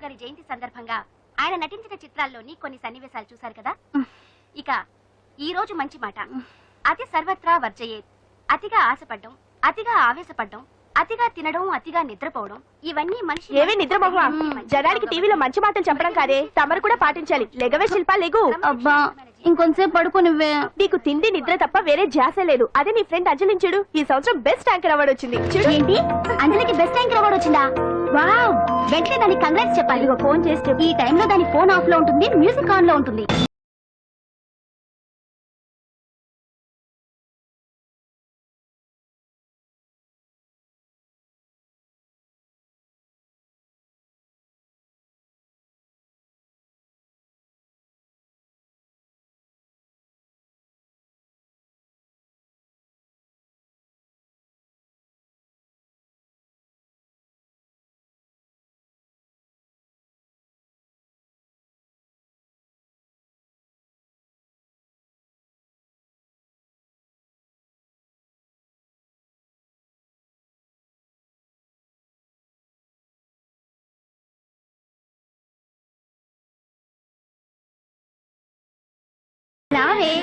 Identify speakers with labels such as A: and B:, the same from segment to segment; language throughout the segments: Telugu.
A: గారి జయంతి సందర్భంగా ఆయన నటించిన చిత్రాల్లోని కొన్ని సన్నివేశాలు చూశారు కదా. ఇక ఈ రోజు మంచి మాట. అతి సర్వత్రా వర్జయేత్. అతిగా ఆశపడ్డం, అతిగా ఆవేశపడ్డం, అతిగా తినడం, అతిగా నిద్రపోవడం, ఇవన్నీ మనిషి
B: ఏవే నిద్రమోహ. జనానికి టీవీలో మంచి మాటలు చెప్పడం కాదే, తమరు కూడా పాటించాలి. లెగవే శిల్ప, లెగు.
A: అబ్బా ఇంకొంతసేపు పడుకో నువ్వే.
B: నీకు తిండి నిద్ర తప్ప వేరే ధ్యాస లేదు. అదే నీ ఫ్రెండ్ అంజలి చూడు, ఈ సంవత్సరం బెస్ట్ యాంకర్ అవార్డు వచ్చింది. చూడు.
A: ఏంటి అంజలికి బెస్ట్ యాంకర్ అవార్డు వచ్చిందా? వావ్, వెంటనే దానికి కంగ్రాట్స్ చెప్పాలి. ఫోన్ చేస్తే ఈ టైంలో దాని ఫోన్ ఆఫ్ లో ఉంటుంది, మ్యూజిక్ ఆన్ లో ఉంటుంది.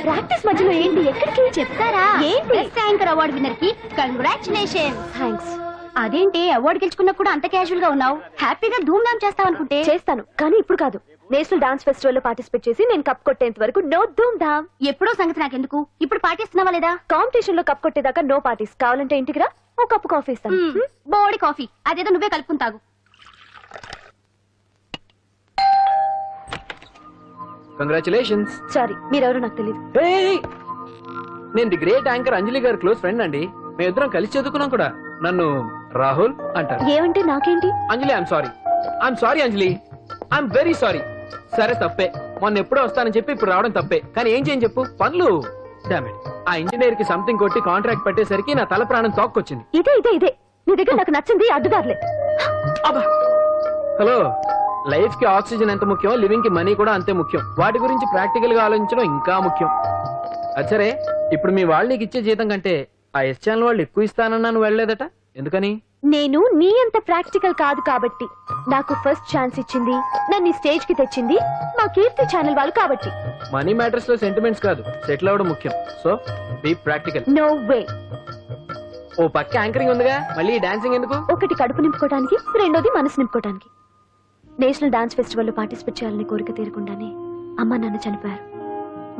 A: ప్రాక్టీస్ మధ్యలో ఏంటి, ఎక్కడికి చెప్తారా? ఏంటి బెస్ట్ యాంకర్ అవార్డు విన్నర్ కి కంగ్రాచులేషన్. థ్యాంక్స్. అదేంటి అవార్డు గెలుచుకున్నా కూడా అంత క్యాజువల్ గా ఉన్నావు? హ్యాపీగా ధూమ్ ధామ్ చేస్తావు అనుకుంటే.
B: చేస్తాను, కానీ ఇప్పుడు కాదు. నేషనల్ డాన్స్ ఫెస్టివల్ లో పార్టిసిపేట్ చేసి నేను కప్ కొట్టేంత వరకు నో ధూమ్ ధామ్.
A: ఎప్పుడో సంగతి నాకెందుకు, ఇప్పుడు పాటిస్తున్నావా లేదా?
B: కాంపిటీషన్ లో కప్ కొట్టేదాకా నో పార్టీస్. కావాలంటే ఇంటికి రా, ఓ కప్పు కాఫీ ఇస్తాను.
A: బోడి కాఫీ అదేదో నువ్వే కలుపుకుని తాగు.
C: కంగ్రాచులేషన్స్.
B: సారీ, మీరెవరో నాకు తెలియదు.
C: నేను ది గ్రేట్ యాంకర్ అంజలి గారి క్లోజ్ ఫ్రెండ్ అండి. మేమిద్దరం కలిసి చదువుకున్నాం కూడా. నన్ను రాహుల్ అంటారు.
B: ఏమంటే నాకేంటి?
C: Anjali I'm sorry Anjali, I'm very sorry. సరే తప్పే, మొన్న ఎప్పుడో వస్తానని చెప్పి ఇప్పుడు రావడం తప్పే. కానీ ఏం చేయని చెప్పు, పనులు డామేజ్. ఆ ఇంజనీర్ కి సంథింగ్ కొట్టి కాంట్రాక్ట్ పెట్టేసరికి నా తల ప్రాణం తోక్కొచ్చింది.
B: ఇదే నీ దగ్గర నాకు నచ్చింది అడ్డుదారులే.
C: హలో, లైఫ్ కి ఆక్సిజన్ ఎంత ముఖ్యం, లివింగ్ కి మనీ కూడా అంతే ముఖ్యం. వాటి గురించి ప్రాక్టికల్ గా ఆలోచించడం ఇంకా ముఖ్యం. అచ్చరే, ఇప్పుడు మీ వాళ్ళు నీకు ఇచ్చే జీతం కంటే ఆ ఎస్ ఛానల్ వాళ్ళు ఎక్కువ ఇస్తానన్నా నువ్వు వెళ్ళలేదట, ఎందుకని?
B: నేను నీ అంత ప్రాక్టికల్ కాదు కాబట్టి. నాకు ఫస్ట్ ఛాన్స్ ఇచ్చింది, నన్ను స్టేజ్ కి తెచ్చింది మా కీర్తి ఛానల్ వాళ్ళు కాబట్టి.
C: మనీ మ్యాటర్స్ లో సెంటిమెంట్స్ కాదు, సెటిల్ అవ్వడం ముఖ్యం. So be practical.
B: No way.
C: ఓ పక్క యాంకరింగ్ ఉందిగా, మళ్ళీ డాన్సింగ్ ఎందుకు?
B: ఒకటి కడుపు నింపుకోవడానికి, రెండోది మనసు నింపుకోవడానికి. నేషనల్ డాన్స్ ఫెస్టివల్ లో పార్టిసిపేట్ చేయాలని కోరిక తీరకుండానే అమ్మ నాన్న చనిపోయారు.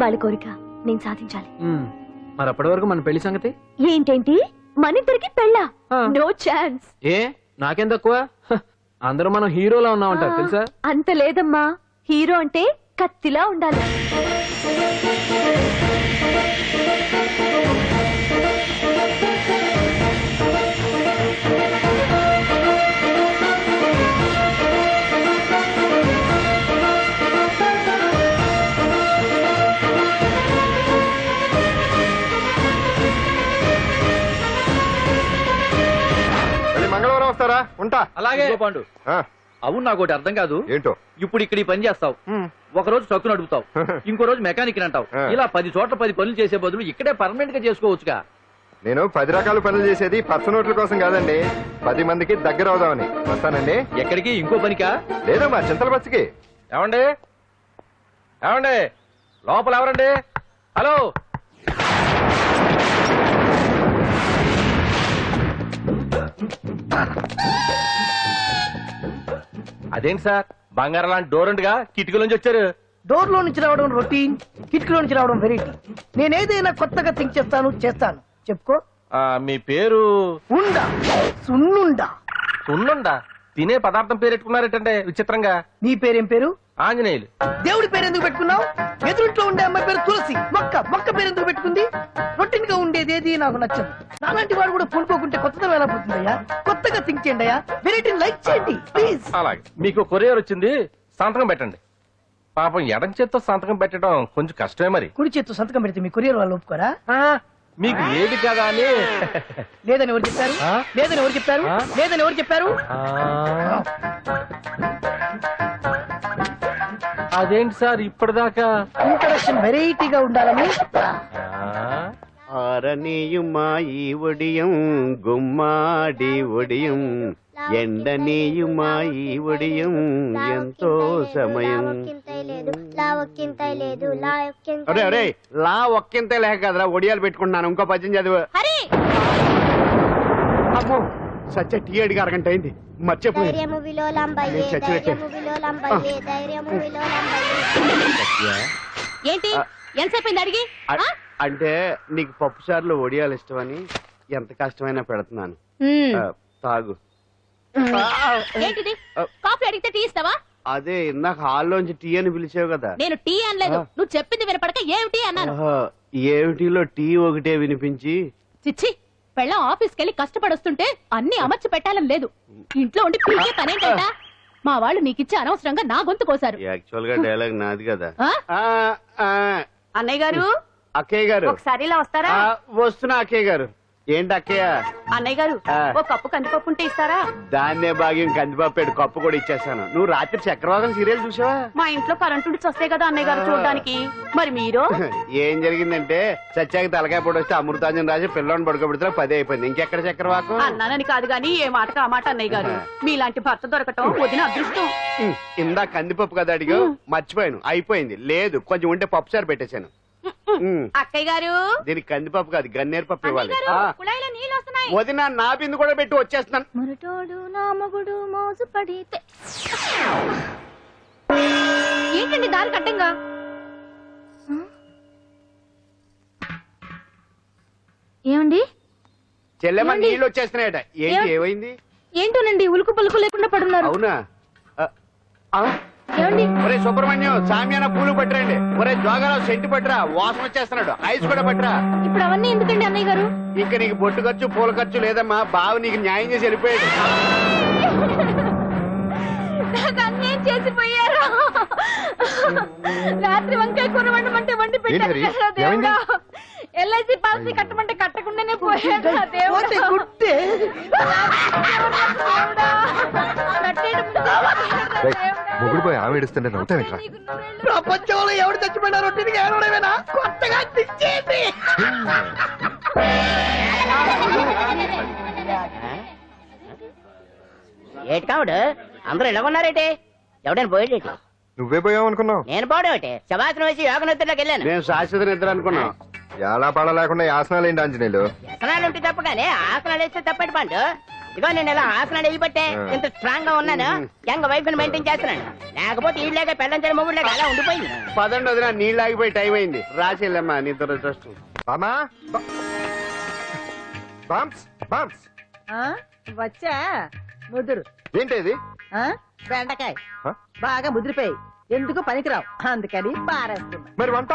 B: వాళ్ళ కోరిక నేను సాధించాలి.
C: మరి అప్పటి వరకు మన పెళ్లి సంగతి
B: ఏంటేంటి? మనిద్దరికి పెళ్ళా? No chance.
C: ఏ నాకేం తక్కువ? అందరూ మనం హీరోలా ఉన్నామంటారు తెలుసా?
B: అంత లేదమ్మా, హీరో అంటే కత్తిలా ఉండాలి.
D: మంగళవారం వస్తారా? ఉంటా.
E: అలాగే పాండు. అవును, నాకు ఒకటి అర్థం కాదు.
D: ఏంటో?
E: ఇప్పుడు ఇక్కడ ఈ పని చేస్తావు, ఒక రోజు ట్రక్కు నడుపుతావు, ఇంకో రోజు మెకానిక్ అంటావు. ఇలా 10 చోట్ల 10 పనులు చేసే బదులు ఇక్కడే పర్మనెంట్ గా చేసుకోవచ్చుగా.
D: నేను 10 రకాల పనులు చేసేది పర్స నోట్ల కోసం కాదండి, 10 మందికి దగ్గర అవుదామని. వస్తానండి.
E: ఎక్కడికి? ఇంకో పనికా?
D: లేదు, మా చింతల బస్సుకి.
E: ఏమండి ఏమండి, లోపల ఎవరండి? హలో, అదేంటి సార్, బంగారం లాంటి డోర్ ఉండగా కిటికీలోంచి వచ్చారు?
F: డోర్ లో నుంచి రావడం రొటీన్, కిటికీలో నుంచి రావడం వెరైటీ. నేనేదైనా కొత్తగా థింక్ చేస్తాను. చెప్పుకో.
E: మీ పేరు?
F: ఉండా, సున్నుండా.
E: సున్నుండా? తినే పదార్థం పేరు పెట్టుకున్నారేటంటే విచిత్రంగా.
F: నీ పేరేం పేరు?
E: ఆంజనేయులు.
F: దేవుడి పేరు ఎందుకు పెట్టుకున్నావు? ఎదురుంట్లో ఉండే అమ్మాయి పేరు తులసి. మొక్క పేరు ఎందుకు పెట్టుకుంది? రొటీన్ గా ఉండేది ఏది నాకు నచ్చదు. నాలాంటి వాడు కూడా పూనుకోకుంటే కొత్తదనం ఎలా పుడుతుందయ్యా? కొత్తగా థింక్ చేయండి అయ్యా. వెరైటీ లైక్ చేయండి ప్లీజ్.
E: అలాగే, మీకు కొరియర్ వచ్చింది, సంతకం పెట్టండి. పాపం ఎడం చేత్తో సంతకం పెట్టడం కొంచెం కష్టమే. మరి
F: కుడి చేత్తు సంతకం పెడితే మీ కొరియర్ వాళ్ళు ఒప్పుకోరా?
E: మీకు లేదు కదా అని.
F: లేదని ఎవరు చెప్పారు? లేదని ఎవరు చెప్పారు? లేదని ఎవరు చెప్పారు?
E: అదేంటి సార్ ఇప్పటిదాకా
F: ఇంట్రడక్షన్ వెరైటీగా ఉండాలని.
G: ఆరనీయుమా ఈ ఒడియం గుమ్మాడి ఒడియం ఎండనీయుమా ఈ ఒడియం ఎంతో సమయం. అరే అరే లా ఒక్కింతే లేక కదరా ఒడియాలు పెట్టుకుంటున్నాను. ఇంకో పద్యం చదువు. అమ్మో సత్య టీ అడిగి అరగంట అయింది మర్చిపోయింది.
A: ఏంటి ఎంతసేపు అడిగి
G: అంటే నీకు పప్పు చారులో ఒడియాలు ఇష్టమని ఎంత కష్టమైనా పెడుతున్నాను. తాగు.
A: ఏంటిది కాఫీ అడిగితే టీ ఇస్తావా?
G: అదే ఇందాక హాల్లోంచి టీ అని పిలిచావు కదా.
A: నేను టీ అనలేదు, నువ్వు చెప్పింది వినపడక ఏమిటి అన్నాను.
G: ఏమిటిలో టీ ఒకటే వినిపించి.
A: చిచ్చి పెళ్ళం ఆఫీస్కి వెళ్ళి కష్టపడొస్తుంటే అన్ని అమర్చి పెట్టాలని లేదు. ఇంట్లో ఉండి పీకే పనేంట. మా వాళ్ళు నీకిచ్చి అనవసరంగా నా గొంతు కోసారు.
G: యాక్చువల్ గా డైలాగ్ నాది కదా.
A: అన్నయ్య గారు,
G: అక్కయ్య గారు
A: ఒకసారి ఇలా వస్తారా?
G: వస్తున్నా అక్కయ్య గారు. ఏంటి అక్కయ్య?
A: అన్నయ్య గారు ఒక కప్పు కందిపప్పు ఉంటే ఇస్తారా?
G: దాన్నే భాగ్యం కందిపప్పేడు కప్పు కూడా ఇచ్చేసాను. నువ్వు రాత్రి చక్రవాకం సీరియల్ చూసావా?
A: మా ఇంట్లో కరెంటు ఉండి వస్తే కదా అన్నయ్య గారు చూడడానికి. మరి మీరు?
G: ఏం జరిగిందంటే సత్యాకి తలకాయ పొడి వస్తే అమృతాంజన్ రాజు పిల్లని పడుకోబెడితే 10 అయిపోయింది. ఇంకెక్కడ చక్రవాకం?
A: అన్నానని కాదు గాని ఏ మాటకు ఆ మాట అన్నయ్య గారు. మీలాంటి భర్త దొరకటం వదిన అదృష్టం.
G: ఇందా కందిపప్పు కదా అడిగా మర్చిపోయాను. అయిపోయింది. లేదు కొంచెం ఉంటే పప్పు సార్ పెట్టేశాను.
A: అక్కయ్య గారు
G: దీనికి కందిపప్పు కాదు గన్నేరు పప్పు ఇవ్వాలి.
A: కుళాయిలో నీళ్ళు వస్తున్నాయి.
G: వదిన నా బిందు కూడా పెట్టి వచ్చేస్తున్నాను.
B: మురటోడు నా మగుడు మోజు పడితే.
A: ఏంటండి దారి కట్టంగా?
B: ఏమండి
G: చెల్లెమ్మ నీళ్ళు వచ్చేస్తున్నాయట. ఏంటి ఏమైంది?
B: ఏంటోనండి ఉలుకు పలుకు లేకుండా పడున్నారు.
G: అవునా?
B: ఏమండి
G: ఒరే సుబ్రహ్మణ్యం సామ్యాన పూలు పట్టరండి. ఒరే జోగారావు సెంటు పట్టరా, వాసన వచ్చేస్తున్నాడు. ఐస్ కూడా పట్టరా.
B: ఇప్పుడు అవన్నీ ఎందుకండి అన్నయ్య గారు?
G: ఇంకా నీకు బొట్టు ఖర్చు పూల ఖర్చు లేదమ్మా. బావ నీకు న్యాయం చేసి వెళ్ళిపోయాడు.
B: అన్నేం చేసిపోయారు. రాత్రి వంకాయ కూర వండమంటే వండి పెట్టారు. ఎల్ఐసి పాలసీ కట్టమంటే కట్టకుండానే పోయాడు.
D: మొగుడు పోయి ఆమె ఏడుస్తుంటే నవ్వుతావేంట్రా?
F: ప్రపంచంలో ఎవరు చచ్చిపోయినా రొట్టెకి ఏడవడమేనా? కొత్తగా తెచ్చేది.
H: ఏటి కావుడు అందరూ ఇలా ఉన్నారేటి? ఎవడైనా పోయేటి?
D: నువ్వే పోయావు అనుకున్నావు.
H: నేను పోవడం ఏంటి? శవాసనం వేసి యోగ నిద్రలోకి వెళ్ళాను.
G: నేను శాశ్వత నిద్ర అనుకున్నా.
D: ఎలా పాడ లేకుండా యాసనాలు ఏంటి ఆంజనేయులు?
H: వ్యసనాలు ఉంటే తప్ప కానీ ఆసనాలు వేస్తే తప్పటి పండు. ఇదిగో నేను ఇలా ఆసనాలు వేయబట్టే ఇంత స్ట్రాంగ్ గా ఉన్నాను. యంగ్ వైఫ్ ని మెయింటైన్ చేస్తున్నాను. లేకపోతే ఈ లేక పెళ్ళంచని మొగుడు లేక అలా ఉండిపోయింది.
G: పదండి వదిన నీళ్ళు ఆగిపోయి టైం అయింది. రాసేళ్ళమ్మా నిద్ర ట్రస్ట్.
D: బామా బామ్స్ బామ్స్
I: వచ్చా ముదురు
D: ఏంటి
I: బెండకాయ
D: హ?
I: బాగా ముదిరిపోయి ఎందుకు పనికిరావు అందుకని పారేస్తున్నా.
D: మరి వంట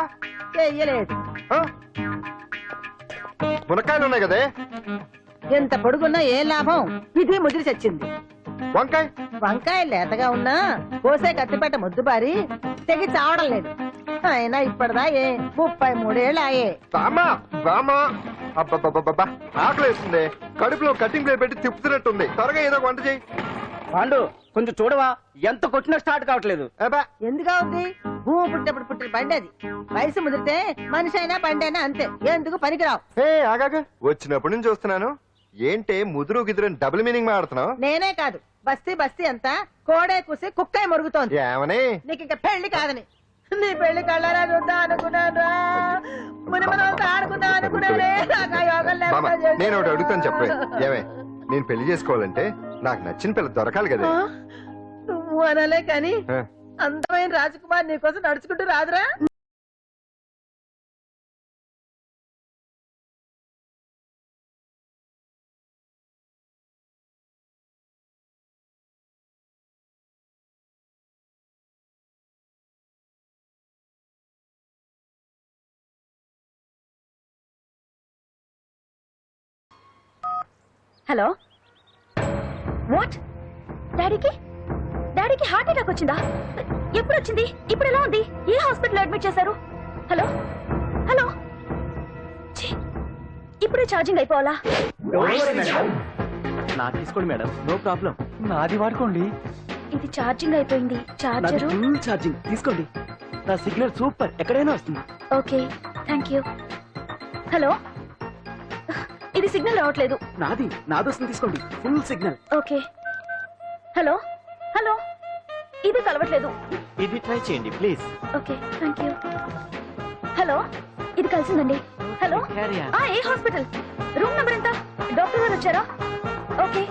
I: చెయ్యలేదు.
D: ఆ? మునక్కాయలు ఉన్నాయి కదే.
I: ఎంత పొడుగున్నా ఏం లాభం? ఇది ముదిరి చచ్చింది.
D: వంకాయ
I: వంకాయ లేతగా ఉన్నా కోసే కత్తిపేట ముద్దు బారి తెగి చావడం లేదు. అయినా ఇప్పటిదా 33 ఏళ్ళు ఆయే.
D: బామా బామా అబ్బబ్బబ్బబ్బా ఆకలి వేస్తుంది. కడుపులో కటింగ్ ప్లేట్ పెట్టి తిప్పుతున్నట్టుంది. త్వరగా ఏదో వంట చేయి.
E: పాండు కొంచెం చూడవా, ఎంత కొట్టినా స్టార్ట్ కావట్లేదు.
I: ఎందుగా ఉంది? భూమి పుట్టినప్పుడు పుట్టిన బండి అది. వయసు ముదిరితే మనిషి అయినా బండి అయినా అంతే. ఎందుకు పనికిరావు.
D: ఆగాక వచ్చినప్పటి నుంచి చూస్తున్నాను. ఏంటే ముదురు గిదురు డబుల్ మీనింగ్ మాడుతున్నావు?
I: నేనే కాదు బస్తీ బస్తీ అంతా కోడే కూసి కుక్కే మొరుగుతోంది.
D: ఏమని?
I: నీకు ఇంకా పెళ్లి కాదని. నీ పెళ్లి కళ్ళారా చూద్దాం అనుకున్నాను. మునిమనంతా ఆడుకుందాం అనుకున్నానే. నాకు ఆ యోగం
D: బామ్మ,
I: లేకుండా
D: నేను ఒకటి అడుగుతాను చెప్పే. ఏమే నేను పెళ్లి చేసుకోవాలంటే నాకు నచ్చిన పిల్ల దొరకాలి కదా.
I: నువ్వు అనలే కానీ
D: ఆ.
I: అందమైన రాజకుమార్ నీకోసం నడుచుకుంటూ రాదురా.
B: Hello what? డాడీకి హార్ట్ అటాక్ వచ్చిందా? ఎప్పుడు వచ్చింది? ఇప్పుడు ఎలా ఉంది? ఏ హాస్పిటల్ అడ్మిట్ చేశారు? హలో హలో ఛీ, ఇప్పుడే ఛార్జింగ్ అయిపోవాలా?
C: నా తీసుకోండి మేడం, నో ప్రాబ్లం. నాది వాడుకోండి.
B: ఇది ఛార్జింగ్ అయిపోయింది. చార్జరు
C: ఫుల్ ఛార్జింగ్ తీసుకోండి. నా సిగ్నల్ సూపర్, ఎక్కడైనా వస్తుంది.
B: Okay thank you. హలో ఇది సిగ్నల్ రావట్లేదు.
C: నాదొస్తుంది తీసుకోండి, full signal.
B: Okay. Hello hello, ఇది కలవట్లేదు.
G: ఇది ట్రై చేయండి please.
B: Okay, thank you. Hello, ఇది కలిసిందండి. హలో, ఏ హాస్పిటల్? రూమ్ నెంబర్ ఎంత? డాక్టర్ గారు వచ్చారా? ఓకే.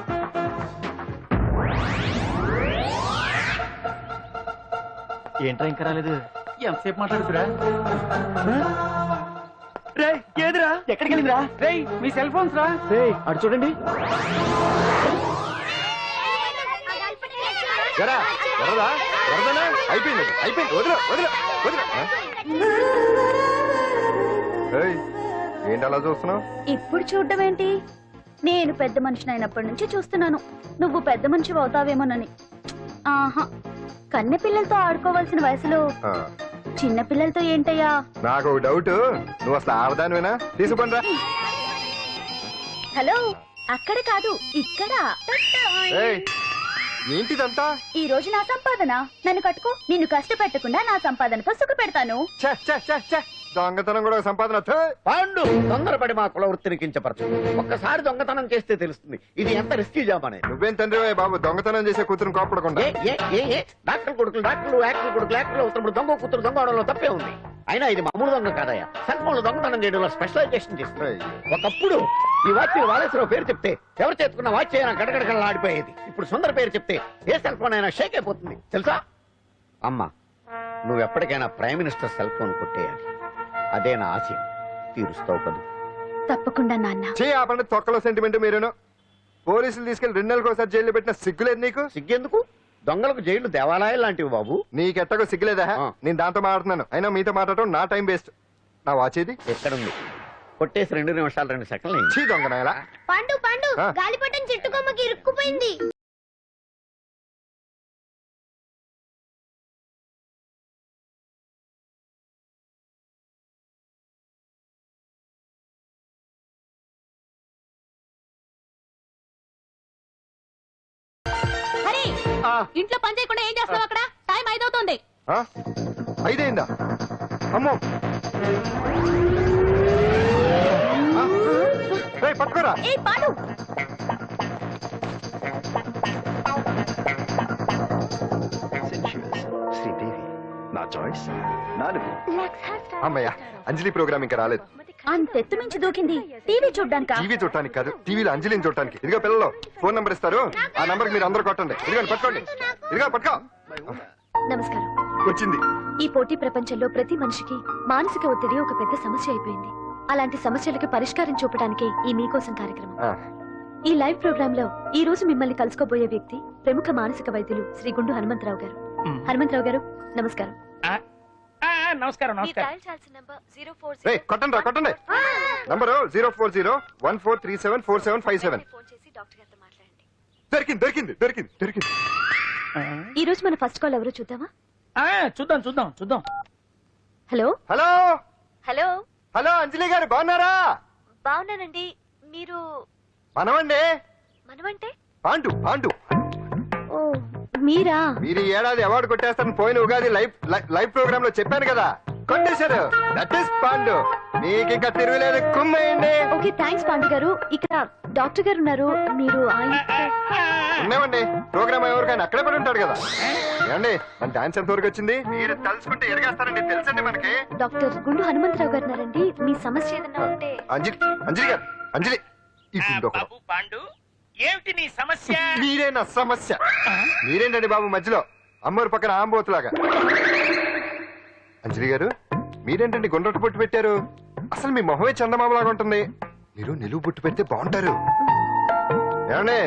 G: ఏంట్రా ఇంకా రాలేదు?
E: ఎంతసేపు మాట్లాడుతురా?
C: రే ఏదిరా?
E: ఎక్కడికి వెళ్ళిందిరా?
C: రే మీ సెల్ ఫోన్స్ రా. రే అటు చూడండి.
D: జరా వరదా వరదనా అయిపోయింది అయిపోయింది వదిలే వదిలే వదిలే. ఏయ్, ఏంటి అలా చూస్తున్నావు?
B: ఇప్పుడు చూడడం ఏంటి? నేను పెద్ద మనిషిని అయినప్పటి నుంచి చూస్తున్నాను, నువ్వు పెద్ద మనిషి అవుతావేమోనని. ఆహా, కన్నె పిల్లలతో ఆడుకోవాల్సిన వయసులో చిన్న పిల్లలతో ఏంటయ్యా?
D: నాకు ఒక డౌట్, నువ్వు అసలు ఆడదానివేనా? తీసుకుంటా.
B: హలో, అక్కడ కాదు ఇక్కడ.
D: ఏంటిదంతా?
B: ఈ రోజు నా సంపాదన. నన్ను కట్టుకో, నిన్ను కష్టపెట్టకుండా నా సంపాదనతో సుఖ పెడతాను.
D: దొంగతనం కూడా సంపాదన.
G: పాండు, తొందరపడి మా కుల వృత్తిని కించపరచు. ఒక్కసారి దొంగతనం చేస్తే తెలుస్తుంది ఇది ఎంత రిస్కీ జాబ్ అనేది.
D: నువ్వేం తండ్రి బాబు, దొంగతనం చేసే కూతురు కోపడకుండా.
G: డాక్టర్ కొడుకులు డాక్టర్లు, యాక్టర్ కొడుకులు యాక్టర్లు అవుతున్నప్పుడు దొంగ కూతురు దొంగ అవడంలో తప్పే ఉంది. అయినా ఇది మామూలు దొంగ కాదయ్యా, సెల్ ఫోన్ దొంగతనం చేయడంలో స్పెషలైజేషన్ చేస్తుంది. ఒకప్పుడు ఈ వాచ్ వాలేశ్వరరావు పేరు చెప్తే ఎవరు చేతుకున్న వాచ్ అయినా గడగడగడలా ఆడిపోయేది. ఇప్పుడు సుందర పేరు చెప్తే ఏ సెల్ ఫోన్ అయినా షేక్ అయిపోతుంది తెలుసా? అమ్మా, నువ్వు ఎప్పటికైనా ప్రైమ్ మినిస్టర్ సెల్ ఫోన్ కొట్టేయాలి, అదే నా ఆశయం. తీరుస్తావు కదా?
B: తప్పకుండా నాన్న.
D: ఆపండి తొక్కలో సెంటిమెంట్. మీరేను పోలీసులు తీసుకెళ్లి 2 నెలలకు ఒకసారి జైల్లో పెట్టిన సిగ్గులేదు నీకు?
G: సిగ్గెందుకు? దొంగలకు జైలు దేవాలయాలు లాంటివి బాబు.
D: నీకెట్టకు సిగ్గులేదా? నేను దాంతో మాట్లాడుతున్నాను, అయినా మీతో మాట్లాడటం నా టైం వేస్ట్. నా వాచేది
G: ఎక్కడుంది? కొట్టేసి 2 నిమిషాలు 2 సెకండ్లు.
D: చీ దొంగనాయలా.
A: పండు పండు, గాలిపటం చెట్టు కొమ్మకి ఇరుక్కుపోయింది.
B: ఇంట్లో పని చేయకుండా ఏం చేస్తావు అక్కడ? టైం 5 అవుతుంది.
D: 5 అయిందా? అమ్మో, పట్టుకోరా.
B: ఏ పాడు,
D: శ్రీదేవి నా చాయిస్ 4. అమ్మయ్యా, అంజలి ప్రోగ్రామ్ ఇంకా రాలేదు.
B: అంతెత్తు మించి దూకింది. టీవీ చూడ్డానికా?
D: టీవీ చూడటానికి కాదు, టీవీలో అంజలిని చూడటానికి. ఇదిగో పిల్లలు, ఫోన్ నంబర్ ఇస్తారు, ఆ నంబర్ మీరు అందరూ కొట్టండి. ఇదిగోండి పట్టుకోండి. ఇదిగో పట్టుకో.
B: నమస్కారం.
D: వచ్చింది.
B: ఈ పోటీ ప్రపంచంలో ప్రతి మనిషికి మానసిక ఒత్తిడి ఒక పెద్ద సమస్య అయిపోయింది. అలాంటి సమస్యలకు పరిష్కారం చూపడానికే ఈ మీకోసం కార్యక్రమం. ఈ లైవ్ ప్రోగ్రామ్ లో ఈ రోజు మిమ్మల్ని కలుసుకోబోయే వ్యక్తి ప్రముఖ మానసిక వైద్యులు శ్రీ గుండు హనుమంతరావు గారు. హనుమంతరావు గారు, నమస్కారం.
C: నమస్కారం.
D: కొట్టండి రా, కొట్టండి. నంబరు 04014374757. దొరికింది దొరికింది దొరికింది దొరికింది.
B: ఈ రోజు మన ఫస్ట్ కాల్ ఎవరో చూద్దామా?
C: చూద్దాం చూద్దాం చూద్దాం.
B: హలో
D: హలో
B: హలో
D: హలో, అంజలి గారు బాగున్నారా?
B: బాగున్నానండి. మీరు?
D: మనమండి.
B: మనమంటే?
D: పాండు పాండు.
B: ఓ, మీరా?
D: మీరు ఈ ఏడాది అవార్డు కొట్టేస్తారని పోయిన ఉగాది లైవ్ ప్రోగ్రామ్ లో చెప్పాను కదా, కొట్టేశారు. That is Pandu. మీకు ఇంకా తిరుగులేదు, కుమ్మేయండి.
B: ఓకే, థ్యాంక్స్ పాండు గారు. ఇక్కడ డాక్టర్ గారు ఉన్నారు, మీరు
D: ఉన్నామండి. ప్రోగ్రామ్ ఎవరికైనా అక్కడే పడి ఉంటాడు కదా. ఏమండి, మన డాన్స్ ఎంత వరకు వచ్చింది? మీరు తలుచుకుంటే ఎరగేస్తారండి, తెలుసండి మనకి.
B: డాక్టర్ గుండు హనుమంతరావు గారు ఉన్నారండి. మీ సమస్య ఏదన్నా ఉంటే.
D: అంజలి అంజలి గారు, అంజలి.
J: బాబు పాండు, ఏమిటి నీ సమస్య?
D: మీరే నా సమస్య. మీరేంటండి బాబు మధ్యలో అమ్మోరు పక్కన ఆంబోతులాగా? అంజలి గారు, మీరేంటండి గుండ్రటి బొట్టు పెట్టారు? అసలు మీ మొహమే చందమామలాగా ఉంటుంది. మీరు నిలువు బొట్టు పెడితే బాగుంటారు. ఏమండి,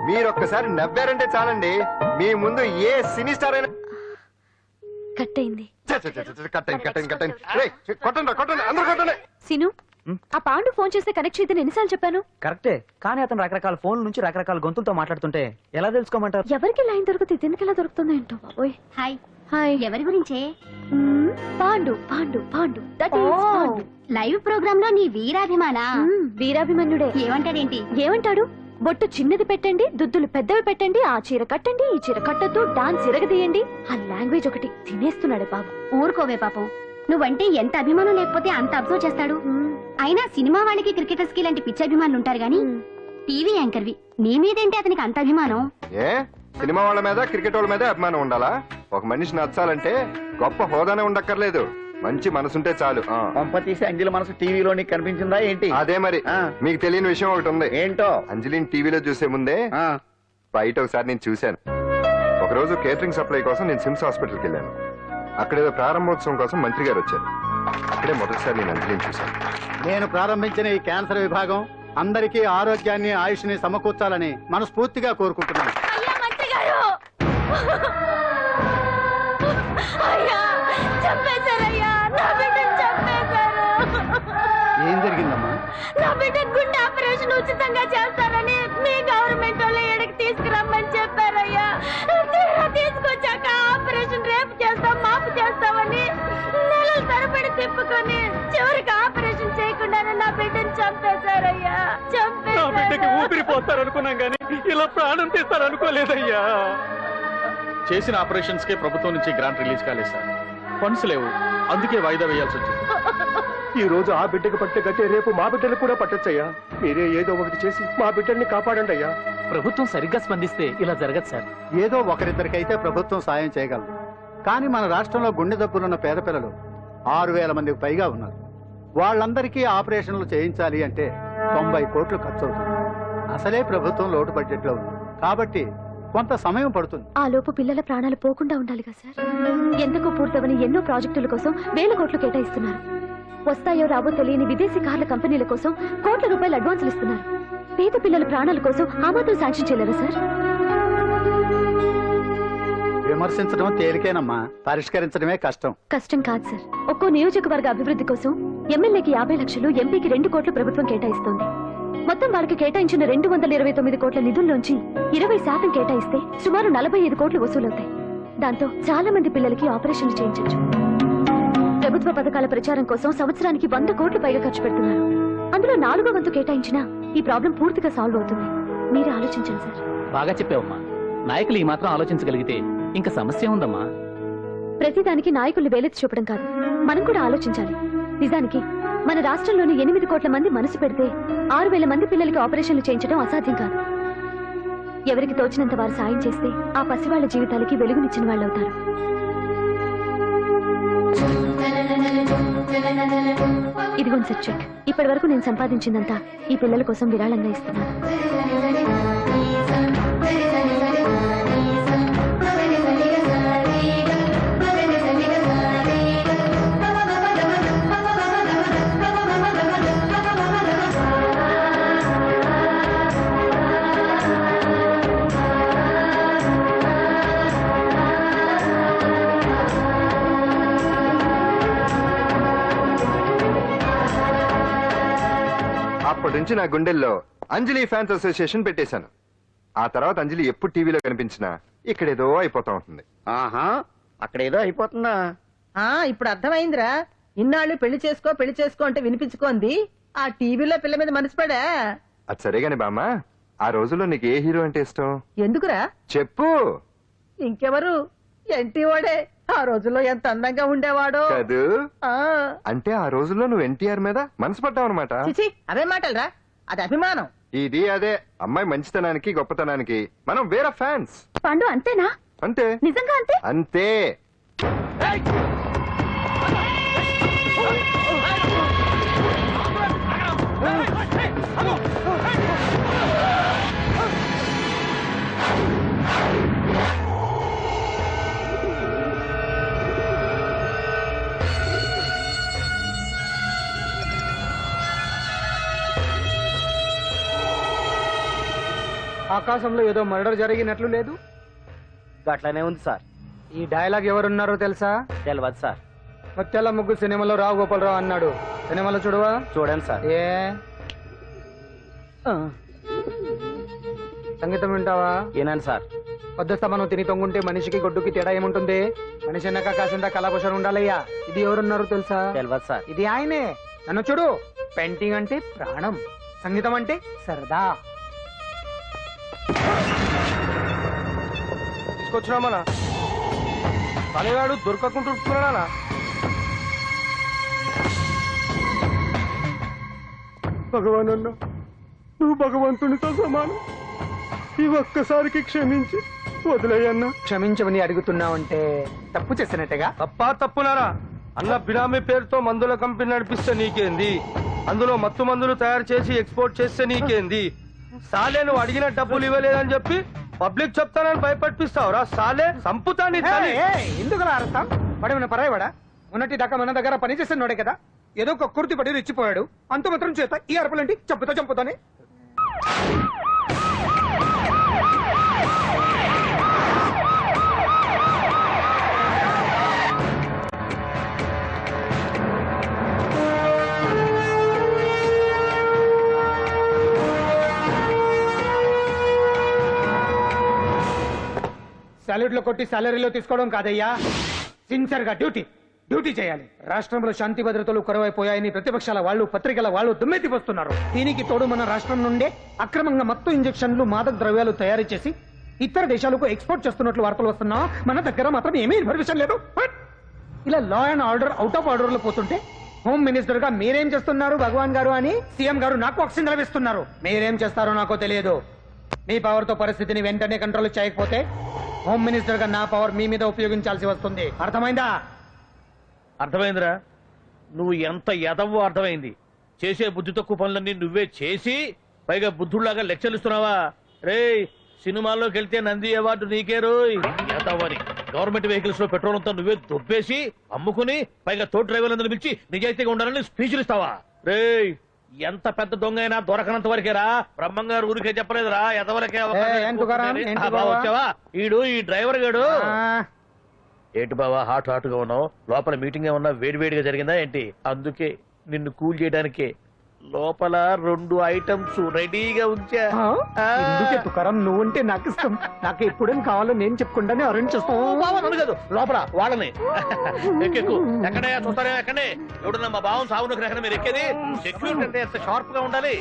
D: మీరు ఒక్కసారి నవ్వారంటే చాలండి, మీ ముందు ఏ సినీ స్టార్ అయినా
B: కట్ అయింది.
D: కొట్టండి కొట్టండి, అందరూ కొట్టండి.
B: సిను, ఆ పాండు ఫోన్ చేస్తే కనెక్ట్ చేయదని ఎన్నిసార్లు చెప్పాను?
C: కరెక్టే, కానీ అతను రకరకాల ఫోన్ నుంచి రకరకాల గొంతులతో మాట్లాడుతుంటే ఎలా తెలుసుకోమంటారు?
B: ఎవరికి లైన్ దొరుకుతుంది, దీనికి ఎలా దొరుకుతుందో ఏంటో బాబోయ్.
A: Hi
B: hi.
A: ఎవరి గురించే?
B: Pandu Pandu Pandu. That is Pandu.
A: Live program లో నీ వీరాభిమానా?
B: వీరాభిమన్యుడే.
A: ఏమంటాడేంటి?
B: ఏమంటాడు? బొట్టు చిన్నది పెట్టండి, దుద్దులు పెద్దవి పెట్టండి, ఆ చీర కట్టండి, ఈ చీర కట్టద్దు, డాన్స్ ఇరగదీయండి. ఆ లాంగ్వేజ్ ఒకటి తినేస్తున్నాడు బాబు.
A: ఊరుకోవే పాపం, నువ్వంటే ఎంత అభిమానం లేకపోతే అంత అబ్జర్వ్ చేస్తాడు. అయినా సినిమా వాళ్ళకి క్రికెటర్స్ కి లాంటి పిచ్చి అభిమానులు ఉంటారు గానీ టీవీ యాంకర్వి నీ మీదేంటి అతనికి అంత అభిమానం?
D: ఏ సినిమా వాళ్ళ మీద క్రికెట్ వాళ్ళ మీద అభిమానం ఉండాలా? ఒక మనిషి నచ్చాలంటే గొప్ప హోదానే ఉండక్కర్లేదు, మంచి మనసుంటే చాలు.
G: పంప తీసి అంజలి మనసు టీవీలో నీకు కనిపించిందా ఏంటి?
D: అదే మరి. మీకు తెలియని విషయం ఒకటి ఉంది.
G: ఏంటో?
D: అంజలిని టీవీలో చూసే ముందే బయట ఒకసారి నేను చూశాను. ఒకరోజు కేటరింగ్ సప్లై కోసం నేను సిమ్స్ హాస్పిటల్కి వెళ్ళాను. అక్కడేదో ప్రారంభోత్సవం కోసం మంత్రి గారు వచ్చారు. అక్కడే మొదటిసారి నేను అంజలిని చూశాను.
K: నేను ప్రారంభించిన ఈ క్యాన్సర్ విభాగం అందరికీ ఆరోగ్యాన్ని ఆయుష్ని సమకూర్చాలని మనస్ఫూర్తిగా కోరుకుంటున్నాను. ఏం జరిగిందమ్మా?
B: నా బిడ్డ గుండె ఆపరేషన్ ఉచితంగా చేస్తారని మీ గవర్నమెంట్ వాళ్ళు ఎడకి తీసుకురమ్మని చెప్పారయ్యా. తీసుకొచ్చాక ఆపరేషన్ రేపు చేస్తాం మాపు చేస్తామని నెలల తరబడి తిప్పుకొని చివరికి ఆపరేషన్ చేయకుండానే నా బిడ్డను చంపేశారయ్యా.
C: ఊపిరిపోతారనుకున్నాం గానీ ఇలా ప్రాణం తీస్తారనుకోలేదయ్యా. చేసిన ఆపరేషన్స్ కే ప్రభుత్వం నుంచి గ్రాంట్ రిలీజ్ కాలేదు సార్. ఫండ్స్ లేవు, అందుకే వాయిదా వేయాల్సి వచ్చింది.
K: ఈ రోజు ఆ బిడ్డకు పట్టే గట్టే రేపు మా బిడ్డలు కూడా పట్టొచ్చయ్యా. మీరే ఏదో ఒకటి చేసి మా బిడ్డల్ని కాపాడండి అయ్యా.
C: ప్రభుత్వం సరిగ్గా స్పందిస్తే ఇలా జరగదు సార్.
K: ఏదో ఒకరిద్దరికైతే ప్రభుత్వం సాయం చేయగలదు, కానీ మన రాష్ట్రంలో గుండె జబ్బులున్న పేద పిల్లలు 6,000 మందికి పైగా ఉన్నారు. వాళ్ళందరికీ ఆపరేషన్లు చేయించాలి అంటే 90 కోట్లు ఖర్చు అవుతుంది. అసలే ప్రభుత్వం లోటు బడ్జెట్ లో ఉంది కాబట్టి కొంత సమయం పడుతుంది.
B: ఆ లోపు పిల్లల ప్రాణాలు పోకుండా ఉండాలిగా సార్. ఎందుకు పూర్తవని ఎన్నో ప్రాజెక్టుల కోసం వేల కోట్లు కేటాయిస్తున్నారు. వస్తాయో రావో తెలియని విదేశీ కార్ల కంపెనీల కోసం కోట్ల రూపాయలు అడ్వాన్సులు ఇస్తున్నారు. పేద పిల్లల ప్రాణాల కోసం ఆ మాత్రం శాంక్షన్ చేయలేరా సార్?
K: విమర్శించడం తేలికేనమ్మా, పరిష్కరించడమే కష్టం.
B: కష్టం కాదు సార్. ఒక్కో నియోజకవర్గ అభివృద్ధి కోసం ఎమ్మెల్యేకి 50 లక్షలు, ఎంపీకి 2 కోట్లు ప్రభుత్వం కేటాయిస్తోంది. మొత్తం వారికి కేటాయించిన 229 కోట్ల నిధుల్లోంచి 20% కేటాయిస్తే సుమారు 45 కోట్లు వసూలవుతాయి. దాంతో చాలా మంది పిల్లలకి ఆపరేషన్లు చేయించవచ్చు. ప్రభుత్వ పథకాల ప్రచారం కోసం సంవత్సరానికి 100 కోట్లు పైగా ఖర్చు పెడుతున్నారు. అందులో 4వ వంతు కేటాయించినా ఈ ప్రాబ్లం పూర్తిగా సాల్వ్ అవుతుంది. మీరే ఆలోచించండి సార్.
C: బాగా చెప్పావమ్మా. నాయకులు ఈ మాత్రం ఆలోచించగలిగితే ఇంకా సమస్య ఉందమ్మా.
B: ప్రతిదానికి నాయకుల్ని వేలెత్తి చూపడం కాదు, మనం కూడా ఆలోచించాలి. నిజానికి మన రాష్ట్రంలోని 8 కోట్ల మంది మనసు పెడితే 6,000 మంది పిల్లలకి ఆపరేషన్లు చేయించడం అసాధ్యం కాదు. ఎవరికి తోచినంత వారు సాయం చేస్తే ఆ పసివాళ్ల జీవితాలకి వెలుగునిచ్చిన వాళ్ళు అవుతారు. ఇదిగోండి సార్ చెక్. ఇప్పటి వరకు నేను సంపాదించిందంతా ఈ పిల్లల కోసం విరాళంగా ఇస్తున్నాను.
D: అప్పటి నుంచి నా గుండెల్లో అంజలి ఫ్యాన్స్ అసోసియేషన్ పెట్టేశాను. ఆ తర్వాత అంజలి ఎప్పుడు టీవీలో కనిపించినా ఇక్కడేదో అయిపోతా ఉంటుంది.
G: ఆహా, అక్కడేదో అయిపోతుందా?
I: ఇప్పుడు అర్థమైందిరా. ఇన్నాళ్ళు పెళ్లి చేసుకో అంటే వినిపించుకోంది ఆ టీవీలో పిల్ల మీద మనసు పడా.
D: అది సరేగాని బామ్మ, ఆ రోజుల్లో నీకు ఏ హీరో అంటే ఇష్టం?
I: ఎందుకురా
D: చెప్పు.
I: ఇంకెవరు? ఎన్టీవాడే. ఆ రోజుల్లో ఎంత అందంగా ఉండేవాడో
D: కాదు. అంటే ఆ రోజుల్లో నువ్వు ఎన్టీఆర్ మీద మనసు పడ్డావు అనమాట.
I: చిచి, అవే మాటలరా, అది అభిమానం.
D: ఇది అదే అమ్మాయి మంచితనానికి గొప్పతనానికి మనం వేరే ఫ్యాన్స్.
B: పండు అంతేనా?
D: అంతే.
B: నిజంగా అంతే?
D: అంతే.
F: ఆకాశంలో ఏదో మర్డర్ జరిగినట్లు లేదు.
C: అట్లానే ఉంది సార్.
F: ఈ డైలాగ్ ఎవరున్నారో తెలుసా?
C: తెలియదు సార్.
F: ముత్యాల ముగ్గు సినిమాలో రావు గోపాలరావు అన్నాడు. సినిమాలో చూడవా?
C: చూడండి సార్.
F: ఏ సంగీతం వింటావా?
C: ఏనండి సార్.
F: పొద్దుస్తా మనం తిని తొంగుంటే మనిషికి గొడ్డుకి తేడా ఏముంటుంది? మనిషి అన్నాక కాసింత కళాభూషణ ఉండాలయ్యా. ఇది ఎవరున్నారో తెలుసా?
C: తెలియదు సార్.
F: ఇది ఆయనే. నన్ను చూడు. పెయింటింగ్ అంటే ప్రాణం, సంగీతం అంటే సరదా. తీసుకొచ్చినామనా పనివాడు దొరకకుంటున్నానా?
L: భగవాన్ అన్న, నువ్వు భగవంతునితో సమానం. ఈ ఒక్కసారికి క్షమించి వదిలేయన్నా.
F: క్షమించమని అడుగుతున్నావంటే తప్పు చేసినట్టుగా.
L: తప్పా తప్పునారా? అన్న బినామీ పేరుతో మందుల కంపెనీ నడిపిస్తే నీకేంది? అందులో మత్తు మందులు తయారు చేసి ఎక్స్పోర్ట్ చేస్తే నీకేంది? సాలే నువ్వు అడిగిన డబ్బులు ఇవ్వలేదని చెప్పి పబ్లిక్ చెప్తానని భయపడిపిస్తావురా? సాలే సంపుతాన్ని
F: ఎందుకు అర్థం పడమన పరాయవాడా? ఉన్నట్టి దాకా మన దగ్గర పని చేస్తున్నాడే కదా, ఏదో ఒక కుర్తి పడి రెచ్చిపోయాడు. అంత మాత్రం చేత ఈ అరపలేంటి? చంపుతానే. సాలరీలో కొట్టి సాలరీలో తీసుకోవడం కాదయ్యా, సిన్సియర్ గా డ్యూటీ చేయాలి. రాష్ట్రంలో శాంతి భద్రతలు కరువైపోయాయని ప్రతిపక్షాల వాళ్ళు, పత్రికల వాళ్ళు దుమ్మెత్తిపోస్తున్నారు. దీనికి తోడు మన రాష్ట్రం నుండే అక్రమంగా మత్తు ఇంజెక్షన్లు, మాదక ద్రవ్యాలు తయారు చేసి ఇతర దేశాలకు ఎక్స్పోర్ట్ చేస్తున్నట్లు వార్తలు వస్తున్నా మన దగ్గర మాత్రం ఏమీ ఇన్ఫర్మేషన్ లేదు. ఇలా law and order out of order లో పోతుంటే హోమ్ మినిస్టర్ గా మీరేం చేస్తున్నారు భగవాన్ గారు అని సీఎం గారు నాకు ఆక్సిజన్ లభిస్తున్నారు. మీరేం చేస్తారో నాకు తెలియదు. మీ పవర్ తో పరిస్థితిని వెంటనే కంట్రోల్ చేయకపోతే హోమ్ మినిస్టర్ గా నా పవర్ మీ మీద ఉపయోగించాల్సి వస్తుంది. అర్థమైందా?
E: అర్థమైందిరా. నువ్వు ఎంత ఎదవో అర్థమైంది. చేసే బుద్ధి తక్కువ పనులన్నీ నువ్వే చేసి పైగా బుద్ధుళ్లాగా లెక్చర్లు ఇస్తున్నావా? రే, సినిమాల్లోకి వెళ్తే నంది అవార్డు నీకే రోయ్. ఎదవని గవర్నమెంట్ వెహికల్స్ లో పెట్రోల్ అంతా నువ్వే దొబ్బేసి అమ్ముకుని పైగా తోటి డ్రైవర్లందరూ పిలిచి నిజాయితీగా ఉండాలని స్పీచ్లు ఇస్తావా? రే, ఎంత పెద్ద దొంగ అయినా దొరకనంత వరకేరా. బ్రహ్మంగారు ఊరికే చెప్పలేదురా ఎదవలకే వచ్చావా? ఈడు ఈ డ్రైవర్ గాడు. ఏంటి బావా హాట్ గా ఉన్నావు? లోపల మీటింగ్ ఏమన్నా వేడివేడిగా జరిగిందా ఏంటి? అందుకే నిన్ను కూల్ చేయడానికే లోపల 2 ఐటమ్స్ రెడీగా ఉంచా.
F: తుకారం, నువ్వుంటే నాకు ఇష్టం. నాకు ఎప్పుడేం కావాలో నేను చెప్పుకుంటానే అరేంజ్ చేస్తాను.
E: కాదు లోపల వాళ్ళని ఎక్కెక్కు. ఎక్కడయ్యా చూస్తారా? ఎక్కడే ఎవడన్నా మా బావం సాగునకు ఎక్కడ మీరు ఎక్కేది? సెక్యూరిటీ అంటే ఎంత షార్ప్ గా ఉండాలి.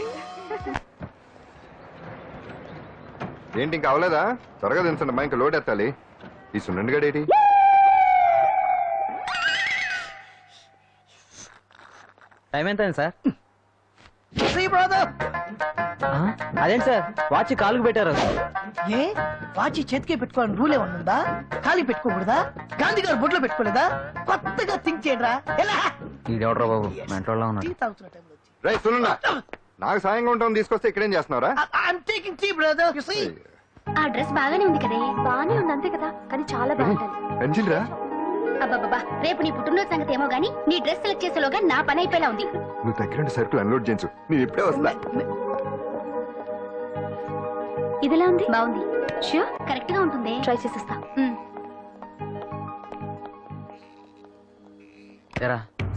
D: ఏంటి ఇంకా అవలేదా? త్వరగా దించండి అమ్మా, ఇంకా లోడ్ ఎత్తాలి. ఈ సున్నండి గడేటి
C: టైం ఎంత సార్?
F: అదేంటి
C: అదేంటి సార్ వాచ్ కాలుకు పెట్టారు?
F: ఏ వాచి చేతికే పెట్టుకోవాలని రూల్ ఏమన్నా ఉందా? ఖాళీ పెట్టుకోకూడదా? గాంధీ గారు బొట్లో పెట్టుకోలేదా? కొత్తగా థింక్ చేయరా.
C: ఇదెవడ్రా బాబు మెంటోళ్ళ ఉన్నాడు.
D: రై సునండా, నాకు సాయంగా ఉంటాం తీసుకొస్తే ఇక్కడేం చేస్తున్నారా?
A: ఆ డ్రెస్ బాగానే ఉంది కదే.
B: బానే ఉంది అంతే కదా, కానీ చాలా బాగుంటుంది.
D: అంజిల్ రా,
A: అబ్బాబ్బా, రేపు నీ పుట్టినరోజు సంగతి ఏమో గానీ నీ డ్రెస్ సెలెక్ట్ చేసేలోగా నా పని అయిపోయేలా ఉంది.
D: నువ్వు దగ్గర సరుకులు అన్లోడ్ చేయించు, నేను ఇప్పుడే వస్తా.
B: ఇదిలా ఉంది?
A: బాగుంది.
B: ష్యూర్
A: కరెక్ట్ గా ఉంటుంది.
B: ట్రై చేసేస్తా.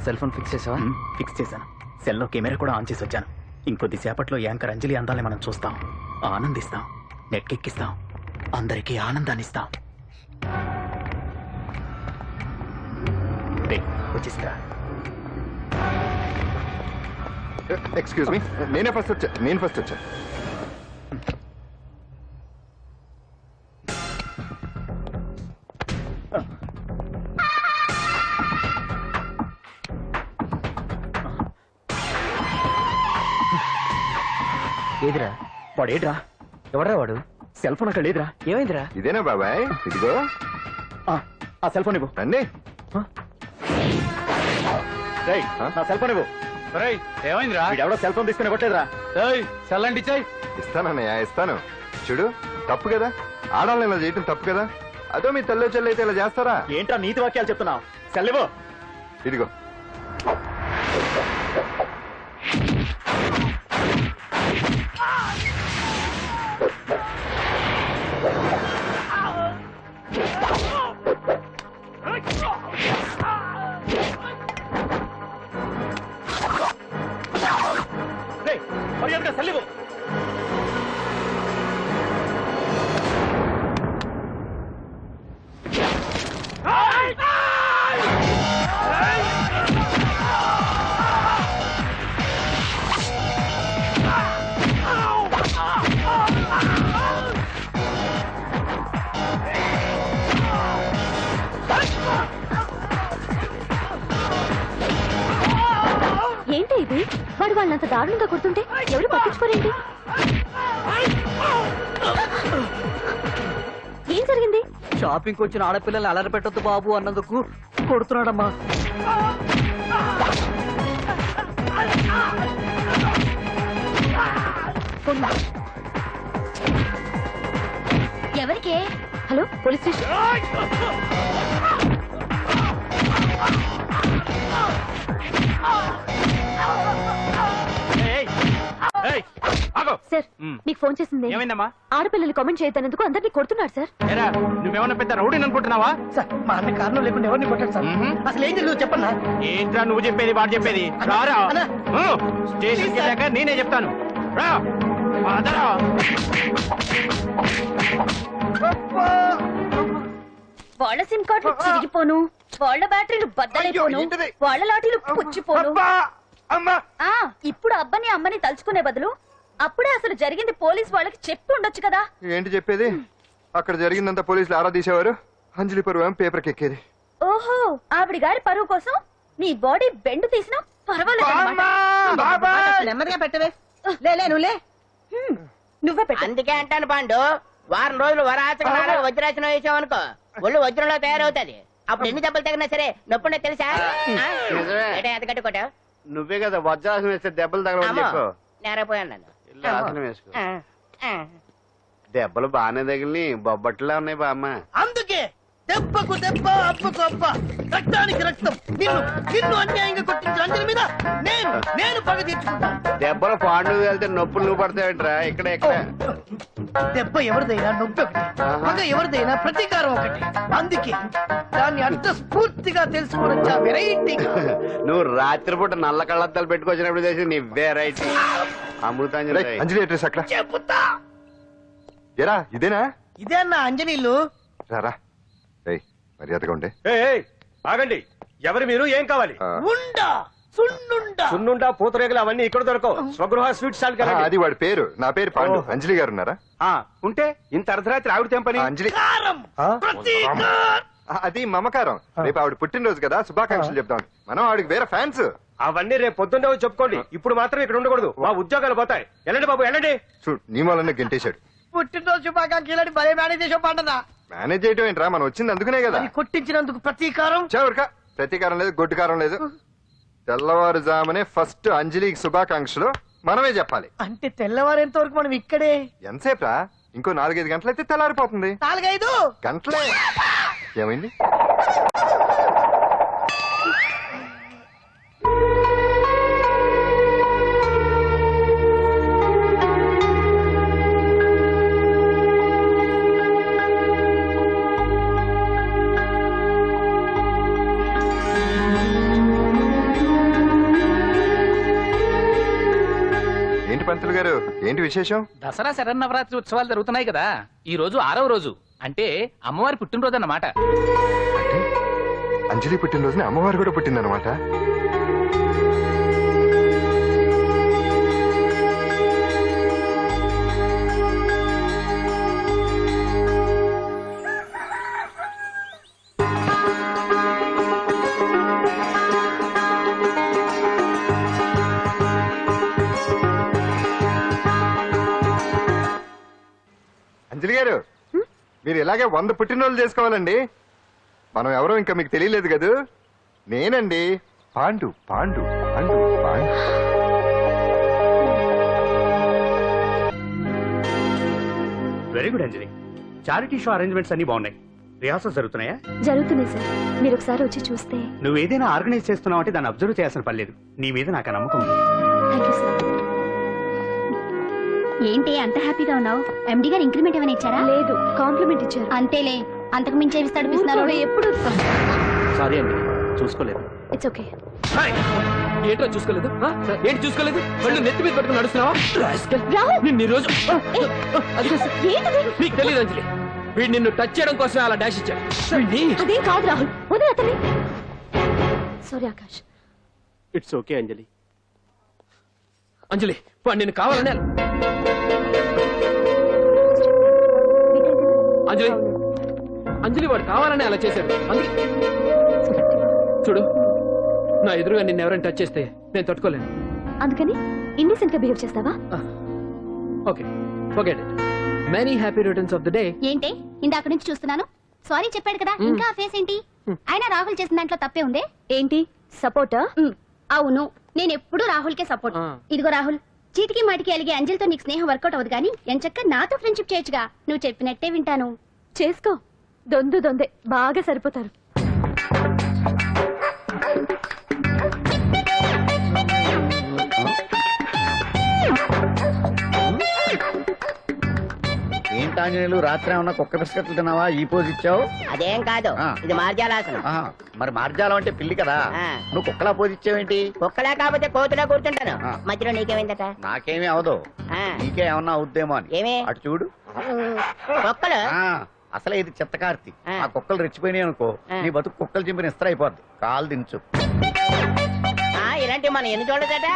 C: సెల్ ఫోన్ ఫిక్స్ చేసావా?
M: ఫిక్స్ చేశాను. సెల్లో కెమెరా కూడా ఆన్ చేసి వచ్చాను. ఇంకొద్ది సేపట్లో యాంకర్ అంజలి అందాలని మనం చూస్తాం, ఆనందిస్తాం, నెట్కెక్కిస్తాం, అందరికీ ఆనందాన్ని ఇస్తాం. వచ్చేసిందా?
D: ఎక్స్క్యూజ్ మీ, నేను ఫస్ట్ వచ్చా.
C: ఏదిరా
M: వాడేడ్రా?
C: ఎవడ్రా వాడు?
M: సెల్ ఫోన్ అక్కడ లేదురా.
C: ఏమైందిరా?
D: ఇదేనా బాబాయ్? ఇదిగో
M: ఆ సెల్ ఫోన్ ఇవ్వు.
D: రండి.
M: నా సెల్ ఫోన్ ఇవ్వు.
L: ఏమైందిరా?
M: ఎవడో సెల్ ఫోన్ తీసుకుని ఇవ్వట్లేదురా.
L: సెల్ అంటే ఇచ్చాయి.
D: ఇస్తానన్నయ్య, ఇస్తాను. చూడు, తప్పు కదా, ఆడాలని ఇలా చేయటం తప్పు కదా. అదో మీ తల్లో చెల్లి అయితే ఇలా చేస్తారా?
M: ఏంట్రా నీతి వాక్యాలు చెప్తున్నావు? సెల్ ఇవ్వు.
D: ఇదిగో.
E: సెల్ ఇవ్వు.
B: వాళ్ళంత దారుణంగా కొడుతుంటే ఎవరు పట్టించుకోరేంటి? ఏం జరిగింది?
F: షాపింగ్ వచ్చిన ఆడపిల్లల్ని అలర పెట్టొద్దు బాబు అన్నందుకు కొడుతున్నాడమ్మా.
B: ఎవరికే? Hello, police station. సార్, మీకు ఫోన్ చేసింది
M: ఏమైందమ్మా?
B: ఆడపిల్లలు కామెంట్ చేయొద్దన్నందుకు అందరినీ కొడుతున్నాడు సార్.
M: నువ్వేమన్నా పెద్ద రౌడీని అనుకుంటున్నావా?
F: సార్, మా అన్న కారణం లేకుండా ఎవరిని కొట్టాడు సార్. అసలు ఏం జరిగిందో చెప్పన్నా.
M: ఏంట్రా నువ్వు చెప్పేది వాడు చెప్పేది? రారా స్టేషన్కి వెళ్ళాక నేనే చెప్తాను. రా పదరా.
B: వాళ్ళ సిమ్ కార్డులు చిరిగిపోను, వాళ్ళ బ్యాటరీలు బద్దలైపోను, వాళ్ళ లాఠీలు పుచ్చిపోను. ఇప్పుడు అబ్బని అమ్మని తలుచుకునే బదులు అప్పుడే అసలు జరిగింది పోలీస్ వాళ్ళకి చెప్పి ఉండొచ్చు కదా.
D: ఏంటి చెప్పేది? అక్కడ జరిగిందంతా పోలీసులు ఆరా తీసేవారు, అంజలి పరువు పేపర్కి ఎక్కేది.
B: ఓహో, ఆవిడ గారి పరువు కోసం నీ బాడీ బెండ్ తీసినా పర్వాలేదు.
I: నెమ్మదిగా పెట్టవే. లే నువ్వులే.
B: నువ్వే పెట్టు.
H: అందుకే అంటాను పాండు, వారం రోజులు వరాచకం వజ్రాసనం వేసావనుకో ఒళ్ళు వజ్రంలో తయారవుతుంది. అప్పుడు ఎన్ని దెబ్బలు తగినా సరే నొప్పుండే తెలుసా? ఎంత కట్టుకోటావు?
G: నువ్వే కదా వజ్రాసనం వేస్తే దెబ్బలు తగలవని చెప్పు.
H: నేరపోయాను నన్ను.
G: ఆసనం వేసుకో. దెబ్బలు బాగానే తగిలి బొబ్బట్లా ఉన్నాయి బామ్మ.
F: అందుకే దెబ్బకు దెబ్బ, అబ్బకు అబ్బ, రక్తానికి రక్తం. నిన్ను అన్యాయంగా కొట్టించిన అంజలి మీద నేను పగ తీర్చుకుంటాను.
G: దెబ్బలు పాండు వెళ్తే నొప్పులు నువ్వు పడతావేంట్రా? ఇక్కడ
F: దెబ్బ ఎవరిదైనా నొప్పి ఒకటి, పగ ఎవరిదైనా ప్రతీకారం ఒకటి. అందుకే దాన్ని అంత స్ఫూర్తిగా తెలుసుకోవడం వెరైటీ.
G: నువ్వు రాత్రిపూట నల్ల కళ్ళద్దాలు పెట్టుకొచ్చినప్పుడు చేసి నీ వెరైటీ అమృతాంజలి.
D: అంజలి అడ్రస్ అక్కడ
F: చెబుతా.
D: ఎరా ఇదేనా?
F: ఇదే అన్న అంజనీలు.
D: రారా మర్యాదగా ఉండే.
L: ఆగండి, ఎవరు మీరు? ఏం కావాలి?
F: ఉండా సున్నుండా
L: సున్నుండా పూతరేగలు అవన్నీ ఇక్కడ దొరకవు. స్వగృహ స్వీట్ స్టాల్ కదా.
D: అది వాడి పేరు. నా పేరు పాండు. అంజలి గారు ఉన్నారా?
L: ఉంటే ఇంత అర్ధరాత్రి ఆవిడ తెంపని.
D: అంజలి
F: కారం ప్రతీకారం.
D: అది మమకారం. రేపు ఆవిడ పుట్టినరోజు కదా, శుభాకాంక్షలు చెప్తాం. మనం ఆవిడకి వేరే ఫ్యాన్స్.
L: అవన్నీ రేపు పొద్దున్నే వచ్చి చెప్పుకోండి. ఇప్పుడు మాత్రం ఇక్కడ ఉండకూడదు, మా ఉద్యోగాలు పోతాయి. వెళ్ళండి బాబు వెళ్ళండి.
D: చూడు, నీ మూలనే గెంటేశాడు.
F: పుట్టినరోజు శుభాకాంక్షలు భలే మేనేజ్ చేసావు పంటదా.
D: మేనేజ్ చేయటం ఏంట్రా, మనం వచ్చింది అందుకునే కదా.
F: కొట్టించినందుకు ప్రతీకారం.
D: చవరికా ప్రతీకారం లేదు, గొడ్డుకారం లేదు. తెల్లవారుజామునే ఫస్ట్ అంజలికి శుభాకాంక్షలు మనమే చెప్పాలి.
F: అంటే తెల్లవారేంత వరకు మనం ఇక్కడే
D: ఎంతసేపు రా? ఇంకో 4-5 గంటలైతే తెల్లారిపోతుంది.
F: 4-5
D: గంటలే. ఏమైంది? పంతులు గారు, ఏంటి విశేషం?
C: దసరా శరన్నవరాత్రి ఉత్సవాలు జరుగుతున్నాయి కదా, ఈ రోజు 6వ రోజు. అంటే అమ్మవారి పుట్టినరోజు అన్నమాట.
D: అంటే అంజలి పుట్టినరోజున అమ్మవారు కూడా పుట్టిందన్నమాట. అంజలి గారు, మీరు ఇలాగే 100 పుట్టినరోజులు చేసుకోవాలండి. మనం ఎవరో ఇంకా మీకు తెలియలేదు కదూ. నేనండి, పాండు. పాండు పాండు పాండు.
M: వెరీ గుడ్ అంజలి. చారిటీ షో అరేంజ్మెంట్స్ అన్ని బాగున్నాయి. రిహార్సల్స్ జరుగుతున్నాయా?
B: జరుగుతున్నాయి సార్, మీరు ఒకసారి వచ్చి చూస్తే.
M: నువ్వు ఏదైనా ఆర్గనైజ్ చేస్తున్నావు అంటే దాన్ని అబ్జర్వ్ చేయాల్సిన పని లేదు. నీ మీద నాకు ఆ నమ్మకం ఉంది.
B: Thank you sir.
A: ఏంటి అంత హ్యాపీగా ఉన్నావు? ఎండి గారు ఇంక్రిమెంట్ ఏమైనా ఇచ్చారా?
B: లేదు, కాంప్లిమెంట్ ఇచ్చారు.
A: అంతేలే, అంతకు మించి ఏమిస్తాడు?
B: ఎప్పుడు
M: సారీ అండి, చూసుకోలేదు.
B: It's okay.
C: ఏంటో చూసుకోలేదు? ఏంటి చూసుకోలేదు? వాళ్ళు నెత్తి మీద పట్టుకుని నడుస్తున్నావా? నిన్ను రోజు నీకు తెలియదు అంజలి, వీడు నిన్ను టచ్ చేయడం కోసం అలా డాష్ ఇచ్చాడు.
B: అదేం కాదు రాహుల్, వదిలే అతన్ని. సారీ ఆకాష్.
M: ఇట్స్ ఓకే అంజలి.
C: అంజలి, వాడు నిన్ను కావాలనే. అంజలి, అంజలి వాడు కావాలనే అలా చేశాడు. అందుకే చూడు, నా ఎదురుగా నిన్ను ఎవరైనా టచ్ చేస్తే నేను తట్టుకోలేను.
B: అందుకని ఇండిసెంట్ గా బిహేవ్ చేస్తావా?
C: Okay forget it. Many happy returns of the day.
A: ఏంటి ఇందాక నుంచి చూస్తున్నాను? సారీ చెప్పాడు కదా, ఇంకా ఆ ఫేస్ ఏంటి? అయినా రాహుల్ చేసిన దాంట్లో తప్పే ఉంది.
B: ఏంటి సపోర్టా?
A: అవును, నేను ఎప్పుడు రాహుల్ కే సపోర్ట్. ఇదిగో రాహుల్, చీటికి మాటికి అలిగే అంజలితో నీకు స్నేహం వర్కౌట్ అవ్వదు కానీ ఎంచక్క నాతో ఫ్రెండ్షిప్ చేయొచ్చుగా. నువ్వు చెప్పినట్టే వింటాను.
B: చేసుకో, దొందే బాగా సరిపోతారు.
G: ఏంటాంజనేయులు రాత్రి ఏమన్నా కుక్క బిస్కెట్లు తిన్నావా? ఈ పోజ్ ఇచ్చావు.
H: అదేం కాదు, ఇది మార్జాలాసనం.
G: మరి మార్జాలం అంటే పిల్లి కదా, నువ్వు కుక్కలా పోజ్ ఇచ్చావేంటి?
H: కుక్కలా కాకపోతే కోతులా కూర్చుంటాను. మధ్యలో నీకేమైందట?
G: నాకేమీ అవదు, నీకే ఏమన్నా అవుద్దేమో అని.
H: ఏమి?
G: అటు చూడు.
H: కుక్కలు
G: అసలే ఇది చిత్తకార్తి. ఆ కుక్కలు రెచ్చిపోయినాయి అనుకో, నీ బతుకు కుక్కలు చింపిన ఇస్త్ర అయిపోద్ది. కాలు దించు.
H: ఇలాంటివి మనం ఎన్ని చూడదట.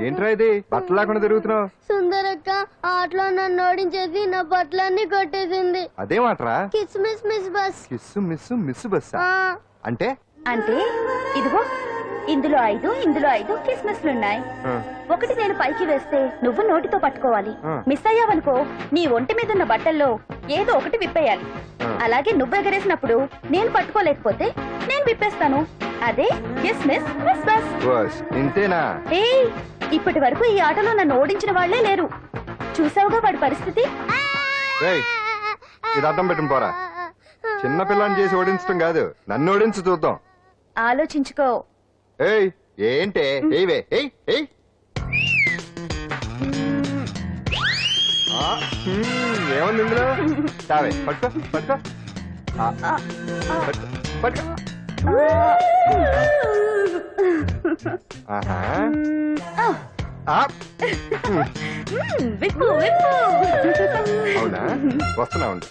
D: ఏంట్రా ఇది బట్టలు లేకుండా తిరుగుతున్నావు?
N: సుందరక్క ఆటలో నన్ను ఓడించేసి నా బట్టలన్నీ కొట్టేసింది.
D: అదేమాట్రా?
N: Kiss miss miss bus.
D: Kiss miss miss బస్సా అంటే?
B: అంటే ఇదిగో ఇందులో 5 కిస్మిస్లున్నాయి. ఒకటి నేను పైకి వేస్తే నువ్వు నోటితో పట్టుకోవాలి. మిస్ అయ్యావనుకో నీ ఒంటి మీద ఉన్న బట్టల్లో ఏదో ఒకటి విప్పేయాలి. అలాగే నువ్వు ఎగరేసినప్పుడు నేను పట్టుకోలేకపోతే నేను విప్పేస్తాను. అదే కిస్మిస్ మిస్ బస్.
D: ఇంతేనా?
B: ఏయ్, ఇప్పటి వరకు ఈ ఆటలో నన్ను ఓడించిన వాళ్లే లేరు. చూసావుగా వాడి పరిస్థితి.
D: ఇది అర్థం పెట్టుకుని పోరా. చిన్న పిల్లని చేసి ఓడించడం కాదు, నన్ను ఓడించి చూద్దాం.
B: ఆలోచించుకో.
D: ఏయ్ ఏంటే? ఏవే ఏయ్ ఏయ్ ఏముంది ఇందులో? చావే పట్టుకో పట్టుకో పట్టుకో. ఆహా
B: విప్పు విప్పు.
D: అవునా? వస్తున్నా ఉండు.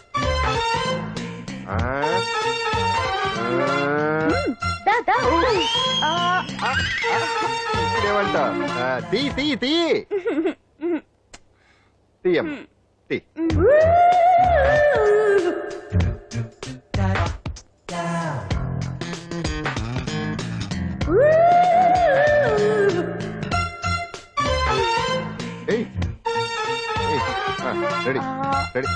D: ఏమంట? తీ తీ తీ తీయం తీ. Ready ready.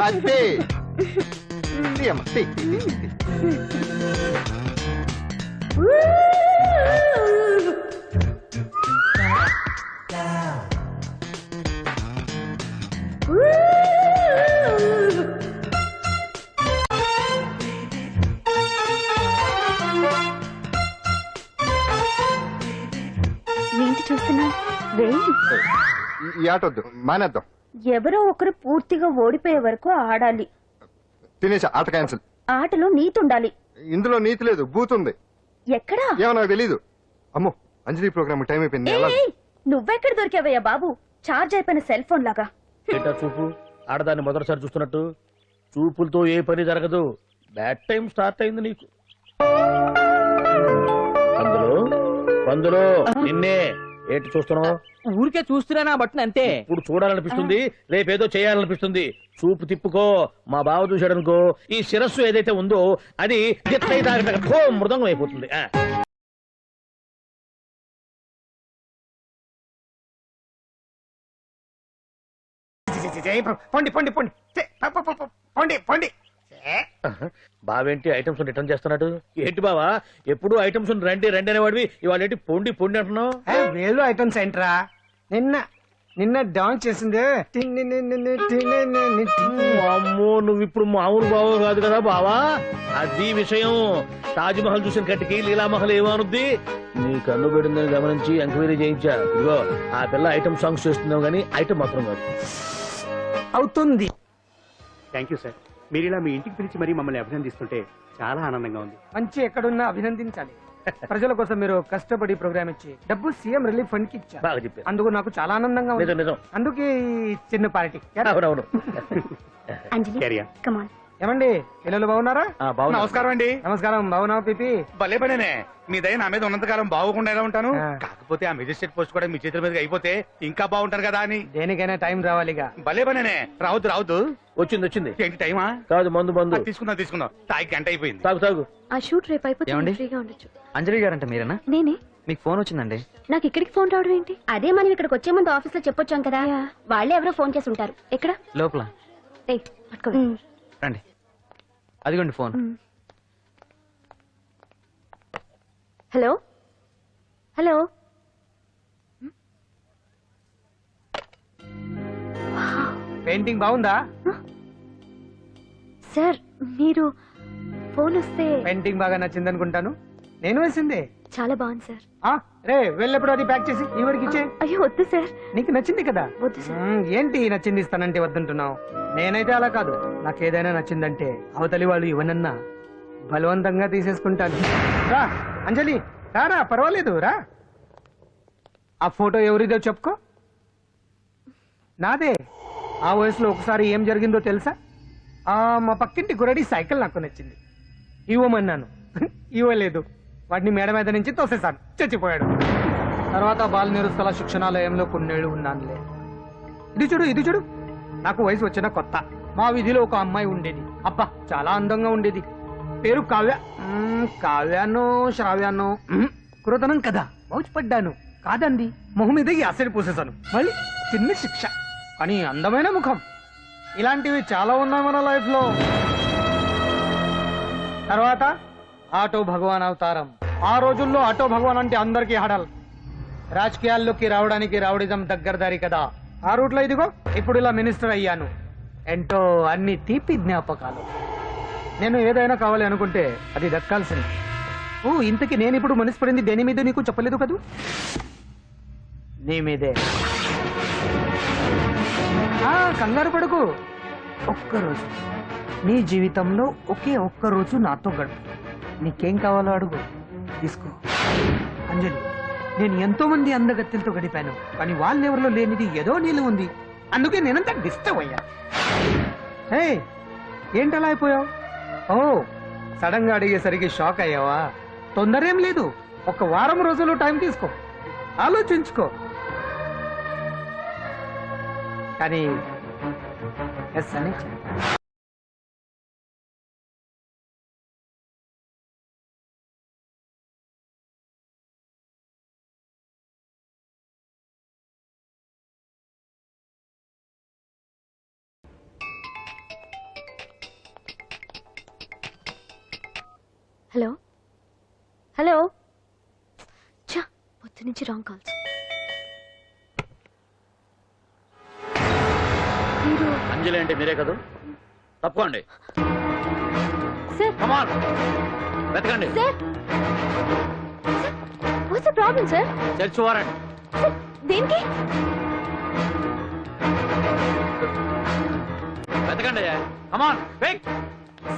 D: అంతే తీయమ్మ తీ.
B: ఏంటి చూస్తున్నా?
D: ఈ ఆట వద్దు, మానేద్దాం.
B: ఎవరో ఒకరు పూర్తిగా ఓడిపోయే వరకు ఆడాలి.
D: తినేసా, ఆట క్యాన్సిల్.
B: ఆటలో నీతి ఉండాలి.
D: ఇందులో నీతి లేదు, బూత్ ఉంది.
B: ఎక్కడా?
D: ఏమో నాకు తెలీదు. అమ్మో, అంజలి ప్రోగ్రామ్ టైం అయిపోయింది.
B: నువ్వెక్కడ దొరికావయ్యా బాబు? చార్జ్ అయిపోయిన సెల్ ఫోన్ లాగా.
E: ఏంటా చూపు? ఆడదాన్ని మొదటిసారి చూస్తున్నట్టు. చూపులతో ఏ పని జరగదు. బ్యాడ్ టైం స్టార్ట్ అయింది నీకు. పందులో నిన్నే ఏంటి చూస్తున్నావు?
C: ఊరికే చూస్తున్నా బట్టను అంతే.
E: ఇప్పుడు చూడాలనిపిస్తుంది, రేపేదో చేయాలనిపిస్తుంది. చూపు తిప్పుకో. మా బావ చూశాడనుకో, ఈ శిరస్సు ఏదైతే ఉందో అది మృదంగం అయిపోతుంది.
J: పొండి పొండి పొండి పొండి పొండి.
E: బావేంటి ఐటమ్స్ రిటర్న్ చేస్తున్నాడు? ఏంటి బావా, ఎప్పుడు ఐటమ్స్ రండి రండి అనేవాడివి, ఇవాళ ఏంటి పొండి పొండి అంటున్నావు?
F: వేలు ఐటమ్స్ ఏంట్రా? నిన్న డాన్స్ చేసిందే.
E: అమ్మో, నువ్వు ఇప్పుడు మామూలు బావ కాదు కదా బావా. అది విషయం. తాజ్ మహల్ చూసిన కట్టికి లీలామహల్ ఏమనుద్ది? నీ కన్ను పెడిందని గమనించి ఎంక్వైరీ చేయించా. ఇదిగో ఆ పిల్ల ఐటమ్ సాంగ్స్ చేస్తున్నావు గానీ ఐటమ్ మాత్రం కాదు.
F: అవుతుంది.
M: Thank you sir. మీరు ఇలా మీ ఇంటికి పిలిచి మరీ మమ్మల్ని అభినందిస్తుంటే చాలా ఆనందంగా ఉంది.
F: మంచి ఎక్కడున్నా అభినందించాలి. ప్రజల కోసం మీరు కష్టపడి ప్రోగ్రామ్ ఇచ్చి డబ్బు సీఎం రిలీఫ్ ఫండ్ కి ఇచ్చారు.
E: బాగా చెప్పారు.
F: అందుకు నాకు చాలా ఆనందంగా ఉంది.
E: నిజం.
F: అందుకే ఈ చిన్న పార్టీ.
E: అవునవును.
A: అంజలి, కమ్ ఆన్.
F: ఏమండి పిల్లలు బాగున్నారా?
L: నమస్కారం అండి.
F: నమస్కారం. బాగున్నావు పిపి?
L: భలే పనేనే. మీ దయ నా మీద ఉన్నంతకాలం బాగుకుండా ఎలా ఉంటాను. కాకపోతే ఆ మెజిస్ట్రేట్ పోస్ట్ కూడా మీ చేతుల మీద అయిపోతే ఇంకా బాగుంటారు కదా అని.
F: దేనికైనా టైం రావాలిగా.
L: భలే పనేనే. రావద్దు రావద్దు.
E: వచ్చింది
L: ఏంటి టైమా?
E: కాదు మందు
L: తీసుకుందాం. తాగి గంట అయిపోయింది.
E: తాగు
B: ఆ షూట్ రేపు అయిపోతే ఫ్రీగా ఉండొచ్చు.
C: అంజలి గారంట మీరేనా?
B: నేనే.
C: మీకు ఫోన్ వచ్చిందండి.
B: నాకు ఇక్కడికి ఫోన్ రావడం ఏంటి?
A: అదే మనం ఇక్కడికి వచ్చే ముందు ఆఫీస్ లో చెప్పొచ్చాం కదా, వాళ్ళే ఎవరో ఫోన్ చేసి ఉంటారు.
B: ఎక్కడ?
C: లోపల
B: ఏయ్, పట్టుకో.
C: రండి. అదిగోండి ఫోన్.
B: Hello hello.
F: పెయింటింగ్ బాగుందా
B: సార్? మీరు ఫోన్ వస్తే
F: పెయింటింగ్ బాగా నచ్చింది అనుకుంటాను. నేను వేసిందే.
B: చాలా బాగుంది సార్.
F: రే వెళ్ళప్పుడు అది ప్యాక్ చేసి ఈ వరకు ఇచ్చే.
B: అయ్యో వద్దు సార్.
F: నీకు నచ్చింది కదా.
B: వద్దు సార్.
F: ఏంటి నచ్చింది ఇస్తానంటే వద్దంటున్నావు? నేనైతే అలా కాదు. నాకు ఏదైనా నచ్చిందంటే అవతలి వాళ్ళు ఇవ్వనన్నా బలవంతంగా తీసేసుకుంటాను. రా అంజలి, రారా, పర్వాలేదు రా. ఆ ఫోటో ఎవరిదో చెప్పుకో. నాదే. ఆ వయసులో ఒకసారి ఏం జరిగిందో తెలుసా? మా పక్కింటి గురడి సైకిల్ నాకు నచ్చింది, ఇవ్వమన్నాను. ఇవ్వలేదు. వాడిని మేడ మీద నుంచి తోసేశాను, చచ్చిపోయాడు. తర్వాత బాల నిరుస్తల శిక్షణాలయంలో కొన్నేళ్లు ఉన్నానులే. ఇది చూడు. నాకు వయసు వచ్చిన కొత్త మా వీధిలో ఒక అమ్మాయి ఉండేది. అబ్బా చాలా అందంగా ఉండేది. పేరు కావ్య. కావ్యానో శ్రావ్యానో కురతనం కదా. మౌచిపడ్డాను. కాదండి, మొహం మీద యాసిడ్ పూసేశాను. మళ్ళీ చిన్న శిక్ష. కానీ అందమైన ముఖం. ఇలాంటివి చాలా ఉన్నాయి మన లైఫ్ లో. తర్వాత ఆటో భగవాన్ అవతారం. ఆ రోజుల్లో ఆటో భగవాన్ అంటే అందరికీ హడల్. రాజకీయాల్లోకి రావడానికి రౌడిజం దగ్గరదారి కదా. ఆ రూట్లో ఇదిగో ఇప్పుడు ఇలా మినిస్టర్ అయ్యాను. ఏంటో అన్ని తీపి జ్ఞాపకాలు. నేను ఏదైనా కావాలి అనుకుంటే అది దక్కాల్సింది. ఇంతకీ నేను ఇప్పుడు మనసు పడింది దేని మీద నీకు చెప్పలేదు కదూ? నీ మీదే. కంగారు పడుకు. ఒక్కరోజు నీ జీవితంలో ఒకే ఒక్కరోజు నాతో గడుపు. నీకేం కావాలో అడుగు, తీసుకో. అంజలి, నేను ఎంతో మంది అందగత్తెలతో గడిపాను, కానీ వాళ్ళెవరిలో లేనిది ఏదో నీళ్ళు ఉంది. అందుకే నేనంతా డిస్టర్బ్ అయ్యా. ఏంటలా అయిపోయావు? సడన్ గా అడిగేసరికి షాక్ అయ్యావా? తొందర ఏం లేదు. ఒక వారం రోజులు టైం తీసుకో, ఆలోచించుకో. కానీ ఎస్ అని చెప్పు.
B: Hello hello. చా, పొద్దు నుంచి రాంగ్ కాల్స్.
E: అంజలి అంటే మీరే కదా? తప్పుకోండి
B: సార్.
E: కమాన్ వెతకండి.
B: Sir, what's the problem sir?
E: Search warrant.
B: దేనికి?
E: వెతకండి. Come on wait.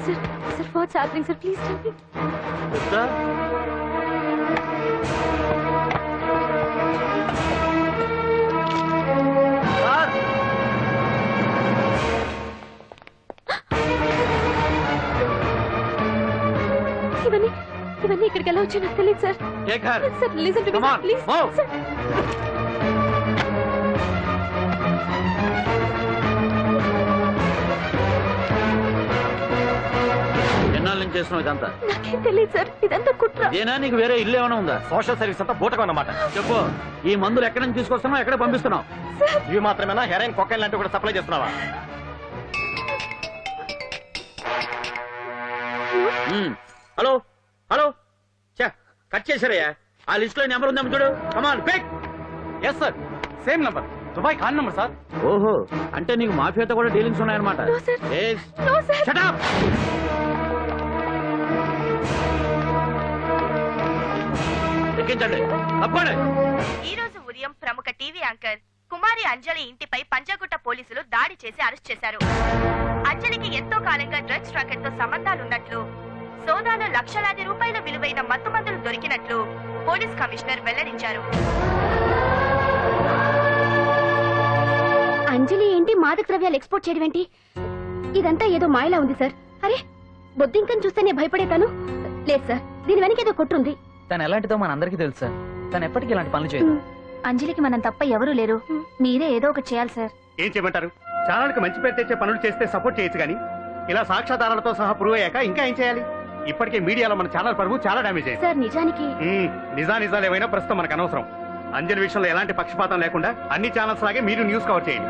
B: Sir sir, what's happening sir? Please tell me. ఇవన్నీ ఇక్కడికి ఎలా వచ్చాయో నాకు తెలియదు sir. Sir listen to me please.
E: ఎన్నాళ్ళ నుంచి చేస్తున్నావు ఇదంతా?
B: నాకేం తెలియదు సార్, ఇదంతా కుట్ర.
E: ఇదేనా నీకు వేరే ఇల్లు ఏమైనా ఉందా? సోషల్ సర్వీస్ అంతా బూటకం అన్నమాట. చెప్పు, ఈ మందులు ఎక్కడి నుంచి తీసుకొస్తున్నావు, ఎక్కడ పంపిస్తున్నావు?
G: ఇవి మాత్రమేనా? హెరాయిన్, కొకైన్ లాంటివి కూడా సప్లై చేస్తున్నావా?
E: Hello hello. కట్ చేశారయ్యా. ఆ లిస్ట్ లో నెంబర్ ఉందేమో చూడు. Come on pick.
M: Yes sir, same number, Dubai Khan number sir.
E: ఓహో, అంటే నీకు మాఫియాతో కూడా డీలింగ్స్ ఉన్నాయన్నమాట. Shut up. ఎక్కించండి, తప్పండి.
A: ఈ రోజు ఉదయం ప్రముఖ టీవీ యాంకర్ కుమారి అంజలి ఇంటిపై పంజాగుట్ట పోలీసులు దాడి చేసి అరెస్ట్ చేశారు. అంజలికి ఎంతో కాలంగా డ్రగ్స్ రాకెట్ తో సంబంధాలున్నట్లు, సోదాలో లక్షలాది రూపాయల విలువైన మత్తుమందులు దొరికినట్లు పోలీస్ కమిషనర్ వెల్లడించారు. అంజలి ఏంటి మాదక ద్రవ్యాలు ఎక్స్పోర్ట్ చేయడం ఏంటి? ఇదంతా ఏదో మాయలా ఉంది సార్. అరే బొద్దింకని చూస్తే నేను భయపడేతాను. లేదు సార్, దీని వెనక ఏదో కొట్టుంది.
M: తను ఎలాంటిదో మనందరికీ తెలుసు సార్. తను ఎప్పటికీ ఇలాంటి పనులు చేయదు.
B: అంజలికి మనం తప్ప ఎవరూ లేరు. మీరే ఏదో ఒకటి చేయాలి సార్.
K: ఏం చేయమంటారు? ఛానల్కి మంచి పేరు తెచ్చే పనులు చేస్తే సపోర్ట్ చేయొచ్చు కానీ ఇలా సాక్ష్యాధారాలతో సహా ప్రూవ్ అయ్యాక ఇంకా ఏం చేయాలి? ఇప్పటికే మీడియాలో మన ఛానల్ పరువు చాలా డ్యామేజ్ అయింది.
A: సార్ నిజానికి
K: నిజాలు ఏమైనా ప్రస్తుతం మనకు అనవసరం. అంజలి విషయంలో ఎలాంటి పక్షపాతం లేకుండా అన్ని ఛానల్స్ లాగే మీరు న్యూస్ కవర్ చేయండి.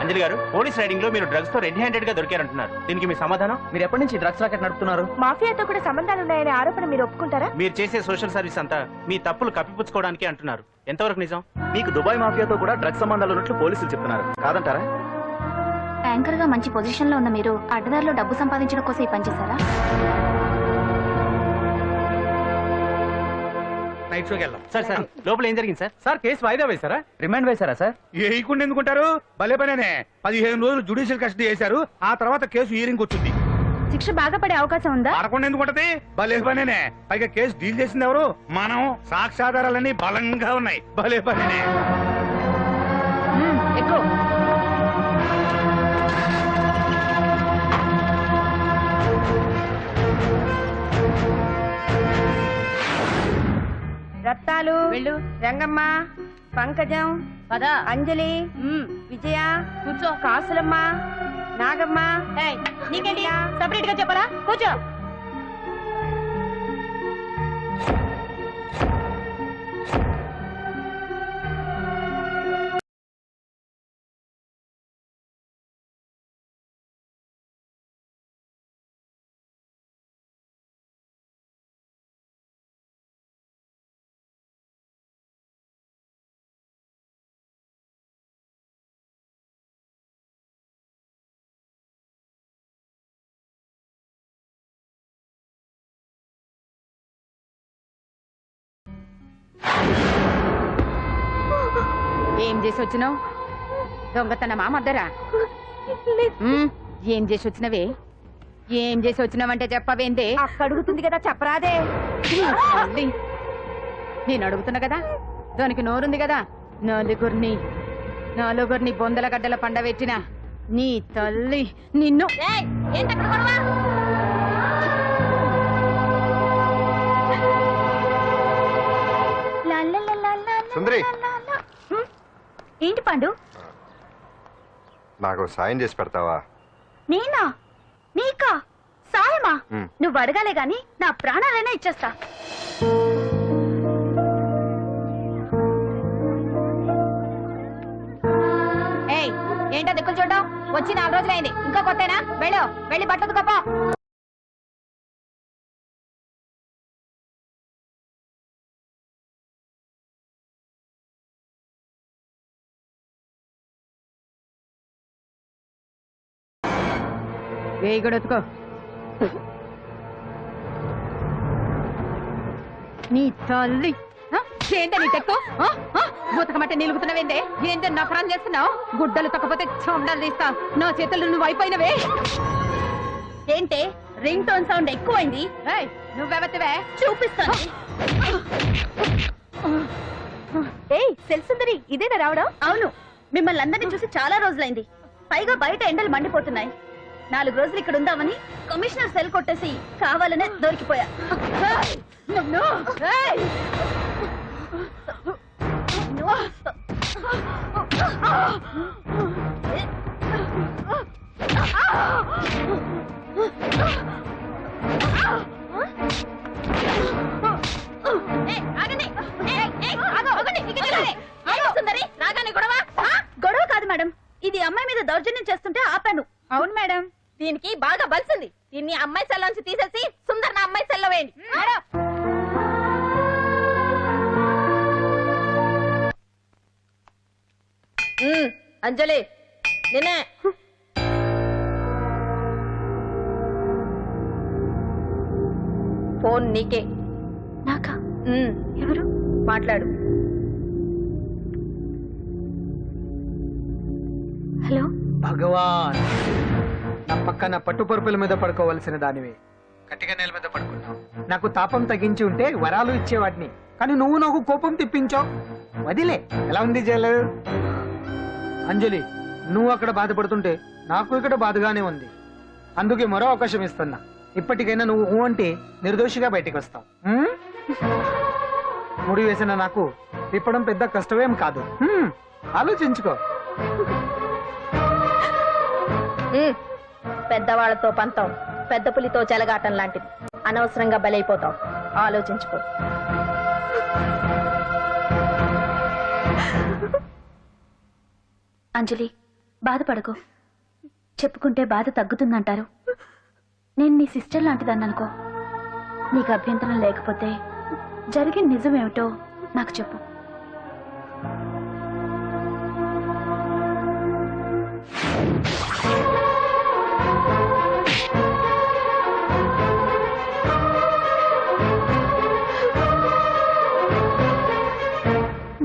M: అంజలి గారు, పోలీస్ రైడింగ్ లో మీరు డ్రగ్స్ తో రెడ్ హ్యాండెడ్ గా దొరికారంటున్నారు. దీనికి మీ సమాధానం? మీరు ఎప్పటి నుంచి డ్రగ్స్ రాకెట్ నడుపుతున్నారు?
B: మాఫియాతో కూడా సంబంధాలున్నాయనే ఆరోపణ మీరు ఒప్పుకుంటారా?
M: మీరు చేసే సోషల్ సర్వీస్ అంతా మీ తప్పులు కప్పిపుచ్చుకోవడానికి అంటున్నారు. ఎంతవరకు నిజం? మీకు దుబాయ్ మాఫియాతో కూడా డ్రగ్స్ సంబంధాలు ఉన్నట్లు పోలీసులు చెప్తున్నారు. కాదంటారా?
B: యాంకర్ గా మంచి పొజిషన్ లో ఉన్న మీరు అడ్డదారిలో డబ్బు సంపాదించడం కోసం ఈ పనిచేశారా?
M: నైట్ షోకి వెళ్దాం. సార్ సార్, లోపల ఏం జరిగింది సార్?
C: సార్ కేసు వాయిదా వేశారా?
M: రిమాండ్ వేశారా సార్?
E: వేయకుండా ఎందుకుంటారు? భలే పనేనే. 15 రోజులు జుడిషియల్ కస్టడీ చేశారు. ఆ తర్వాత కేసు హీరింగ్ వచ్చింది.
B: శిక్ష బాగా పడే అవకాశం ఉందా?
E: పడకుండా ఎందుకుంటది? భలే పనేనే. పైగా కేసు డీల్ చేసింది ఎవరు? మనం. సాక్ష్యాధారాలన్నీ బలంగా ఉన్నాయి. భలే పనేనే.
B: ఎక్కువ
H: రత్నాలు, రంగమ్మ, పంకజం, అంజలి, విజయ, కూర్చో, కాసులమ్మ, నాగమ్మ. నీకేంటి సపరేట్ గా చెప్పరా? కూర్చో. ఏం చేసి వచ్చినావు? దొంగతనమా మద్దరా? ఏం చేసి వచ్చినవే? ఏం చేసి వచ్చినావంటే చెప్పవేందే? అడుగుతుంది కదా, చెప్పరాదే. నేను అడుగుతున్నా కదా, దానికి నోరుంది కదా. నలుగురిని బొందల గడ్డల పండబెట్టిన నీ తల్లి నిన్ను.
D: సుందరి,
B: ఏంటి పండు?
D: నాకు సాయం చేసి పెడతావా?
B: నేనా? నీకా సాయమా? నువ్వు అడగాలే గాని నా ప్రాణాలైనా ఇచ్చేస్తా. ఏంటో దిక్కులు చూడడం? వచ్చి 4 రోజులైంది, ఇంకా కొత్తేనా? వెళ్ళి బట్టలు కప్ప. వేయగడొత్తుకో. నీ తల్లి ఏంట నీ తెక్కు? ఉతకమంటే నిలుగుతున్నావేందే? ఏంటో నఫరం చేస్తున్నావు? గుడ్డలు తొక్కపోతే చొండాలు తీస్తా. నా చేతులు నువ్వు అయిపోయినవే. ఏంటే రింగ్ టోన్ సౌండ్ ఎక్కువైంది? నువ్వెవతివే? చూపిస్తాను. సెల్సుందరి, ఇదేనా రావడం? అవును, మిమ్మల్ని అందరినీ చూసి చాలా రోజులైంది. పైగా బయట ఎండలు మండిపోతున్నాయి. 4 రోజులు ఇక్కడ ఉందామని కమిషనర్ సెల్ కొట్టేసి కావాలనే దొరికిపోయా. గొడవ కాదు మేడం, ఇది అమ్మాయి మీద దౌర్జన్యం చేస్తుంటే ఆపాను. అవును మేడం, దీనికి బాగా బలిసింది. దీన్ని అమ్మాయి సెల్లోంచి తీసేసి సుందర్ నా అమ్మాయి సెల్లో వేయండి. అంజలి, నిన్నే. ఫోన్ నీకే. నాకా? ఎవరు? మాట్లాడు. హలో.
C: భగవాన్, నా పక్కన పట్టుపరుపుల మీద పడుకోవలసిన దానివి గట్టిగా నేల మీద పడుకున్నావు. నాకు తాపం తగ్గించి ఉంటే వరాలు ఇచ్చేవాడిని,
F: కానీ నువ్వు నాకు కోపం తెప్పించావు. వదిలే. ఎలా ఉంది జైలు? అంజలి, నువ్వు అక్కడ బాధపడుతుంటే నాకు ఇక్కడ బాధగానే ఉంది. అందుకే మరో అవకాశం ఇస్తున్నా. ఇప్పటికైనా నువ్వు ఊ అంటే నిర్దోషిగా బయటికి వస్తావు. ముడి వేసిన నాకు తిప్పడం పెద్ద కష్టమేం కాదు. ఆలోచించుకో.
B: పెద్దవాళ్లతో పంతం పెద్ద పులితో చెలగాటం లాంటిది. అనవసరంగా బలైపోతావు. ఆలోచించుకో.
A: అంజలి, బాధపడకు. చెప్పుకుంటే బాధ తగ్గుతుందంటారు. నేను నీ సిస్టర్ లాంటిదాన్ని అనుకో. నీకు అభ్యంతరం లేకపోతే జరిగిన నిజమేమిటో నాకు చెప్పు.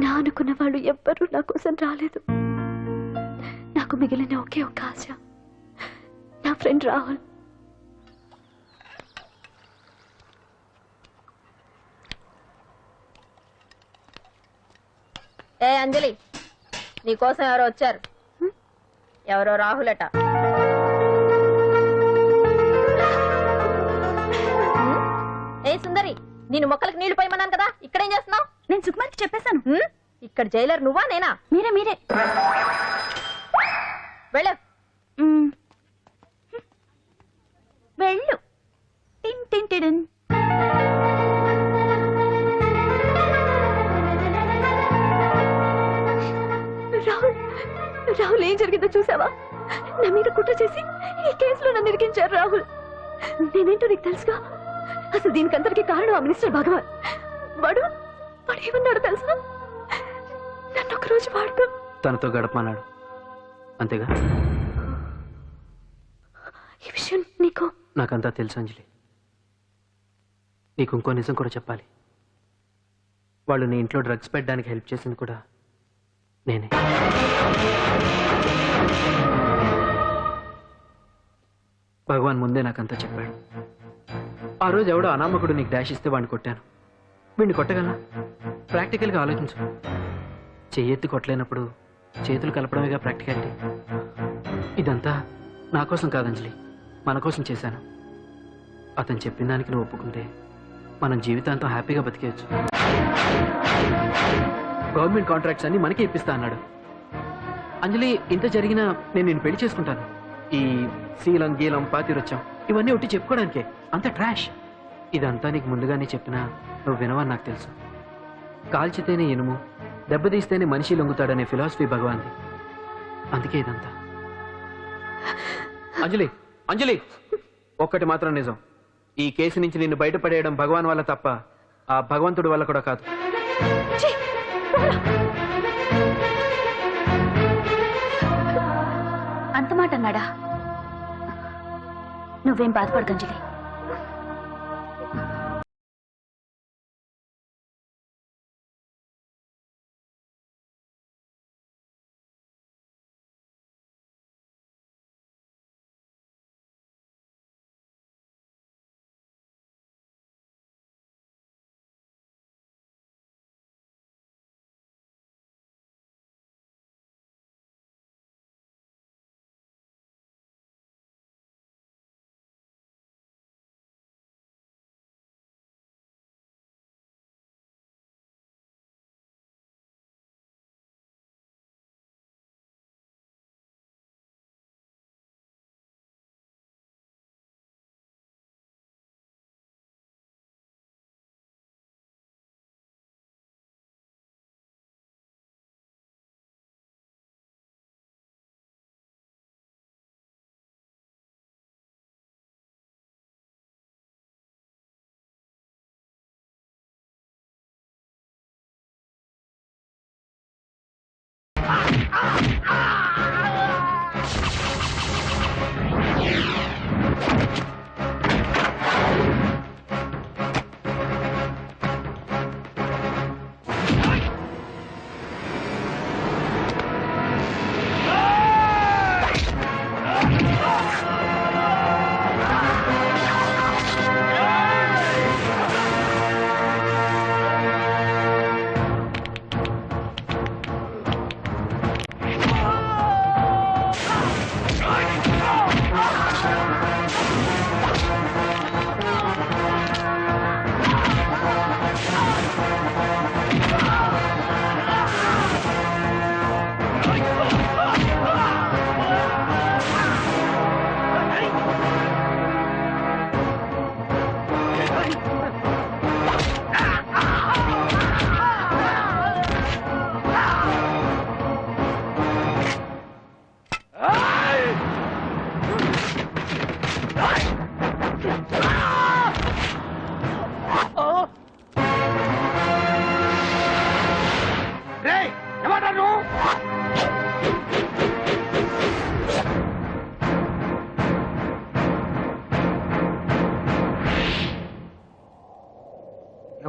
A: నా అనుకున్న వాళ్ళు ఎవ్వరూ నా కోసం రాలేదు. నాకు మిగిలిన ఒకే ఒక ఆశ, నా ఫ్రెండ్ రాహుల్.
B: ఏ అంజలి, నీకోసం ఎవరో వచ్చారు. ఎవరో రాహుల్ అట. ఏ సుందరి, నేను మొక్కలకు నీళ్లు పోయమన్నాను కదా, ఇక్కడేం చేస్తున్నావు?
A: నేను సుకుమార్కి చెప్పేశాను.
B: ఇక్కడ జైలర్ నువ్వా నేనా?
A: మీరే.
B: వెళ్ళు.
A: వెళ్ళు. టిన్ టిన్ టిడిన్. రాహుల్ ఏం జరిగిందో చూసావా? నా మీద కుట్ర చేసి ఈ కేసులో నన్ను ఇరికించారు రాహుల్. నేనేంటో నీకు తెలుసుగా. అసలు దీనికంతటికి కారణం ఆ మినిస్టర్ భగవాన్. వాడు ఏమన్నాడు తెలుసా? నన్ను ఒక రోజు వాడుతూ
C: తనతో గడపమన్నాడు. అంతేగా?
A: ఈ విషయం నీకు?
C: నాకంతా తెలుసు అంజలి. నీకు ఇంకో నిజం కూడా చెప్పాలి. వాళ్ళు నీ ఇంట్లో డ్రగ్స్ పెట్టడానికి హెల్ప్ చేసింది కూడా నేనే. భగవాన్ ముందే నాకంతా చెప్పాడు. ఆ రోజు ఎవడో అనామకుడు నీకు డాష్ ఇస్తే వాడిని కొట్టాను. వీడిని కొట్టగలనా? ప్రాక్టికల్గా ఆలోచించు. చెయ్యెత్తి కొట్టలేనప్పుడు చేతులు కలపడమేగా ప్రాక్టికాలిటీ. ఇదంతా నా కోసం కాదంజలి, మన కోసం చేశాను. అతను చెప్పిన దానికి నువ్వు ఒప్పుకుంటే మనం జీవితాంతం హ్యాపీగా బతికేయచ్చు. గవర్నమెంట్ కాంట్రాక్ట్స్ అన్ని మనకే ఇప్పిస్తా అన్నాడు. అంజలి, ఇంత జరిగినా నేను నిన్ను పెళ్లి చేసుకుంటాను. ఈ శీలం గీలం పాతిరొచ్చాం ఇవన్నీ ఒకటి చెప్పుకోవడానికే. అంత ట్రాష్. ఇదంతా నీకు ముందుగానే చెప్పినా నువ్వు వినవని నాకు తెలుసు. కాల్చితేనే ఇనుము, దెబ్బతీస్తేనే మనిషి లొంగుతాడనే ఫిలాసఫీ భగవాన్ది. అందుకే ఇదంతా. అంజలి, ఒక్కటి మాత్రం నిజం. ఈ కేసు నుంచి నిన్ను బయటపడేయడం భగవాన్ వల్ల తప్ప ఆ భగవంతుడి వల్ల కూడా కాదు.
A: అంత మాట అన్నాడా? నువ్వేం బాధపడకంజలి.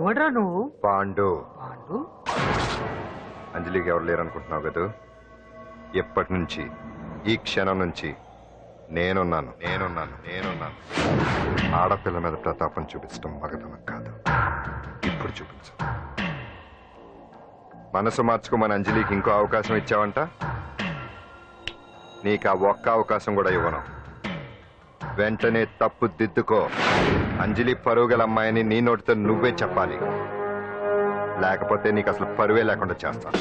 F: ఎవడ్రా నువ్వు?
D: పాండు.
F: పాండు?
D: అంజలికి ఎవరు లేరనుకుంటున్నావు కదా? ఎప్పటి నుంచి, ఈ క్షణం నుంచి నేనున్నాను. ఆడపిల్ల మీద ప్రతాపం చూపించడం మగతనం కాదు. ఇప్పుడు చూపించు. మనసు మార్చుకోమని అంజలికి ఇంకో అవకాశం ఇచ్చావంట. నీకు ఆ ఒక్క అవకాశం కూడా ఇవ్వను. వెంటనే తప్పు దిద్దుకో. అంజలి పరువుగల అమ్మాయిని నీ నోటితో నువ్వే చెప్పాలి. లేకపోతే నీకు అసలు పరువే లేకుండా చేస్తాను.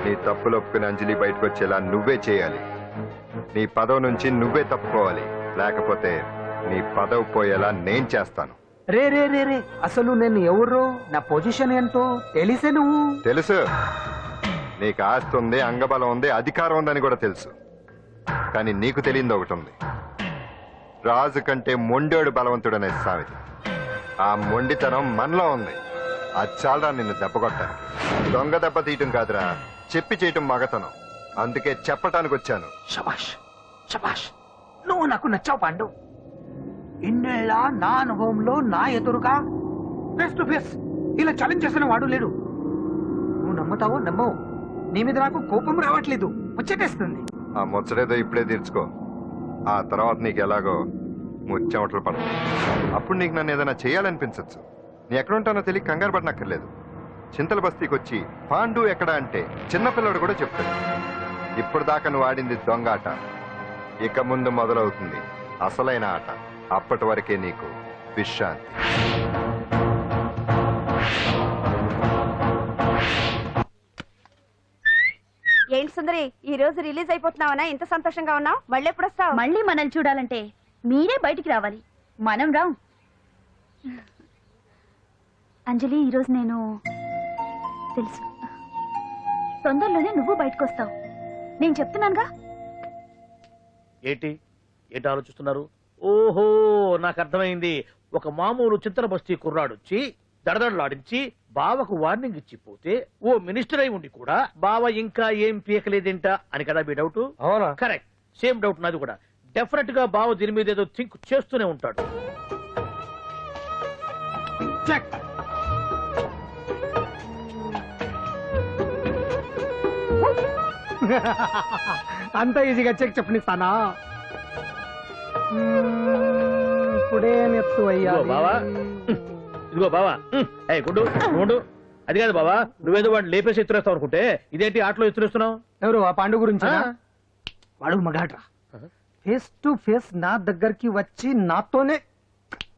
D: నీ తప్పులు ఒప్పుకుని అంజలి బయటకు వచ్చేలా నువ్వే చేయాలి. నీ పదవి నుంచి నువ్వే తప్పుకోవాలి. లేకపోతే నీ పదవి పోయేలా నేను చేస్తాను.
F: రే రే రే రే అసలు నేను ఎవరు, నా పొజిషన్ ఏంటో తెలిసే నువ్వు?
D: తెలుసు. నీకు ఆస్తి ఉంది, అంగబలం ఉంది, అధికారం ఉందని కూడా తెలుసు. కానీ నీకు తెలియదు ఒకటి ఉంది. రాజు కంటే మొండోడు బలవంతుడనే సామెత. ఆ మొండితనం మనలో ఉంది. అది చాలరా నిన్ను దెబ్బకొట్టాను. దొంగ దెబ్బ తీయటం కాదురా, చెప్పి చేయటం మగతనం. అందుకే చెప్పటానికి వచ్చాను.
F: శబాష్ శబాష్, నువ్వు నాకు నచ్చావు పాండు. ఇన్నేళ్ళ నా అనుభవంలో నా ఎదురుగా ఫేస్ టు ఫేస్ ఇలా ఛాలెంజ్ చేసిన వాడు లేడు. నువ్వు నమ్ముతావో నమ్మవు, నీ మీద నాకు కోపం రావట్లేదు, ముచ్చటేస్తుంది.
D: ఆ ముచ్చటేదో ఇప్పుడే తీర్చుకో. ఆ తర్వాత నీకు ఎలాగో ముచ్చెమటలు పడతాయి. అప్పుడు నీకు నన్ను ఏదైనా చేయాలనిపించచ్చు. నీ ఎక్కడుంటానో తెలియ కంగారు పడనక్కర్లేదు. చింతల బస్తీకి వచ్చి పాండు ఎక్కడా అంటే చిన్నపిల్లడు కూడా చెప్తాడు. ఇప్పుడు దాకా నువ్వు ఆడింది దొంగ ఆట. ఇక ముందు మొదలవుతుంది అసలైన ఆట. అప్పటి వరకే నీకు విశ్రాంతి.
A: ఏంటి సుందరి, ఈ రోజు రిలీజ్ అయిపోతున్నావనా? ఇంత సంతోషంగా ఉన్నావు? మళ్ళీ ఎప్పుడు వస్తావు?
B: మళ్ళీ మనల్ని చూడాలంటే మీరే బయటికి రావాలి, మనం రాం. అంజలి, ఈరోజు నేను తెలుసు తొందరలోనే నువ్వు బయటకు వస్తావు, నేను చెప్తున్నానుగా.
E: ఏంటి ఏంటి ఆలోచిస్తున్నారు? ఓహో, నాకు అర్థమైంది. ఒక మామూలు చింతన బస్తీ కుర్రాడొచ్చి దడదడలాడించి బావకు వార్నింగ్ ఇచ్చిపోతే ఓ మినిస్టర్ అయి ఉండి కూడా బావ ఇంకా ఏం పీకలేదేంట అని కదా మీ డౌట్?
L: అవునా?
E: కరెక్ట్, సేమ్ డౌట్ నాది కూడా. డెఫినెట్ గా బావ దీని మీద ఏదో థింక్ చేస్తూనే ఉంటాడు.
F: చెక్. అంత ఈజీగా చెక్ చెప్పనిస్తానా? ఇప్పుడే నెత్తు అయ్యా.
E: ఇదిగో బావా, గుడ్డు గుడ్డు. అది కాదు బావా, నువ్వేదో వాడిని లేపేసి ఎత్తురేస్తావు అనుకుంటే ఇదేంటి ఆటలో ఎత్తురేస్తున్నావు?
F: ఎవరు ఆ పాండు గురించి? వాడు మగాడ్రా. ఫేస్ టు ఫేస్ నా దగ్గరికి వచ్చి నాతోనే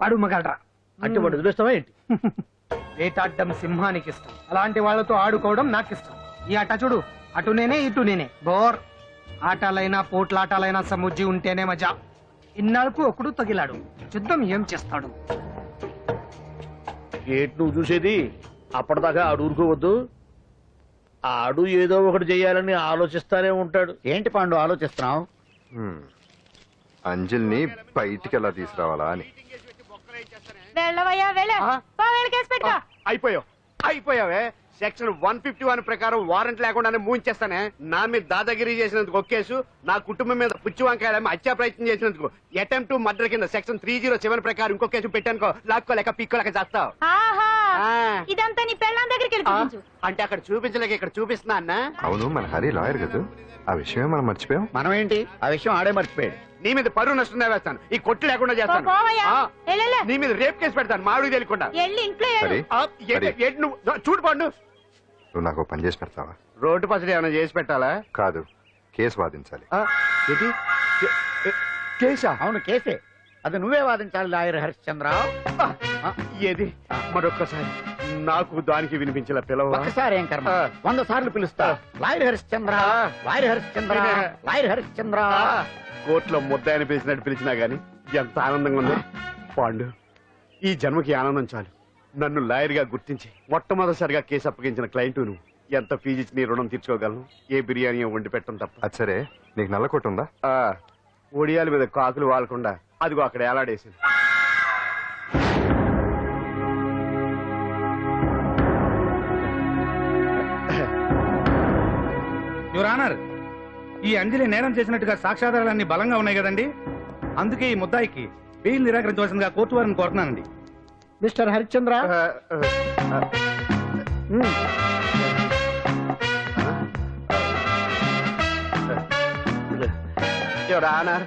F: వాడు మగాడ్రా.
E: అంటే వాడు వదిలేస్తావా ఏంటి?
F: వేటాడ్డం సింహానికి ఇష్టం, అలాంటి వాళ్ళతో ఆడుకోవడం నాకు ఇష్టం. ఈ ఆట చూడు, అటు నేనే ఇటు నేనే. బోర్. ఆటలైనా పోట్లాటాలైనా సముజ్జి ఉంటేనే మజా. ఇన్నాళ్ళకు ఒకడు తగిలాడు, యుద్ధం ఏం చేస్తాడు?
E: ఏంటి నువ్వు చూసేది? అప్పటిదాకా ఆడు ఊరుకోవద్దు. ఆడు ఏదో ఒకటి చెయ్యాలని ఆలోచిస్తానే ఉంటాడు.
G: ఏంటి పాండు ఆలోచిస్తున్నావు?
D: అంజలిని బయటికి ఎలా తీసుకురావాలా అని.
G: అయిపోయావే. సెక్షన్ 151 ప్రకారం వారెంట్ లేకుండానే మూయించేస్తానే. నా మీద దాదాగిరి చేసినందుకు ఒక కేసు, నా కుటుంబం మీద పుచ్చి వంకాయలేమో హత్యా ప్రయత్నం చేసినందుకు అటెంప్ట్ టు మర్డర్ కింద సెక్షన్ 307 ప్రకారం ఇంకో కేసు పెట్టానుకో, లాక్కోలేక పిక్కోలేక చేస్తావు.
B: ఇదంతా నీ పెళ్ళాం దగ్గరికి వెళ్ళి
G: అంటే అక్కడ చూపించలేక ఇక్కడ చూపిస్తున్నా అన్న.
D: అవును, మన హరి లాయర్ కదా, ఆ విషయమే మనం మర్చిపోయాం.
G: మనం ఏంటి ఆ విషయం ఆడే మర్చిపోయాడు. నీ మీద పరువు నష్టం వేస్తాను, ఈ కొట్టు లేకుండా చేస్తాను. నీ మీద రేప్ కేసు పెడతాను మాడు తెలియకుండా. చూడు పండు,
D: నువ్వు నాకు పని చేసి పెడతావా?
G: రోడ్డు పసడి ఏమైనా చేసి పెట్టాలా?
D: కాదు, కేసు వాదించాలి.
G: కేసా? అవును కేసే. అది నువ్వే వాదించాలి లాయర్ హరిశ్చంద్ర. ఏది మరొక్కసారి నాకు దానికి వినిపించిన పిలవ. ఒకసారి ఏం కర్మ, 100 సార్లు పిలుస్తా. Lawyer Harishchandra, lawyer Harishchandra, lawyer Harishchandra. కోర్టులో ముద్దాయని పిలిచినట్టు పిలిచినా గాని ఎంత ఆనందంగా ఉంది పాండు. ఈ జన్మకి ఆనందం చాలు. నన్ను లాయర్ గా గుర్తించి మొట్టమొదటిసారిగా కేసు అప్పగించిన క్లయింట్ నువ్వు. ఎంత ఫీజు ఇచ్చి నీ రుణం తీర్చుకోగలను? ఏ బిర్యానీ వండి పెట్టడం తప్ప.
D: అది సరే, నీకు నల్ల కొట్టు ఉందా?
G: ఒడియాల మీద కాకులు వాలకుండా అదిగో అక్కడ ఏలాడేసింది.
O: యువర్ ఆనర్, ఈ అంజలి నేరం చేసినట్టుగా సాక్ష్యాధారాలన్నీ బలంగా ఉన్నాయి కదండి. అందుకే ఈ ముద్దాయికి బెయిల్ నిరాకరించవలసిందిగా కోర్టు వారిని కోరుతున్నానండి.
F: మిస్టర్ హరిశ్చంద్ర
G: ఆనర్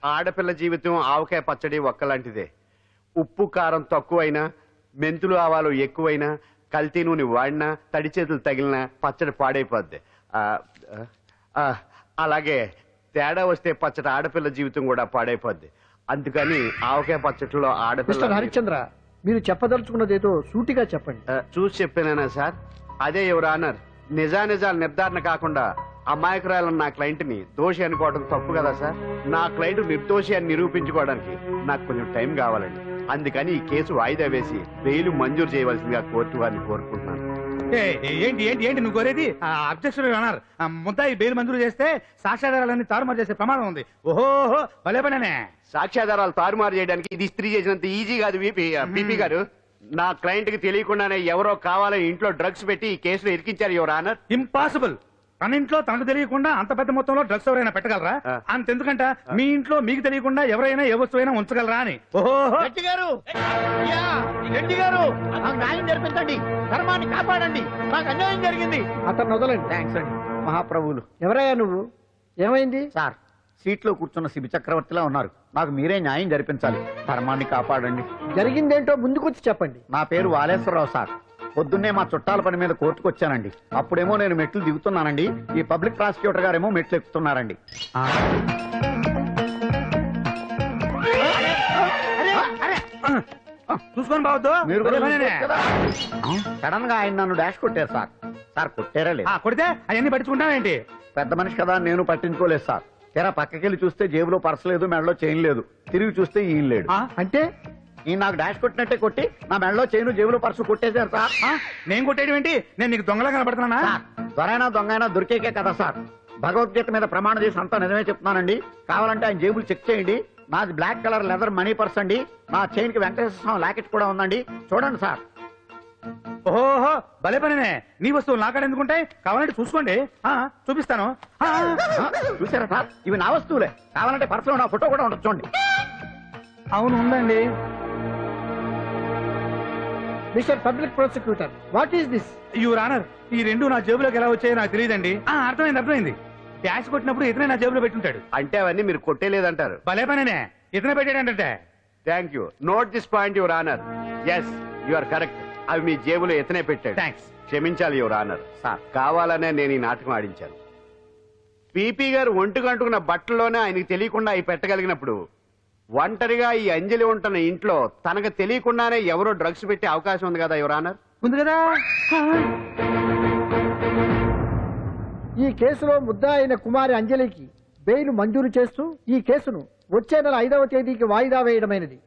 G: ఆడపిల్ల జీవితం ఆవకాయ పచ్చడి ఒక్కలాంటిదే. ఉప్పు కారం తక్కువైనా, మెంతులు ఆవాలు ఎక్కువైనా, కల్తీ నూనె వాడినా, తడి చేతులు తగిలినా పచ్చడి పాడైపోద్ది. అలాగే తేడా వస్తే పచ్చడి ఆడపిల్ల జీవితం కూడా పాడైపోద్ది. అందుకని ఆవకాయ పచ్చడిలో ఆడపిల్ల.
F: హరిశ్చంద్ర, మీరు చెప్పదలుచుకున్నది ఏదో సూటిగా చెప్పండి.
G: చూసి చెప్పానా సార్? అదే యువర్ ఆనర్, నిజానిజాలు నిర్ధారణ కాకుండా అమాయకురాలను నా క్లయింట్ ని దోషి అనుకోవడం తప్పు కదా సార్? నా క్లయింట్ నిర్దోషి అని నిరూపించుకోవడానికి నాకు కొంచెం టైం కావాలండి. అందుకని ఈ కేసు వాయిదా వేసి బెయిల్ మంజూరు చేయవలసిందిగా కోర్టు వారిని కోరుకుంటున్నాను.
O: ఏంటి ఏంటి ఏంటి నువ్వు కోరేది? అధ్యక్షుడు అన్నారు ముద్దాయి బెయిల్ మంజూరు చేస్తే సాక్ష్యాధారాలన్నీ తారుమారు చేసే ప్రమాదం ఉంది. ఓహో భలే పనే.
G: సాక్ష్యాధారాలు తారుమారు చేయడానికి ఇది స్త్రీ చేసినంత ఈజీ కాదు బీపీ గారు. నా క్లయింట్ కి తెలియకుండానే ఎవరో కావాలని ఇంట్లో డ్రగ్స్ పెట్టి ఈ కేసులో ఇరికించారు యువర్ ఆనర్.
O: ఇంపాసిబుల్. తన ఇంట్లో తనకు తెలియకుండా అంత పెద్ద మొత్తంలో డ్రగ్స్ ఎవరైనా పెట్టగలరా? అంతెందుకంట మీ ఇంట్లో మీకు తెలియకుండా ఎవరైనా ఏ వస్తువైనా ఉంచగలరా అని. ఓహో
G: న్యాయం జరిపించండి, ధర్మాన్ని కాపాడండి, నాకు అన్యాయం జరిగింది.
F: అతను వదలండి.
G: థ్యాంక్స్ అండి మహాప్రభువులు.
F: ఎవరయ్యా నువ్వు? ఏమైంది?
G: సార్, సీట్లో కూర్చున్న శిబి చక్రవర్తిలా ఉన్నారు. నాకు మీరే న్యాయం జరిపించాలి, ధర్మాన్ని కాపాడండి.
F: జరిగిందేంటో ముందుకొచ్చి చెప్పండి.
G: నా పేరు వాలేశ్వరరావు సార్. పొద్దున్నే మా చుట్టాల పని మీద కోర్టుకు వచ్చానండి. అప్పుడేమో నేను మెట్లు దిగుతున్నానండి, ఈ పబ్లిక్ ప్రాసిక్యూటర్ గారేమో మెట్లు ఎక్కుతున్నారండి.
O: చూసుకొని బావద్దు.
G: మీరు సడన్ గా ఆయన నన్ను డాష్ కొట్టారు సార్. సార్ కొట్టారా లేదు?
O: కొడితే అవన్నీ పట్టించుకుంటావేంటి?
G: పెద్ద మనిషి కదా నేను పట్టించుకోలేదు సార్. తెర పక్కకెళ్ళి చూస్తే జేబులో పర్స్ లేదు, మెడలో చైన్ లేదు. తిరిగి చూస్తే ఈయన లేడు.
F: అంటే
G: ఈ నాకు డాష్ కొట్టినట్టే కొట్టి నా మెడలో చైను జేబులో పర్సు కొట్టేశారు సార్.
O: నేను కొట్టేయడం ఏంటి? నేను నీకు దొంగలా కనబడుతున్నా?
G: దొరైనా దొంగైనా దొరికేకే కదా సార్. భగవద్గీత మీద ప్రమాణం చేసి అంతా నిజమే చెప్తున్నానండి. కావాలంటే ఆయన జేబులు చెక్ చేయండి. నాది black colour leather money purse అండి. నా చైన్ కి వెంకటేశ్వర స్వామి లాకెట్ కూడా ఉందండి. చూడండి సార్.
O: ఓహో భలే పనినే. నీ వస్తువులు నాకాడ ఎందుకుంటాయి? కావాలంటే చూసుకోండి, చూపిస్తాను.
G: చూసారా సార్, ఇవి నా వస్తువులే. కావాలంటే పర్సులో నా ఫోటో కూడా ఉండొచ్చు చూడండి.
O: అవును ఉందండి.
F: Mister public prosecutor, what is this?
O: Your honour, ఈ రెండు నా జేబులోకి ఎలా వచ్చాయో నాకు తెలియదండి. అర్థమైంది. డాష్ కొట్టినప్పుడు ఇతనే నా జేబులో పెట్టుంటాడు.
G: అంటే అవన్నీ మీరు కొట్టేలేదంటారు?
O: భలే పనినే, ఇతనే పెట్టాడంటే.
G: Thank you. Note this point your honour. Yes, you are correct. అవి మీ జేబులో ఇతనే పెట్టాడు.
O: థ్యాంక్స్.
G: క్షమించాలి యువర్ ఆనర్. సార్, కావాలనే నేను ఈ నాటకం ఆడించాను. పీపీ గారు ఒంటికి అంటుకున్న బట్టల్లోనే ఆయనకి తెలియకుండా అవి పెట్టగలిగినప్పుడు ఒంటరిగా ఈ అంజలి ఉంటున్న ఇంట్లో తనకు తెలియకుండానే ఎవరో డ్రగ్స్ పెట్టే అవకాశం ఉంది కదా యువర్ ఆనర్.
O: ఉంది కదా.
F: ఈ కేసులో ముద్దా అయిన కుమారి అంజలికి బెయిల్ మంజూరు చేస్తూ ఈ కేసును వచ్చే నెల 5వ తేదీకి వాయిదా వేయడమైనది.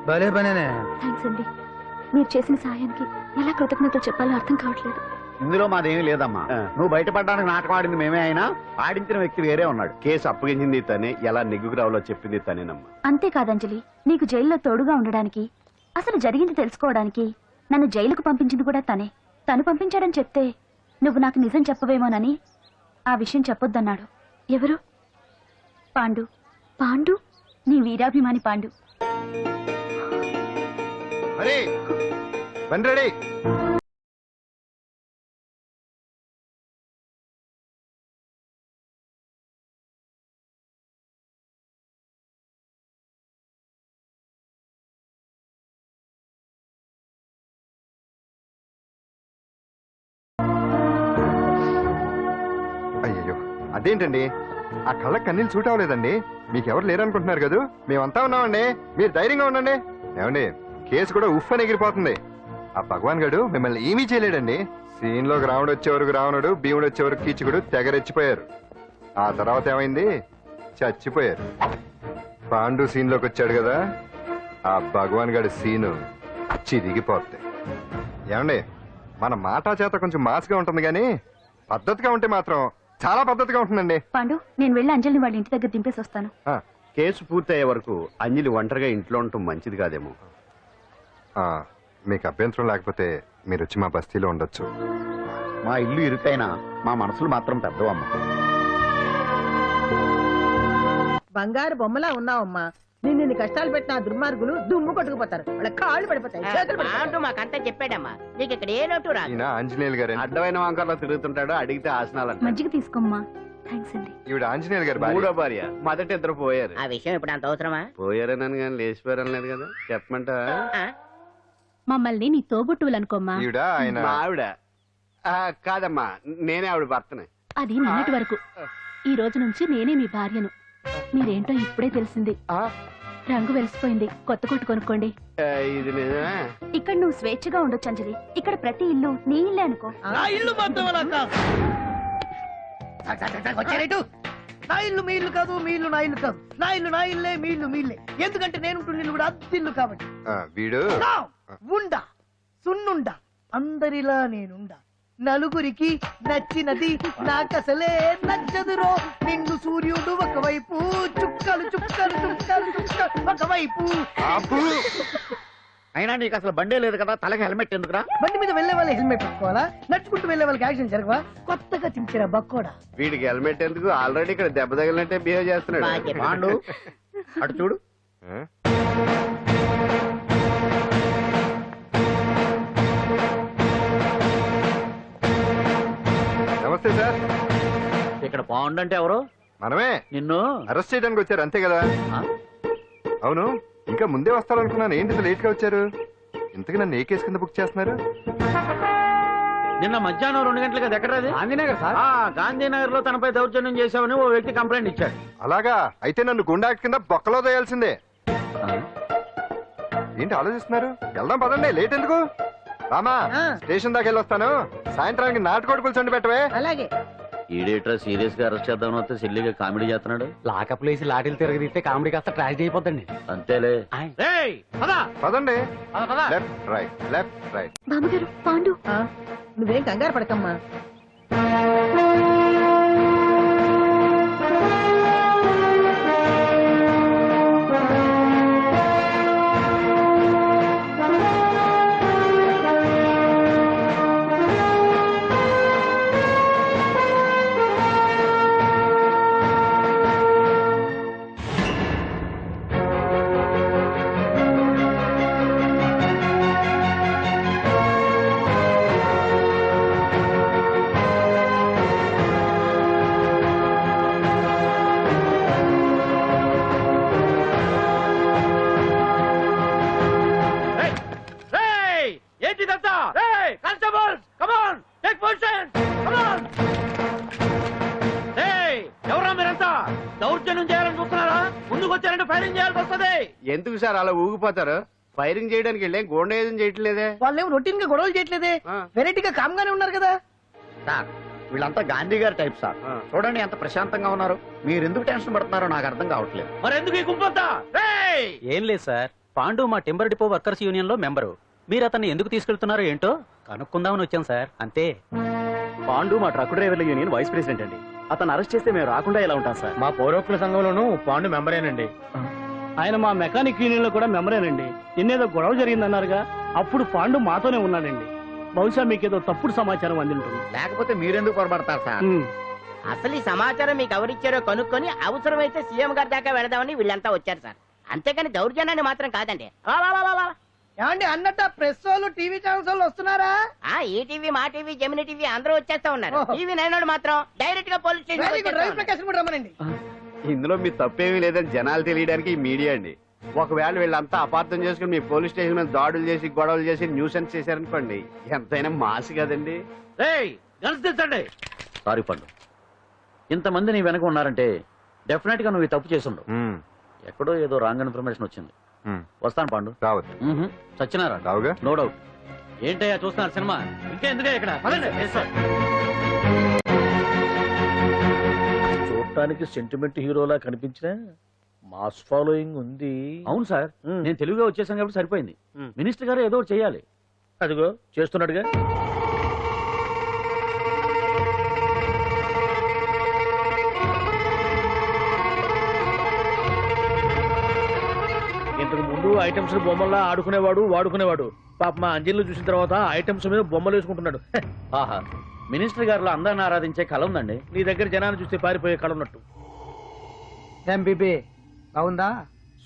O: భలే పనేనే.
B: థ్యాంక్స్ అండి. మీరు చేసిన సహాయానికి ఎలా కృతజ్ఞతలు చెప్పాలో అర్థం కావట్లేదు.
G: ఇందులో మాదేమీ లేదమ్మా. నువ్వు బయటపడడానికి నాటకం ఆడింది మేమే అయినా ఆడించిన వ్యక్తి వేరే ఉన్నాడు. కేసు అప్పగించింది తనే, ఎలా నెగ్గుకు రావాలో చెప్పింది తనేనమ్మా.
B: అంతేకాదంజలి, నీకు జైల్లో తోడుగా ఉండడానికి, అసలు జరిగింది తెలుసుకోవడానికి నన్ను జైలుకు పంపించింది కూడా తనే. తను పంపించాడని చెప్తే నువ్వు నాకు నిజం చెప్పవేమోనని ఆ విషయం చెప్పొద్దన్నాడు. ఎవరు? పాండు. పాండు, నీ వీరాభిమాని పాండు.
D: అయ్యో, అదేంటండి ఆ కళ్ళకి కన్నీళ్ళు సూట్ అవ్వలేదండి. మీకెవరు లేరనుకుంటున్నారు కదా, మేమంతా ఉన్నామండి. మీరు ధైర్యంగా ఉండండి. ఏమండి, కేసు కూడా ఉఫ్ అని ఎగిరిపోతుంది. ఆ భగవాన్ గడు మిమ్మల్ని ఏమీ చేయలేడండి. సీన్ లోకి రావణుడు వచ్చేవరకు రావణుడు, భీముడు వచ్చేవరకు కీచుకుడు తెగరెచ్చిపోయారు. ఆ తర్వాత ఏమైంది? చచ్చిపోయారు. పాండు సీన్ లోకి వచ్చాడు కదా, ఆ భగవాన్ గడి సీను చిరిగిపోతాయి. ఏమండి, మన మాట చేత కొంచెం మాస్గా ఉంటుంది కానీ పద్ధతిగా ఉంటే మాత్రం చాలా పద్ధతిగా ఉంటుందండి.
B: పాండు, నేను వెళ్ళి అంజలిని వాళ్ళ ఇంటి దగ్గర దింపేసి వస్తాను.
G: కేసు పూర్తయ్యే వరకు అంజలి ఒంటరిగా ఇంట్లో ఉండటం మంచిది కాదేమో.
D: మీకు అభ్యంతరం లేకపోతే మీరు వచ్చి మా బస్తీలో ఉండొచ్చు.
G: మా ఇల్లు ఇరుకైనా మా మనసులు మాత్రం పెద్దవమ్మ.
I: బంగారు బొమ్మలా ఉన్నావమ్మా. నిన్ను కష్టాలు పెట్టిన ఆ దుర్మార్గులు దుమ్ము కొట్టుకుపోతారు. వాళ్ళ కాళ్ళు పడిపోతాయి, చేతులు పడిపోతాయి.
H: అంటూ మాకంతా చెప్పాడమ్మా. నీకు ఇక్కడ ఏ లోటు రాదు.
D: ఈయన ఆంజనేయులు గారు.
G: అడ్డమైన వంకర్లో తిరుగుతుంటాడు, అడిగితే ఆసనాలు.
B: మజ్జిగ తీసుకోమ్మా. థ్యాంక్స్ అండి.
D: ఈవిడ ఆంజనేయులు గారు
G: మూడో భార్య. మొదటి ఇద్దరు పోయారు.
H: ఆ విషయం ఇప్పుడు అంత అవసరమా?
G: పోయారనని కానీ లేచిపోయారని లేదు కదా. చెప్పమంట
B: మమ్మల్ని నీ తోబుట్టువులు అనుకోమ్మా.
D: ఈవిడ ఆయన
G: మా ఆవిడ. కాదమ్మా, నేనే ఆవిడ భర్తనే.
B: అది నిన్నటి వరకు. ఈ రోజు నుంచి నేనే మీ భార్యను. మీరేంటో ఇప్పుడే తెలిసింది. రంగు వెలిసిపోయింది, కొత్త కొట్టు కొనుక్కోండి.
G: ఇది నిజమే.
B: ఇక్కడ నువ్వు స్వేచ్ఛగా ఉండొచ్చు అంజలి. ఇక్కడ ప్రతి ఇల్లు నీ ఇల్లే అనుకో.
F: నా ఇల్లు మాత్రం అలా కాదు. వచ్చారేటు? నా ఇల్లు మీ ఇల్లు కాదు, మీ ఇల్లు నా ఇల్లు కాదు. నా ఇల్లు నా ఇల్లే, మీ ఇల్లు మీ ఇల్లే. ఎందుకంటే నేను ఇల్లు కూడా అద్దిల్లు కాబట్టి.
D: వీడు
F: ఉండా సున్నుండా అందరిలా నేనుండా. నలుగురికి నచ్చినది నాకసలే నచ్చదురో. నిన్ను సూర్యుడు ఒకవైపు, చుక్కలు చుక్కలు చుక్కలు చుక్కలు ఒకవైపు.
G: అయినా నీకు అసలు బండే లేదు కదా, తలకి హెల్మెట్ ఎందుకురా?
F: బండి మీద వెళ్లే వాళ్ళ హెల్మెట్ పెట్టుకోవాలా? నడుచుకుంటూ వెళ్లే వాళ్ళకి యాక్సిడెంట్ జరగవా? కొత్తగా తింటారా బక్కోడా?
G: వీడికి హెల్మెట్ ఎందుకు? ఆల్రెడీ ఇక్కడ దెబ్బ తగిలినట్టే బిహేవ్ చేస్తున్నాడు. పాండు అటు చూడు.
D: నమస్తే సార్.
G: ఇక్కడ పాండు అంటే ఎవరు?
D: మనమే.
G: నిన్ను
D: అరెస్ట్ చేయడానికి వచ్చారు అంతే కదా? అవును, ఇంకా ముందే వస్తారనుకున్నాను. ఏంటి లేట్ గా వచ్చారు? ఇంతకు నన్ను ఏ కేసు కింద బుక్ చేస్తున్నారు?
G: నిన్న మధ్యాహ్నం 2 గంటలకు ఎక్కడది?
C: గాంధీనగర్ సార్.
G: గాంధీనగర్ లో తనపై దౌర్జన్యం చేశామని ఓ వ్యక్తి కంప్లైంట్ ఇచ్చాడు.
D: అలాగా? అయితే నన్ను గుండా కింద బొక్కలో తోయాల్సిందే. ఏంటి ఆలోచిస్తున్నారు? వెళ్దాం పదండి, లేట్ ఎందుకు? రామా, స్టేషన్ దాకా వెళ్ళొస్తాను. సాయంత్రానికి నాటుకోడి పులుసు పెట్టవే.
I: అలాగే.
G: ఈడేట్రా సీరియస్ గా అరెస్ట్ చేద్దాం వస్తే సిల్లిగా కామెడీ చేస్తున్నాడు.
C: లాకప్ లేసి లాఠీలు తిరగదీస్తే కామెడీ కాస్త ట్రాజడీ అయిపోద్దండి.
G: అంతేలే.
D: పదండి. Left right, left right.
B: బామ్మగారు, పాండు.
I: నువ్వేం కంగారు పడకమ్మా.
E: ఎవరా మీరంతా? దౌర్జన్యం చేయాలని చూస్తున్నారా? ముందుకు వచ్చారంటే ఫైరింగ్ చేయాల్సి వస్తుంది.
G: ఎందుకు సార్ అలా ఊగిపోతారు? ఫైరింగ్ చేయడానికి వెళ్ళే గోండ ఏదం చేయట్లేదే.
F: వాళ్ళేం రొటీన్ గా గొడవలు చేయట్లేదే. వెరైటీగా కామ్గానే ఉన్నారు కదా
G: సార్. వీళ్ళంతా గాంధీ గారి టైప్ సార్. చూడండి ఎంత ప్రశాంతంగా ఉన్నారు. మీరు ఎందుకు టెన్షన్ పడుతున్నారో నాకు అర్థం కావట్లేదు.
E: మరి ఎందుకు ఈ గుంపంతా?
M: ఏం లేదు సార్, పాండు మా టింబర్ డిపో వర్కర్స్ యూనియన్ లో మెంబరు. మీరు అతన్ని ఎందుకు తీసుకెళ్తున్నారో ఏంటో కనుక్కుందామని వచ్చాం సార్, అంతే. పాండు మా ట్రక్ డ్రైవర్ల యూనియన్ వైస్ ప్రెసిడెంట్ అండి. అతను అరెస్ట్ చేస్తే మేము రాకుండా ఎలా ఉంటాం సార్?
E: మా పౌరోక్తుల సంఘంలోనూ పాండు మెంబరేనండి.
P: ఆయన మా మెకానిక్ యూనియన్ లో కూడా మెంబరేనండి. నిన్నేదో గొడవ జరిగిందన్నారుగా, అప్పుడు పాండు మాతోనే ఉన్నాడండి. బహుశా మీకేదో తప్పుడు సమాచారం అందింటుంది.
G: లేకపోతే మీరెందుకు పొరపడతారు సార్?
H: అసలు ఈ సమాచారం మీకు ఎవరిచ్చారో కనుక్కొని అవసరమైతే సీఎం గారి దాకా వెళదామని వీళ్ళంతా వచ్చారు సార్. అంతేకాని దౌర్జన్యాన్ని మాత్రం కాదండి.
F: ఏమండి అన్నట్టు ప్రెస్ వాళ్ళు టీవీ ఛానల్స్ వాళ్ళు వస్తున్నారా?
H: ఈ టీవీ, మా టీవీ, జెమిని టీవీ అందరూ వచ్చేస్తా ఉన్నారు. టీవీ నైన్ మాత్రం డైరెక్ట్ గా పోలీస్
F: స్టేషన్ రమ్మనండి.
G: ఇందులో మీ తప్పేమీ లేదని జనాలు తెలియడానికి ఈ మీడియా అండి. ఒకవేళ వీళ్ళంతా అపార్థం చేసుకుని మీ పోలీస్ స్టేషన్ మీద దాడులు చేసి గొడవలు చేసి న్యూసెన్స్ చేశారనుకోండి, ఎంతైనా మాసి కదండి.
Q: సారీ పండు, ఇంతమంది నీ వెనక ఉన్నారంటే డెఫినెట్ గా నువ్వు ఈ తప్పు చేసుండవు. ఎక్కడో ఏదో రాంగ్ ఇన్ఫర్మేషన్ వచ్చింది. వస్తాను పాండు. సచ్చినారా? No doubt. ఏంటయ్యా చూస్తున్నారు సినిమా? ఇంకెందుకే ఇక్కడ?
E: చూడటానికి సెంటిమెంట్ హీరోలా కనిపించిన మాస్ ఫాలోయింగ్ ఉంది.
Q: అవును సార్, నేను తెలుగుగా వచ్చేసాను కాబట్టి సరిపోయింది. మినిస్టర్ గారు ఏదో ఒకటి చేయాలి.
E: అదిగో చేస్తున్నాడుగా. ఇంతకు ముందు ఐటమ్స్ బొమ్మల్లా ఆడుకునేవాడు, వాడుకునేవాడు. పాప మా అంజలిని చూసిన తర్వాత ఐటమ్స్ మీద బొమ్మలు వేసుకుంటున్నాడు.
Q: ఆహా, మినిస్టర్ గారిలో అందరిని ఆరాధించే కళ ఉందండి.
E: నీ దగ్గర జనాన్ని చూస్తే పారిపోయే కళ ఉన్నట్టు.
F: ఏం బీబీ బాగుందా?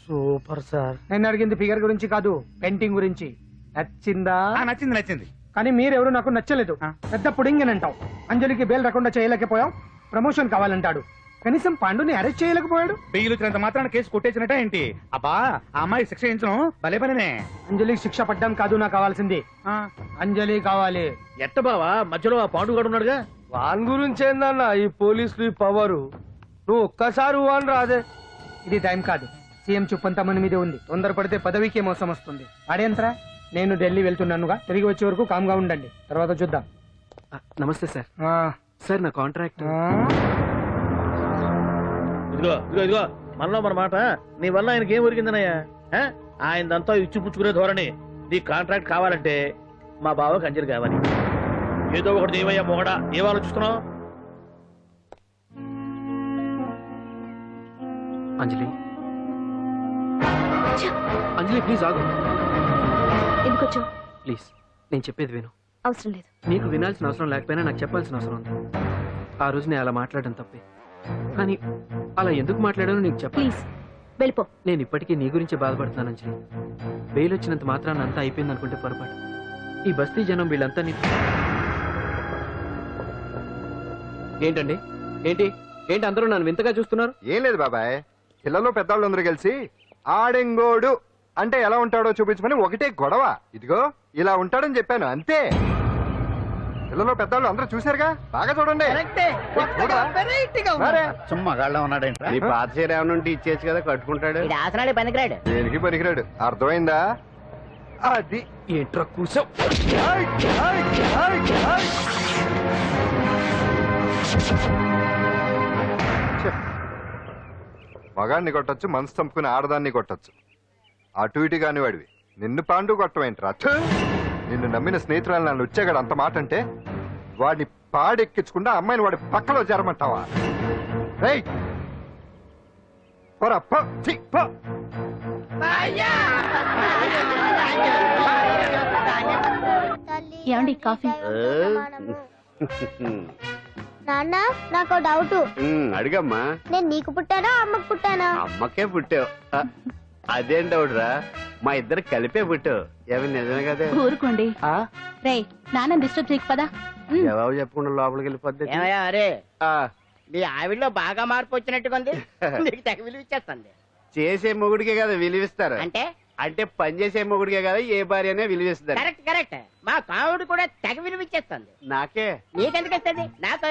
L: Super sir.
F: నేను అడిగింది ఫిగర్ గురించి కాదు, పెయింటింగ్ గురించి. నచ్చిందా?
O: నచ్చింది నచ్చింది.
F: కానీ మీరెవరు నాకు నచ్చలేదు. పెద్ద పుడింగినంటావు. అంజలికి బెయిల్ రాకుండా చేయలేకపోయావు, ప్రమోషన్ కావాలంటాడు. కనీసం పాండుని అరెస్ట్ చేయలేకపోయాడు.
O: బెయిల్ వచ్చినంత మాత్రాన కేసు కొట్టేసినట్ట ఏంటి? అబ్బా ఆ అమ్మాయి శిక్ష వేయించడం భలే పనినే.
F: అంజలికి శిక్ష పడ్డం కాదు నాకు కావాల్సింది, అంజలి కావాలి.
E: ఎట్ట బావా మధ్యలో ఆ పాండుగాడు ఉన్నాడుగా.
L: వాన్ గురించి ఏందన్నా ఈ పోలీసులు ఈ పవరు? నువ్వు ఒక్కసారి వాన్ రాదే.
F: ఇది టైం కాదు, సీఎం చూపంతా మన మీదే ఉంది. తొందరపడితే పదవికే మోసం వస్తుంది. అడేంతరా, నేను ఢిల్లీ వెళ్తున్నానుగా, తిరిగి వచ్చే వరకు కామ్గా ఉండండి, తర్వాత చూద్దాం.
C: నమస్తే సార్. సార్ నా కాంట్రాక్ట్.
E: ఇదిగో ఇదిగో ఇదిగో మనలో మన మాట. నీ వల్ల ఆయనకి ఏం ఒరిగిందనయ్యా? ఆయనదంతా ఇచ్చిపుచ్చుకునే ధోరణి. నీ కాంట్రాక్ట్ కావాలంటే మా బావకి అంజలి కావాలి. ఏదో ఒకటి ఏమయ్యా మొగడా, ఏం ఆలోచిస్తున్నావు?
C: అంజలి అంజలి ప్లీజ్ ఆగు.
B: ఎందుకొచ్చావు?
C: ప్లీజ్ నేను చెప్పేది విను.
B: అవసరం లేదు.
C: నీకు వినాల్సిన అవసరం లేకపోయినా నాకు చెప్పాల్సిన అవసరం ఉంది. ఆ రోజు నేను అలా మాట్లాడడం తప్పే, కానీ అలా ఎందుకు మాట్లాడానో నీకు చెప్ప.
B: ప్లీజ్ వెళ్ళిపో.
C: నేను ఇప్పటికీ నీ గురించి బాధపడుతున్నాను అంజలి. బెయిల్ వచ్చినంత మాత్రాన అంతా అయిపోయింది అనుకుంటే పొరపాటు. ఈ బస్తీ జనం వీళ్ళంతా ఏంటండి ఏంటి ఏంటి అందరూ నన్ను వింతగా చూస్తున్నారు?
D: ఏం లేదు బాబాయ్, పిల్లలు పెద్దవాళ్ళు అందరూ కలిసి ఆడెంగోడు అంటే ఎలా ఉంటాడో చూపించమని ఒకటే గొడవ. ఇదిగో ఇలా ఉంటాడని చెప్పాను అంతే. పిల్లలు పెద్దవాళ్ళు అందరూ చూశారుగా, బాగా చూడండి.
G: మగాళ్ళ ఉన్నాడంటే నీ పాత చీర ఏమైనా ఉంటే ఇచ్చేసి కదా కట్టుకుంటాడు.
H: ఆసనాడే పనికిరాడు.
D: దేనికి పనికిరాడు, అర్థమైందా? అది
C: ఏంట్రా కూర్చో.
D: మగాడిని కొట్టచ్చు, మనసు చంపుకుని ఆడదాన్ని కొట్టచ్చు. అటు ఇటు కాని వాడివి నిన్ను పాండు కొట్టమేంట్రా? నిన్ను నమ్మిన స్నేహితురాలు నన్ను వచ్చాగాడు అంత మాట అంటే వాడిని పాడెక్కించకుండా అమ్మాయిని వాడి పక్కలో జరమంటావా? రేయ్ పోరా, పో, ఛీ, పో.
B: ఏమండి కాఫీ?
N: నాన్న నాకు డౌట్.
G: అడిగమ్మా.
N: నేను నీకు పుట్టానా అమ్మకు పుట్టానా?
G: అమ్మకే పుట్టావు. అదేం డౌట్ రా, మా ఇద్దరు కలిపే పుట్టావు. ఏమి నిజమే కదా?
B: ఊరుకోండి. రే నాన్న డిస్టర్బ్ చేయకు పదా.
G: జవాబు చెప్పకుండా లోపలికి వెళ్ళిపోద్ది.
H: అరే నీ ఆవిడలో బాగా మార్పు వచ్చినట్టుగా ఉంది. నీకు తెగ విలువ ఇచ్చేస్తుంది.
G: చేసే మొగుడికే కదా విలువిస్తారు.
H: అంటే
G: అంటే పని చేసే మొగుడికే కదా ఏ భార్య అనే విలువిస్తారు.
H: Correct correct. మా కావుడు కూడా తెగ విలువ ఇచ్చేస్తుంది.
G: నాకే?
H: నీకెందుకు ఇస్తుంది? నాకు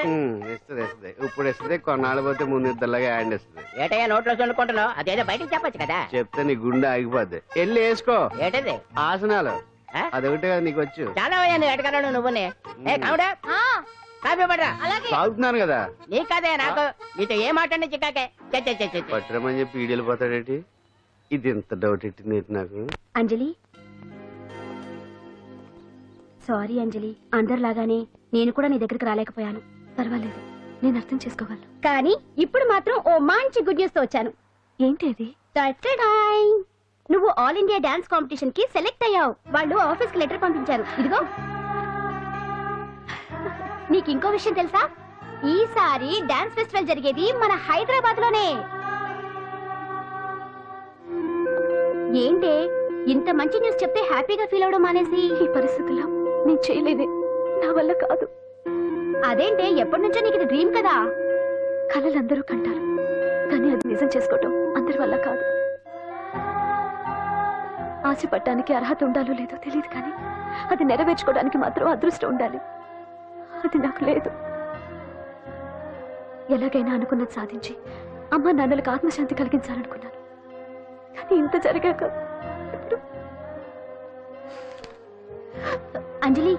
G: ఇస్తుంది ఇస్తుంది. ఇప్పుడు ఇస్తుంది, కొన్నాళ్ళు పోతే ముందు ఇద్దరులాగా హ్యాండ్ ఇస్తుంది.
H: ఏటయ్యా నోట్లో చల్లుకుంటున్నావు? అదేదో బయటకు చెప్పొచ్చు కదా.
G: చెప్తే నీ గుండె ఆగిపోద్ది. వెళ్ళి వేసుకో.
H: ఏటది?
G: ఆసనాలు. అదొకటి కదా నీకు వచ్చు.
H: చాలా అయ్యాను ఎడగలను నువ్వునే. ఏ కావుడా కాఫీ పడరా.
G: తాగుతున్నాను కదా.
H: నీ కదే నాకు. నీతో ఏ మాట్లాడి చిక్కాకే.
G: పట్టరమని చెప్పి ఈడు వెళ్ళిపోతాడేటి? ఇది ఎంత డౌట్ ఎట్టింది నాకు.
A: అంజలి సారీ అంజలి, అందరిలాగానే నేను కూడా నీ దగ్గరికి రాలేకపోయాను.
B: పర్వాలేదు, నేను అర్థం చేసుకోగలను.
A: కానీ ఇప్పుడు మాత్రం ఓ మంచి గుడ్ న్యూస్ తో వచ్చాను.
B: ఏంటి అది?
A: నువ్వు ఆల్ ఇండియా డాన్స్ కాంపిటీషన్ కి సెలెక్ట్ అయ్యావు. వాళ్ళు ఆఫీస్ కి లెటర్ పంపించారు. ఇదిగో. నీకు ఇంకో విషయం తెలుసా? ఈసారి డాన్స్ ఫెస్టివల్ జరిగేది మన హైదరాబాద్ లోనే. ఏంటే ఇంత మంచి న్యూస్ చెప్తే హ్యాపీగా ఫీల్ అవడం మానేసి?
B: ఈ పరిస్థితుల్లో నేను చేయలేదే, నా వల్ల కాదు.
A: అదేంటే ఎప్పటి నుంచో నీకు ఇది డ్రీమ్ కదా?
B: కళలు అందరూ కంటారు, కానీ అది నిజం చేసుకోవటం అందరి వల్ల కాదు. ఆశపడటానికి అర్హత ఉండాలో లేదో తెలియదు, కానీ అది నెరవేర్చుకోవడానికి మాత్రం అదృష్టం ఉండాలి. అది నాకు లేదు. ఎలాగైనా అనుకున్నది సాధించి అమ్మ నాన్నలకు ఆత్మశాంతి కలిగించాలనుకున్నాను, కానీ ఇంత జరిగాక
A: అంజలి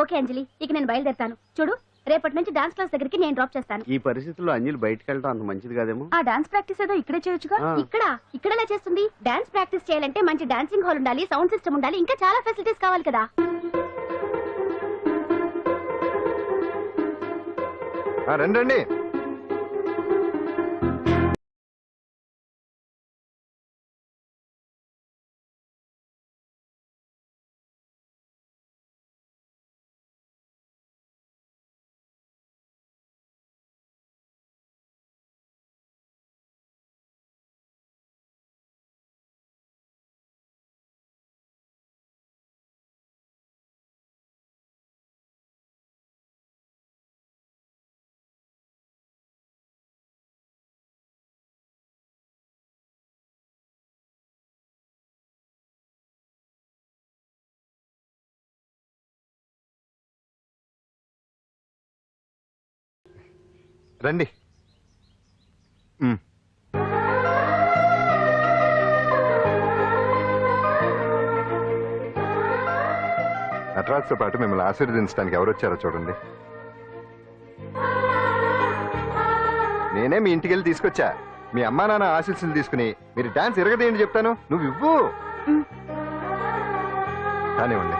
A: ఓకే అంజలి, ఇక నేను బయలుదేరుతాను. చూడు, రేపటి నుంచి డాన్స్ క్లాస్ దగ్గరికి నేను డ్రాప్ చేస్తాను.
M: ఈ పరిస్థితుల్లో అంజలి బయటకు వెళ్ళడం అంత మంచిది కాదేమో.
A: ఆ డాన్స్ ప్రాక్టీస్ ఏదో ఇక్కడే చేయొచ్చుగా. ఇక్కడ ఎలా చేస్తుంది? డాన్స్ ప్రాక్టీస్ చేయాలంటే మంచి డాన్సింగ్ హాల్ ఉండాలి, సౌండ్ సిస్టమ్ ఉండాలి, ఇంకా చాలా ఫెసిలిటీస్ కావాలి కదా.
D: రండి. రండి. నటరాజ్తో పాటు మిమ్మల్ని ఆశీర్వదించడానికి ఎవరు వచ్చారో చూడండి. నేనే మీ ఇంటికి వెళ్ళి తీసుకొచ్చా. మీ అమ్మా నాన్న ఆశీస్సులు తీసుకుని మీరు డాన్స్ ఎరగదేంటి చెప్తాను. నువ్వు ఇవ్వు. కానివ్వండి.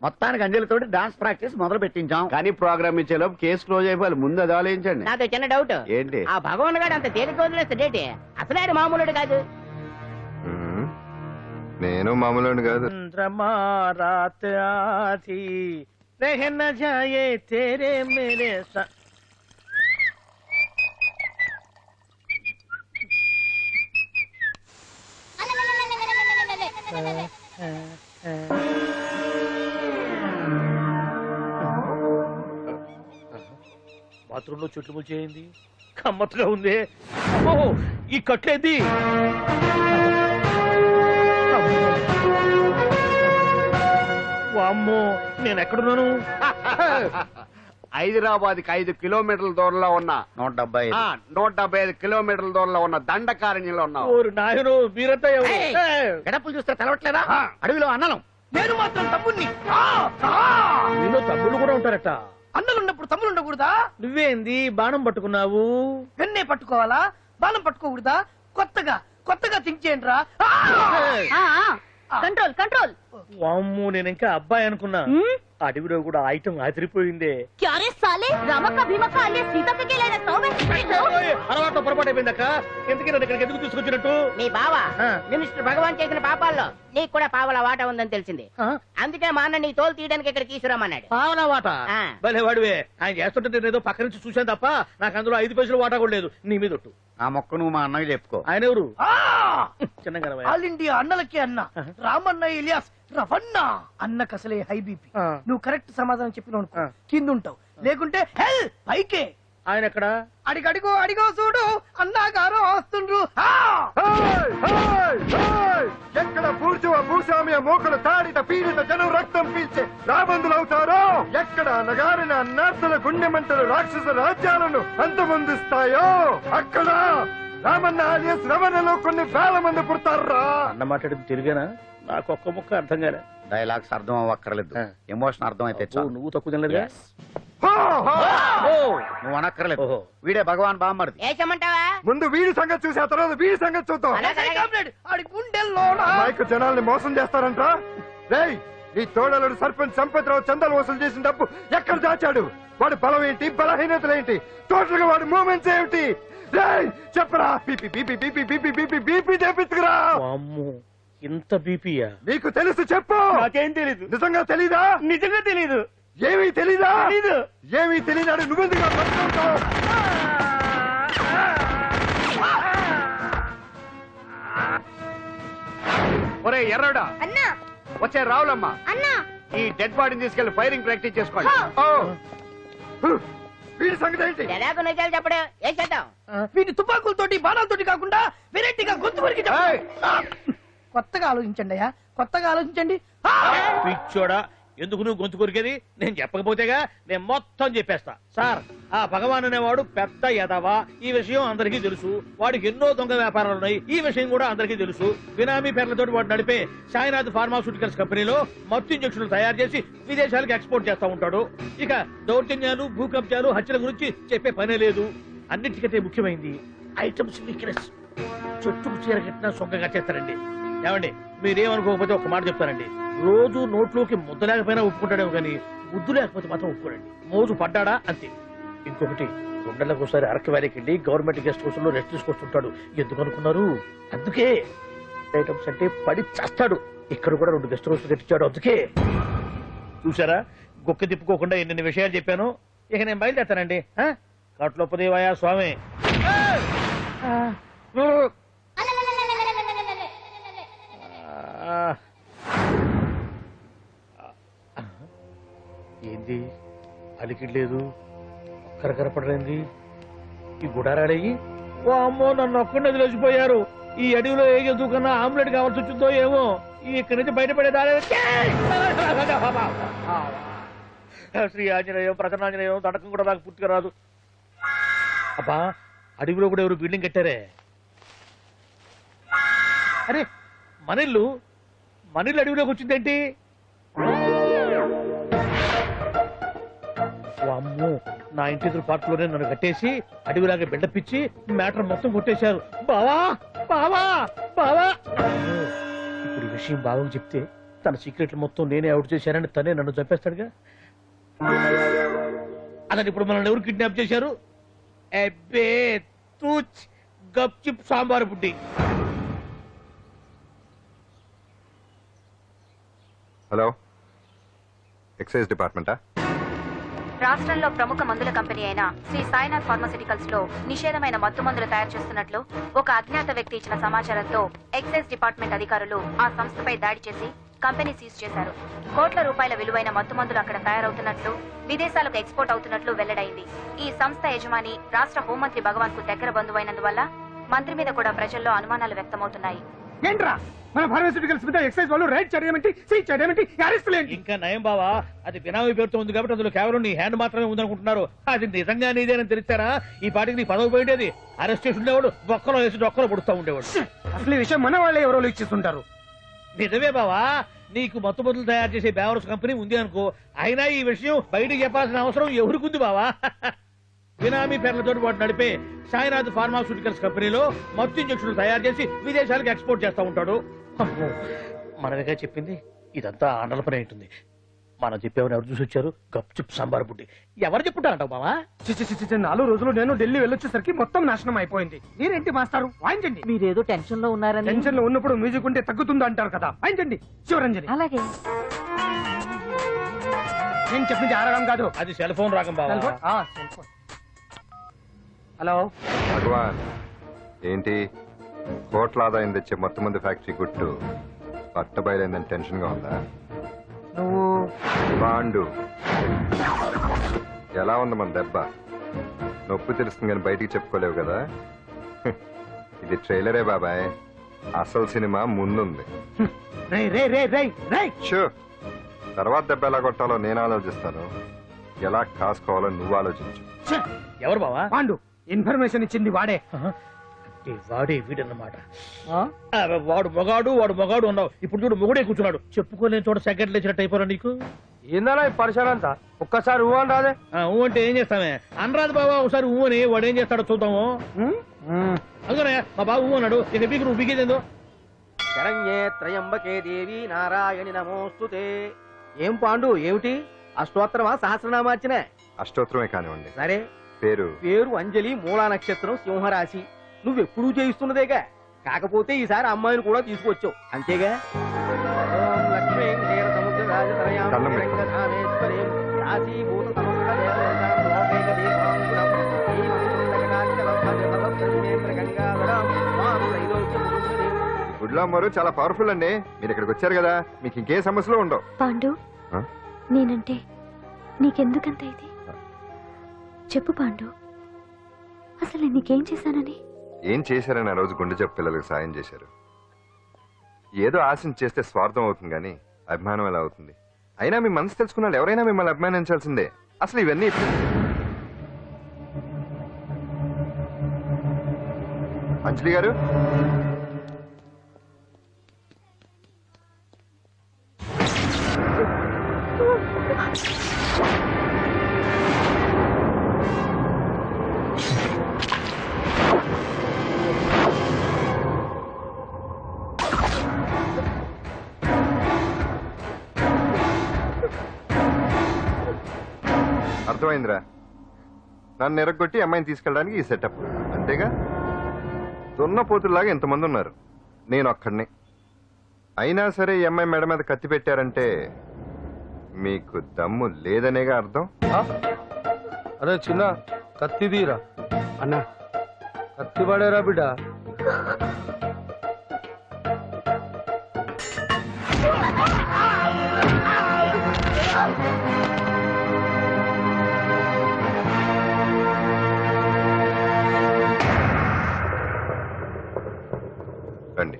G: మొత్తానికి అంజలితోటి డాన్స్ ప్రాక్టీస్ మొదలు పెట్టించాం.
M: కానీ ప్రోగ్రామ్ ఇచ్చేలోపు కేసు క్లోజ్ అయిపోవాలి. ముందు అది ఆలోచించండి.
H: నాతో చిన్న డౌట్.
M: ఏంటి?
H: ఆ భగవాన్ గారు అంత తేలిక వదిలేస్తాడేటి? అసలు ఆయన మామూలుడు కాదు.
D: నేను మామూలు కాదు.
E: चंद्रमा रात आधी रह न जाए तेरे मेरे साथ. బాత్రూమ్ లో చెట్లు ముల్చేయింది. గమ్మత్తుగా ఉంది. ఓహో, ఈ కట్లేది. వామ్మో, నేను ఎక్కడున్నాను?
M: హైదరాబాద్ కి 5 కిలోమీటర్ల దూరంలో ఉన్న 175 కిలోమీటర్ల దూరంలో ఉన్న దండకారణ్యంలో ఉన్నావు.
E: ఓరు నాయను, మీరంతా ఎవరు?
G: గడపలు చూస్తే తెలవట్లేదా? అడవిలో అన్నలం.
F: నేను మాత్రం తమ్ముణ్ణి.
E: మీలో తమ్ముళ్ళు కూడా ఉంటారట.
F: అన్నలున్నప్పుడు తమ్ముడు ఉండకూడదా?
E: నువ్వేంది బాణం పట్టుకున్నావు?
F: వెన్నే పట్టుకోవాలా? బాణం పట్టుకోకూడదా? కొత్తగా థింక్ చేయండి రా.
B: Control control.
E: వామ్ము, నేను ఇంకా అబ్బాయి అనుకున్నా. అడవిలో కూడా ఐటమ్ ఆదిరిపోయిందే.
B: క్యారే సాలే, రమక భీమక అనే సీతక్కకి లేదా తోవే.
E: అలవాటు పొరపాటు అయిపోయిందక్క. ఎందుకు నన్ను ఇక్కడికి ఎందుకు తీసుకొచ్చినట్టు?
H: మీ బావ మినిస్టర్ భగవాన్ చేసిన పాపాల్లో నీకు కూడా పావల వాటా ఉందని తెలిసింది. అందుకే మా అన్న నీ తోలు తీయడానికి ఇక్కడ తీసుకురామన్నాడు.
E: పావలా వాటా? భలే వాడివే. ఆయన చేస్తుంటే నేను ఏదో పక్క నుంచి చూశాను తప్ప నాకు అందులో 5 పైసలు వాటా కూడా లేదు. నీ మీద ఒట్టు.
G: ఆ మొక్క నువ్వు మా అన్నకి చెప్పుకో.
E: ఆయన ఎవరు? చిన్నగా
F: ఆల్ ఇండియా అన్నలకి అన్న రామన్న ఇలియాస్ రవన్న. అన్నకు అసలే హై బీపీ. నువ్వు కరెక్ట్ సమాధానం చెప్పిన కింద ఉంటావు, లేకుంటే హెల్ పైకే.
E: ఆయన ఎక్కడ?
F: అడిగో చూడు, అన్నగారు వస్తుండ్రు.
D: ఎక్కడ పూర్చువ భూస్వామ్య మోకలు తాడిత పీడిత జనం రక్తం పీల్చే రాబందులవుతారో, ఎక్కడ నగారిన నర్సుల గుండె మంటలు రాక్షస రాజ్యాలను అంతమొందిస్తాయో, అక్కడ రామన్న ఆలియస్ రమణలో కొన్ని వేల మంది పుడతారా.
E: అన్న మాట్లాడింది తిరిగానా? నాకు ఒక్క ముక్క అర్థం కాలే.
G: డైలాగ్స్ అర్థం అవ్వక్కర్లేదు, ఎమోషన్ అర్థం అయితే చాలు.
E: నువ్వు తక్కువ తినలేదు.
G: నువ్వు అనక్కర్లేదు, వీడే భగవాన్ బామ్మర్ది.
H: ఏమంటావా?
D: ముందు వీడి సంగతి చూసి ఆ తర్వాత వీడి సంగతి చూద్దాం. మైకు జనాల్ని మోసం చేస్తారంట. రేయ్, నీ తోడలుడు సర్పంచ్ సంపత్రావు చందాలు వసూలు చేసిన డబ్బు ఎక్కడ దాచాడు? వాడి బలం ఏంటి, బలహీనతలేంటి, టోటల్ గా వాడి మూమెంట్స్ ఏమిటి? రేయ్ చెప్పరా. BP BP BP BP BP BP తెప్పించుకురా.
E: ఇంత బీపీయా?
D: నీకు తెలుసు చెప్పు.
O: నాకేం తెలీదు.
D: నిజంగా తెలీదా?
O: నిజంగా తెలీదు.
D: ఏమీ తెలీదా?
O: తెలీదు.
D: ఏమీ తెలియనాడు నువ్వెందుకు పట్టుకుంటావు?
K: ఒరే ఎర్రడా,
H: అన్నా
K: వచ్చే రావులమ్మా,
H: అన్నా
K: ఈ డెడ్ బాడీని తీసుకెళ్లి ఫైరింగ్ ప్రాక్టీస్ చేసుకోండి.
D: వీడి సంగతి ఏంటి?
H: ఎలాగో నిజాలు చెప్పడు. ఏం చేద్దాం?
F: వీటి తుపాకులతోటి బాణాలతోటి కాకుండా వెరైటీగా గొంతు వరకు కొత్తగా ఆలోచించండి అయ్యా, కొత్తగా ఆలోచించండి.
E: పిచ్చోడా, ఎందుకు నువ్వు గొంతు కొరికేది? నేను చెప్పకపోతేగా నేను మొత్తం చెప్పేస్తా. సార్, ఆ భగవాన్ అనేవాడు పెద్ద యదవా, ఈ విషయం అందరికీ తెలుసు. వాడికి ఎన్నో దొంగ వ్యాపారాలు ఉన్నాయి, ఈ విషయం కూడా అందరికీ తెలుసు. బినామీ పేర్లతో వాడు నడిపే సాయినాథ్ ఫార్మాస్యూటికల్స్ కంపెనీలో మత్తు ఇంజక్షన్లు తయారు చేసి విదేశాలకు ఎక్స్పోర్ట్ చేస్తా ఉంటాడు. ఇక దౌర్జన్యాలు, భూకబ్జాలు, హత్యల గురించి చెప్పే పనే లేదు. అన్నిటికంటే ముఖ్యమైంది ఐటమ్స్ వీక్నెస్. చుట్టుకు చీర కట్టినా సొంగగా చేస్తారండి. ఏమండి, మీరేమనుకోకపోతే ఒక మాట చెప్తానండి. రోజు నోట్లోకి ముద్ద లేకపోయినా ఒప్పుకుంటాడేమో కానీ ముద్దు లేకపోతే మాత్రం ఒప్పుకోడండి. మోజు పడ్డాడా అంతే. ఇంకొకటి, 2 నెలలకు ఒకసారి అరకు వ్యాలీకి వెళ్ళి గవర్నమెంట్ గెస్ట్ హౌస్ లో రెస్ట్ తీసుకొస్తుంటాడు. ఎందుకు అనుకున్నారు? అందుకే. ఐటమ్స్ అంటే పడి చేస్తాడు. ఇక్కడ కూడా 2 గెస్ట్ హౌస్ కట్టించాడు. అందుకే. చూసారా, గొక్క తిప్పుకోకుండా ఎన్ని విషయాలు చెప్పాను. ఇక నేను బయలుదేరుతానండి. కట్లోపదేవాయా స్వామి. ఏంది అలికిడ్లేదు, కరకరపడలేంది? ఈ గుడారాడయ్యి ఓ అమ్మో, నన్ను ఒక్కడే వదిలేసిపోయారు. ఈ అడవిలో ఏ జంతువుకన్నా ఆమ్లెట్ కావాల్సి వచ్చిందో ఏమో. ఇక్కడి నుంచి బయటపడేదారే. శ్రీ ఆంజనేయం, ప్రసన్నాంజనేయం, తడకం కూడా నాకు పూర్తిగా రాదు. అబ్బా, అడవిలో కూడా ఎవరు బిల్డింగ్ కట్టారే? అరే, మనిల్లు అడవిలోకి వచ్చిందేంటి? అమ్మో, నా ఇంటి ఎదురు పార్కులోనే నన్ను కట్టేసి అడవిలాగా బిడ్డపిచ్చి మ్యాటర్ మొత్తం కొట్టేశారు. బావా బావా బావా. ఇప్పుడు ఈ విషయం బావకు చెప్తే తన సీక్రెట్లు మొత్తం నేనే అవుట్ చేశానని తనే నన్ను చంపేస్తాడుగా. అతను ఇప్పుడు మనల్ని ఎవరు కిడ్నాప్ చేశారు? అబ్బే తూచ్, గప్ చిప్ సాంబార్ బుడ్డి.
D: హలో, ఎక్సైజ్ డిపార్ట్మెంటా?
B: రాష్ట్రంలో ప్రముఖ మందుల కంపెనీ అయిన శ్రీ సాయినాథ్ ఫార్మాస్యూటికల్స్ లో నిషేధమైన మత్తు మందులు తయారు చేస్తున్నట్లు ఒక అజ్ఞాత వ్యక్తి ఇచ్చిన సమాచారంతో ఎక్సైజ్ డిపార్ట్మెంట్ అధికారులు ఆ సంస్థపై దాడి చేసి కంపెనీ సీజ్ చేశారు. కోట్ల రూపాయల విలువైన మత్తు మందులు అక్కడ తయారవుతున్నట్లు, విదేశాలకు ఎక్స్పోర్ట్ అవుతున్నట్లు వెల్లడైంది. ఈ సంస్థ యజమాని రాష్ట్ర హోంమంత్రి భగవాన్ కు దగ్గర బంధువైనందువల్ల మంత్రి మీద కూడా ప్రజల్లో అనుమానాలు వ్యక్తమవుతున్నాయి.
O: ఏంట్రా మన ఫార్మాస్యూటికల్స్ మీద ఎక్సైజ్ వాళ్ళు రైడ్ చేయడమేంటి, సీజ్ చేయడమేంటి, అరెస్టులు ఏంటి?
E: ఇంకా నయం బావా, అది బినామీ పేరుతో ఉంది కాబట్టి అందులో కేవలం నీ హ్యాండ్ మాత్రమే ఉందనుకుంటున్నారు. అది నిజంగా నీదేనని తెలిసారా ఈ పాటికి నీ పదవి పోయేది. అరెస్ట్ చేసి ఉండేవాడు, బొక్కలో వేసి డొక్కలో పుడుతూ ఉండేవాడు.
O: అసలు ఈ విషయం మన వాళ్ళే ఎవరో లీక్ చేస్తుంటారు.
E: నిజమే బావా, నీకు మత్తు మందులు తయారు చేసే బేవర్స్ కంపెనీ ఉంది అనుకో, అయినా ఈ విషయం బయటికి చెప్పాల్సిన అవసరం ఎవరికుంది బావా? బినామీ పేర్లతో వాడు నడిపే సాయినాథ్ ఫార్మాస్యూటికల్స్ కంపెనీలో మత్తు ఇంజక్షన్లు తయారు చేసి విదేశాలకు ఎక్స్పోర్ట్ చేస్తా ఉంటాడు. మనగా చెప్పింది ఇదంతా ఆండల పని ఉంటుంది. మనం చెప్పేవని ఎవరు చూసి వచ్చారు? గప్ చిప్ సాంబార్ బుడ్డి. ఎవరు చెప్పుంటారంటావు బావా?
O: 4 రోజులు నేను ఢిల్లీ వెళ్ళొచ్చేసరికి మొత్తం నాశనం అయిపోయింది. మీరేంటి మాస్టారు, వాయించండి.
I: మీరేదో టెన్షన్ లో ఉన్నారని.
O: టెన్షన్ లో ఉన్నప్పుడు మ్యూజిక్ ఉంటే తగ్గుతుంది అంటారు కదా, వాయించండి. శివరంజని.
I: అలాగే.
O: నేను చెప్పింది ఆరాగం కాదు,
E: అది సెల్ ఫోన్ రాగం బావా.
O: Cell phone. హలో
D: భగవాన్, ఏంటి కోట్ల ఆదాయం తెచ్చే మొత్తం మంది ఫ్యాక్టరీ గుట్టు పట్టబయలైందని టెన్షన్ గా ఉందా?
O: నువ్వు
D: పాండు, ఎలా ఉంది మన దెబ్బ? నొప్పి తెలుస్తుంది కానీ బయటికి చెప్పుకోలేవు కదా. ఇది ట్రైలరే బాబాయ్, అసలు సినిమా ముందుంది. తర్వాత దెబ్బ ఎలా కొట్టాలో నేను ఆలోచిస్తాను, ఎలా కాసుకోవాలో నువ్వు ఆలోచించు.
E: ఎవరు బావా?
O: పాండు, ఇన్ఫర్మేషన్ ఇచ్చింది వాడే.
E: వాడే వీడన్నమాట. వాడు మొగాడు అన్నావు, ఇప్పుడు చూడు మొగుడే కూర్చున్నాడు. చెప్పుకోలేని చోట సెకండ్ లేచినట్టు అయిపోరా నీకు.
L: ఏందన్నా ఈ పరిసరం అంతా? ఒక్కసారి ఊ అని రాదే?
E: ఊ అంటే ఏం చేస్తామే? అనరాదు బాబా, ఒకసారి ఊ అని. వాడు ఏం చేస్తాడో చూద్దాము. అందుకనే మా బాబు ఊ అన్నాడు, ఇక బిగి నువ్వు బిగేదేందో.
C: శరణ్యే త్రయంబకే దేవి నారాయణి నమోస్తుతే. ఏం పాండు, ఏమిటి అష్టోత్తరమా సహస్రనామార్చనే?
D: అష్టోత్తరమే కానివ్వండి.
C: సరే,
D: పేరు
C: అంజలి, మూలా నక్షత్రం, సింహరాశి. నువ్వెప్పుడూ చేయిస్తున్నదేగా, కాకపోతే ఈసారి అమ్మాయిని కూడా తీసుకొచ్చావు అంతేగా. ఓం లక్ష్మీ క్షీర సముద్ర రాజతనయాం రంగధామేశ్వరీం రాశీభూత సమస్త దేవతాం లోకైక దీపాంకురం శ్రీమంతుడకటాక్షలభ్రమేంద్ర గంగాధరం మాం త్రైలోక్యముకుంజనీం.
D: గుడ్లా అమ్మారు చాలా పవర్ఫుల్ అండి. మీరు ఇక్కడికి వచ్చారు కదా, మీకు ఇంకే సమస్యలు ఉండవు.
B: పాండు, నేనంటే నీకెందుకంత ఇది? చెప్పు పాండు, అసలు నీకేం చేశానని?
D: ఏం చేశారని ఆ రోజు గుండె జబ్బు పిల్లలకు సాయం చేశారు. ఏదో ఆశించి చేస్తే స్వార్థం అవుతుంది కానీ అభిమానం ఎలా అవుతుంది? అయినా మీ మనసు తెలుసుకున్నాడు ఎవరైనా మిమ్మల్ని అభిమానించాల్సిందే. అసలు ఇవన్నీ అంజలి గారు, అర్థమైందిరా. నన్ను ఎరగొట్టి అమ్మాయిని తీసుకెళ్ళడానికి ఈ సెటప్ అంతేగా? దున్నపోతుల్లాగా ఎంతమంది ఉన్నారు, నేను ఒక్కడిని. అయినా సరే ఈ అమ్మాయి మెడ మీద కత్తి పెట్టారంటే మీకు దమ్ము లేదనేగా అర్థం.
L: అరే చిన్న కత్తి తీరా అన్నా, కత్తి పడేరా బిడ్డ.
D: రండి.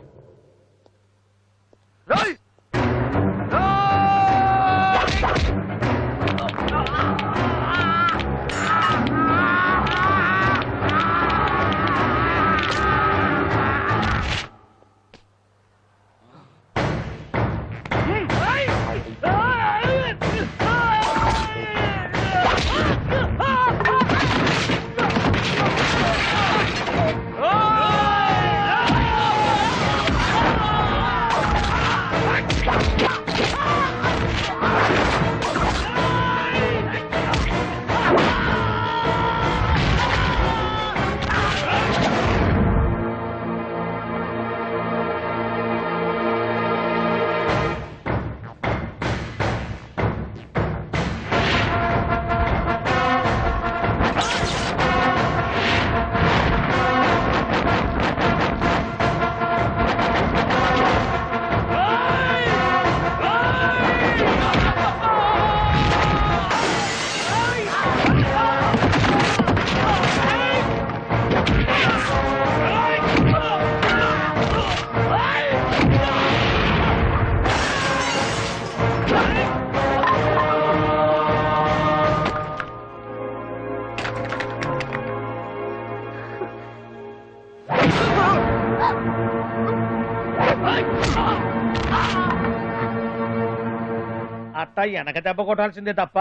E: అట్ట వెనక దెబ్బ కొట్టాల్సిందే తప్ప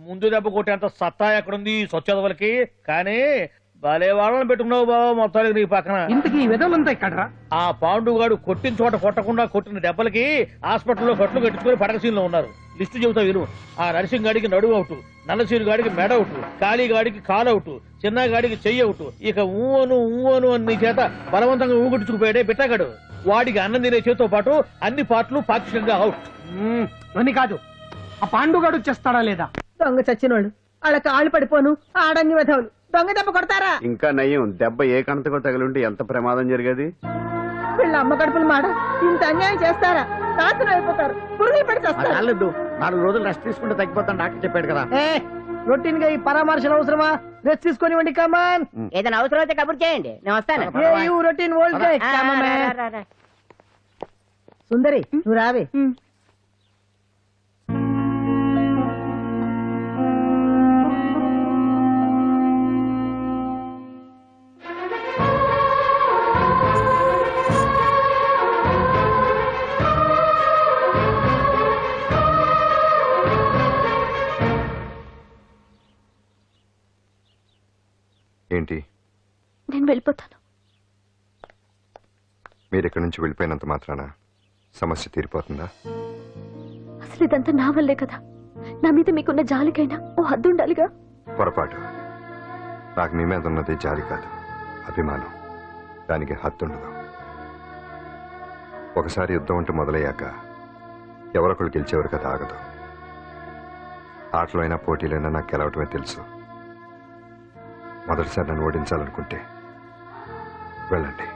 E: ముందు దెబ్బ కొట్టేంత సత్తా ఎక్కడుంది సొచ్చదవలకి. కానీ భలే వాళ్ళని పెట్టుకున్నావు బాబా మొత్తానికి నీ పక్కన.
F: ఇంతకీ విధులంతా ఇక్కడ
E: ఆ పాండుగాడు కొట్టిన చోట కొట్టకుండా కొట్టిన దెబ్బలకి హాస్పిటల్లో కట్లు కట్టుకుని పడకసీన్లో ఉన్నారు. లిస్టు చెబుతా విను. ఆ నరసింగ్ గాడికి నడువు అవుట్, నల్లసీరు గాడికి మెడ అవుట్, కాళీ గాడికి కాలు అవుట్, చిన్న గాడికి చెయ్యి అవుట్. ఇక ఊవను అని నీ చేత బలవంతంగా ఊగుట్టుకుపోయాడే బిట్టగాడు. వాడికి అన్నం తినే చేతితో పాటు అన్ని పార్ట్లు పాక్షికంగా అవుట్.
F: అని కాదు, ఆ పాండుగాడు చేస్తాడా లేదా?
I: దొంగ చచ్చినోళ్ళు వాళ్ళ కాళ్ళు పడిపోను ఆడన్ని విధవులు దొంగ దెబ్బ కొడతారా?
Q: ఇంకా నయ్యం, దెబ్బ ఏ కణతకు తగిలింటే ఎంత ప్రమాదం జరిగేది.
I: వీళ్ళ అమ్మ కడుపులు మాడ ఇంత అన్యాయం చేస్తారా? నాశనం అయిపోతారు, పురుగులు పడి చేస్తారు.
G: 4 రోజులు రెస్ట్ తీసుకుంటే తగ్గిపోతాను డాక్టర్ చెప్పాడు కదా.
F: రొటీన్ గా ఈ పరామర్శలు అవసరమా? రెస్ట్ తీసుకొని కమాన్.
H: ఏదైనా అవసరం అయితే కబుర్ చేయండి, నేను వస్తాను.
I: Routine old guy. సుందరి నువ్వు రావే.
B: నేను వెళ్ళిపోతాను.
D: మీరు ఇక్కడి నుంచి వెళ్ళిపోయినంత మాత్రాన సమస్య తీరిపోతుందా?
B: అసలు ఇదంతా నా వల్లే కదా. నా మీద మీకున్న జాలికైనా ఓ హద్దు ఉండాలిగా.
D: పొరపాటు. నాకు మీ మీద ఉన్నది జాలి కాదు, అభిమానం. దానికి హద్దుండదు. ఒకసారి యుద్ధం అంటూ మొదలయ్యాక ఎవరొకళ్ళు గెలిచేవారు కదా ఆగదు. ఆటలో అయినా పోటీలైనా నాకు గెలవటమే తెలుసు. మొదటిసారి నన్ను ఓడించాలనుకుంటే వెళ్ళండి.